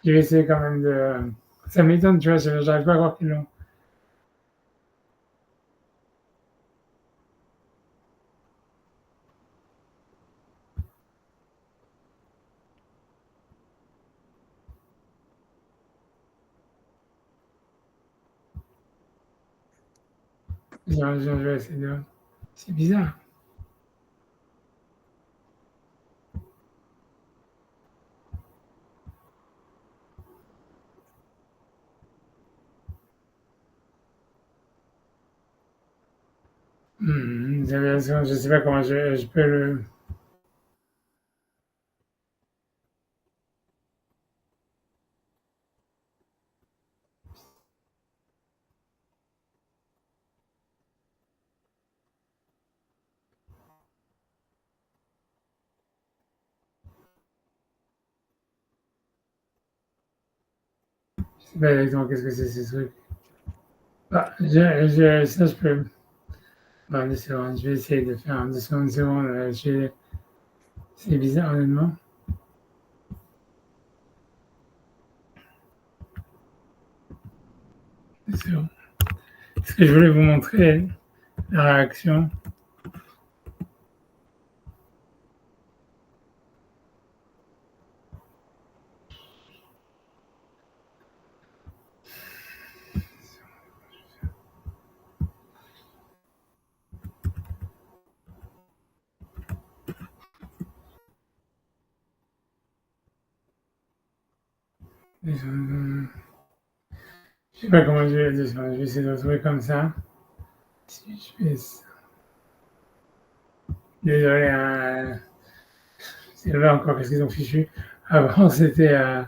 Speaker 1: Je vais essayer quand même de. Ça m'étonne, tu vois, j'arrive pas à croire qu'ils l'ont. Je vais essayer de. C'est bizarre. Je sais pas comment je peux le. sais pas exactement qu'est-ce que c'est ces trucs. Ça, je peux. Bon, 2 secondes, je vais essayer de faire un 2 secondes. C'est bizarre, honnêtement. 2 secondes. Parce que je voulais vous montrer la réaction. Je sais pas comment je vais essayer de retrouver comme ça. Si je fais ça. Désolé, hein, c'est là encore, qu'est-ce qu'ils ont fichu. Avant, c'était.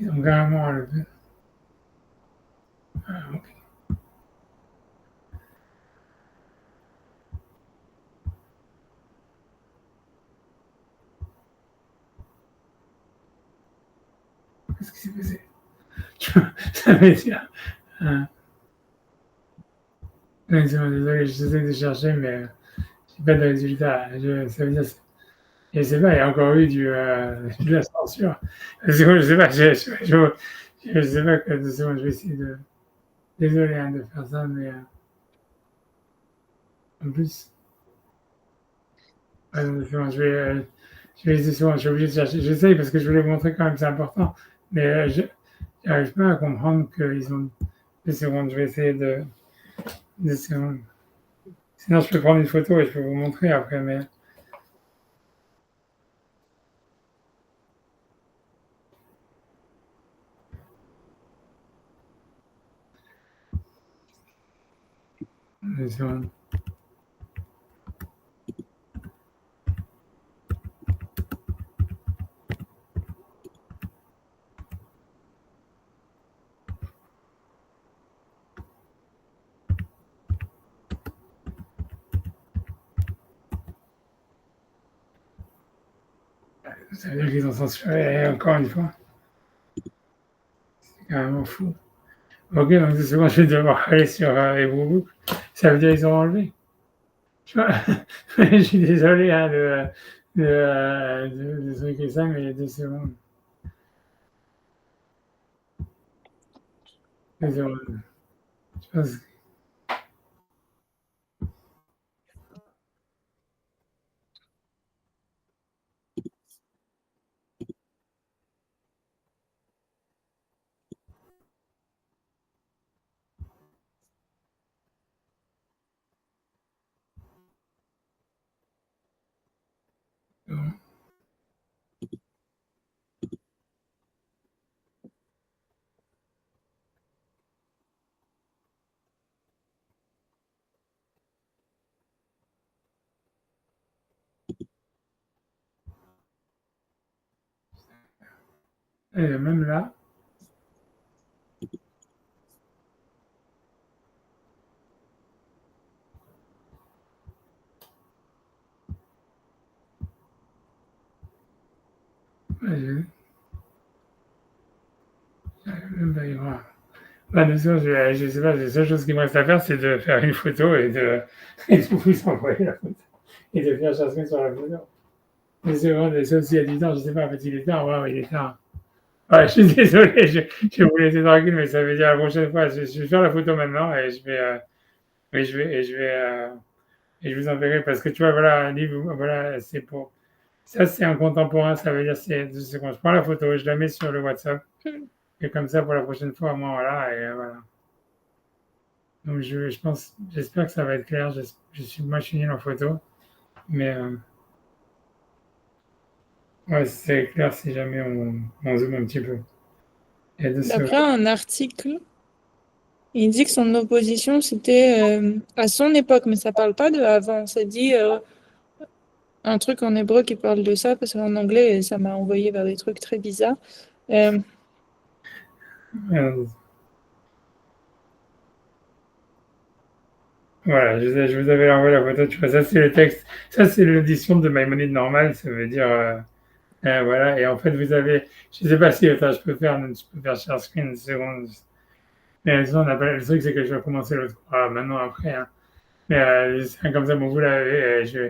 Speaker 1: Ils ont carrément enlevé. Ah, ok. Qu'est-ce qui s'est passé? Ça veut dire. Désolé, j'essaie de chercher, mais j'ai pas de résultat. Ça veut dire. Je sais pas, il y a encore eu de la censure. Je sais pas, je sais pas que 2 secondes, je vais essayer de. Désolé hein, de faire ça, mais en plus. Ouais, 2 secondes, je vais 2 secondes, je suis obligé de chercher. J'essaye parce que je voulais vous montrer quand même, c'est important. Mais je n'arrive pas à comprendre qu'ils ont 2 secondes. Je vais essayer de 2 secondes. Sinon, je peux prendre une photo et je peux vous montrer après, mais. Deux secondes. Ça veut dire qu'ils ont censuré encore une fois. C'est carrément fou. Ok, donc 2 secondes, je vais devoir aller sur Eboobook. Ça veut dire qu'ils ont enlevé. Je suis désolé hein, de truquer ça, mais il y a 2 secondes. 2 secondes. Je pense que. Bon. Et même là, je n'arrive même pas à y voir. Bah, de toute façon, je sais pas, la seule chose qui me reste à faire, c'est de faire une photo et de vous envoyer la photo. Et de faire chasser sur la photo. 2 secondes, et sauf s'il y a du temps, je sais pas, en fait, il est tard, ouais, il est tard. Ouais, je suis désolé, je vous laisser tranquille, mais ça veut dire la prochaine fois, je vais faire la photo maintenant et je vais, et je vous enverrai parce que tu vois, voilà, un livre, voilà, c'est pour. Ça, c'est un contemporain, ça veut dire c'est 2 secondes. Je prends la photo, je la mets sur le WhatsApp et comme ça, pour la prochaine fois, moi, voilà, et voilà. Donc, je pense, j'espère que ça va être clair. Moi, je suis nul en photo, mais ouais, c'est clair si jamais on zoome un petit peu. Et
Speaker 2: D'après un article, il dit que son opposition, c'était à son époque, mais ça parle pas de avant. Ça dit un truc en hébreu qui parle de ça, parce qu'en anglais, ça m'a envoyé vers des trucs très bizarres.
Speaker 1: Voilà, je vous avais envoyé la photo, tu vois, ça c'est le texte, ça c'est l'édition de Maïmonide normale, ça veut dire, voilà, et en fait vous avez, je sais pas si, attends, je peux faire share screen une seconde, mais sinon, le truc c'est que je vais commencer l'autre maintenant après, hein. Mais c'est comme ça, bon, vous l'avez, je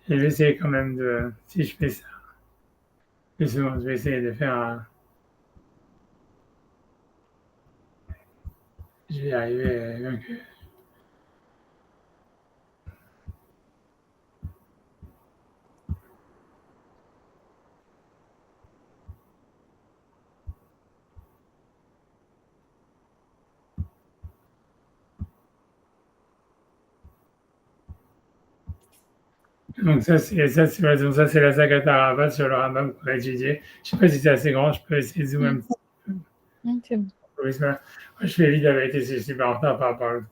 Speaker 1: vais essayer quand même de, si je fais ça, une seconde, je vais essayer de faire je vais y arriver, donc, donc ça, c'est la Zakat Arabat sur le Rambam qu'on a étudié. Je sais pas si c'est assez grand, je peux essayer de zoomer un petit
Speaker 3: C'est bon.
Speaker 1: peu. Oui, moi, je fais vite la vérité, c'est super en retard par rapport à l'autre.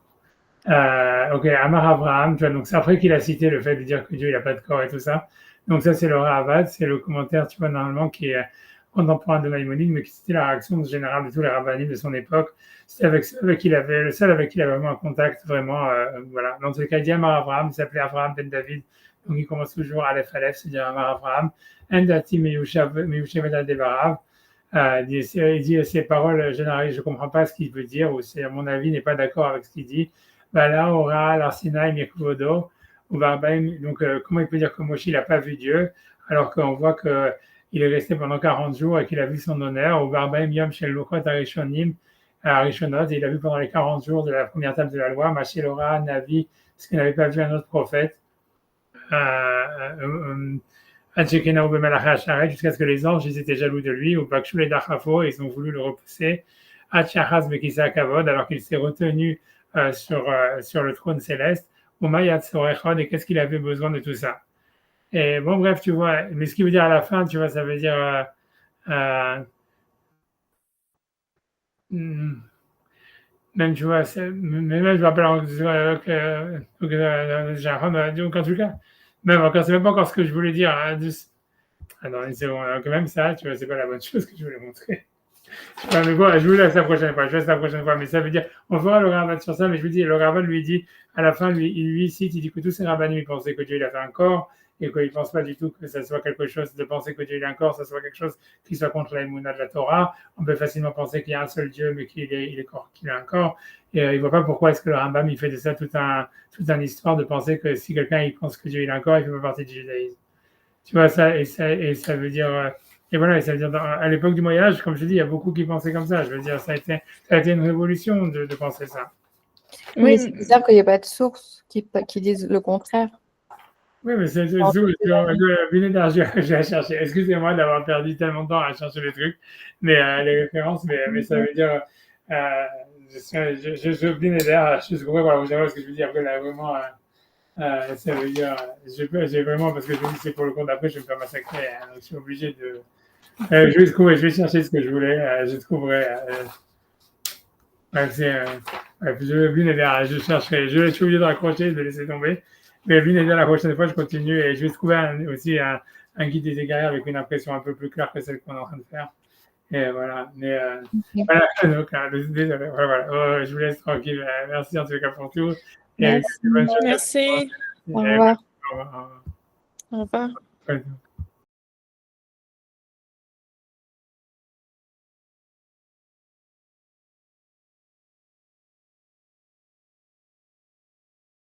Speaker 1: Ok, Amar Abraham, tu vois, donc c'est après qu'il a cité le fait de dire que Dieu, il n'a pas de corps et tout ça. Donc ça, c'est le Ravad, c'est le commentaire, tu vois, normalement, qui est contemporain de Maïmonide, mais qui c'était la réaction générale de tous les rabbinim de son époque. C'était avec ceux avec qui il avait, le seul avec qui il avait vraiment un contact, vraiment, voilà. Dans tous les cas, il dit Amar Abraham, il s'appelait Abraham ben David, donc il commence toujours Aleph Aleph, c'est-à-dire Amar Abraham, Endati Meyushav Debarav. Il dit ces paroles générales, je ne comprends pas ce qu'il veut dire, ou c'est, à mon avis, n'est pas d'accord avec ce qu'il dit. Bala, Ora, Larsinaï, Mirkuvodo, ou Barbaim. Donc, comment il peut dire que Moshe n'a pas vu Dieu, alors qu'on voit qu'il est resté pendant 40 jours et qu'il a vu son honneur, ou Barbaim Yom Shel Luchot Arishonim, Arishonot, et il a vu pendant les 40 jours de la première table de la loi, Machel Ora, Navi, ce qu'il n'avait pas vu un autre prophète. Jusqu'à ce que les anges ils étaient jaloux de lui, ou Bakshul et Dachafo, ils ont voulu le repousser, alors qu'il s'est retenu sur le trône céleste, et qu'est-ce qu'il avait besoin de tout ça. Et bon, bref, tu vois, mais ce qui veut dire à la fin, tu vois, ça veut dire même, tu vois, même je me rappelle donc en tout cas, même encore, c'est même pas encore ce que je voulais dire. Hein, non, c'est bon, quand même ça, tu vois, c'est pas la bonne chose que je voulais montrer. Ouais, mais bon, je vous laisse la prochaine fois. Je laisse la prochaine fois. Mais ça veut dire, on fera le rabbin sur ça. Mais je vous dis, le rabbin lui dit, à la fin, lui cite, il dit que tous ces rabbins, ils pensaient que Dieu il a fait un corps et qu'ils ne pensent pas du tout que ça soit quelque chose de penser que Dieu il a un corps, ça soit quelque chose qui soit contre la émouna de la Torah. On peut facilement penser qu'il y a un seul Dieu, mais qu'il a un corps. Et il ne voit pas pourquoi est-ce que le Rambam il fait de ça toute une histoire de penser que si quelqu'un il pense que Dieu il a un corps, il ne fait pas partie du judaïsme. Tu vois ça, et ça veut dire. Et voilà, ça veut dire, à l'époque du Moyen Âge, comme je dis, il y a beaucoup qui pensaient comme ça. Je veux dire, ça a été une révolution de penser ça.
Speaker 3: Oui, mais c'est bizarre qu'il n'y ait pas de source qui disent le contraire.
Speaker 1: Oui, mais c'est j'ai à chercher. Excusez-moi d'avoir perdu tellement de temps à chercher les trucs, mais les références, mais ça veut dire, je oublié d'air, je comprends voilà, vous savez ce que je veux dire. Après, là, vraiment, ça veut dire, j'ai vraiment, parce que je me dis c'est pour le compte après, je vais me faire massacrer, hein, donc je suis obligé de. Je vais chercher ce que je voulais, je trouverai. Je vais venir derrière, je chercherai. Je suis obligé de raccrocher, de laisser tomber. Mais venez derrière la prochaine fois, je continue et je vais trouver aussi un guide des égarés avec une impression un peu plus claire que celle qu'on est en train de faire. Et voilà. Mais voilà, donc, désolé, voilà. Je vous laisse tranquille. Merci en tout cas pour tout.
Speaker 2: Merci.
Speaker 3: Au revoir.
Speaker 2: Au revoir.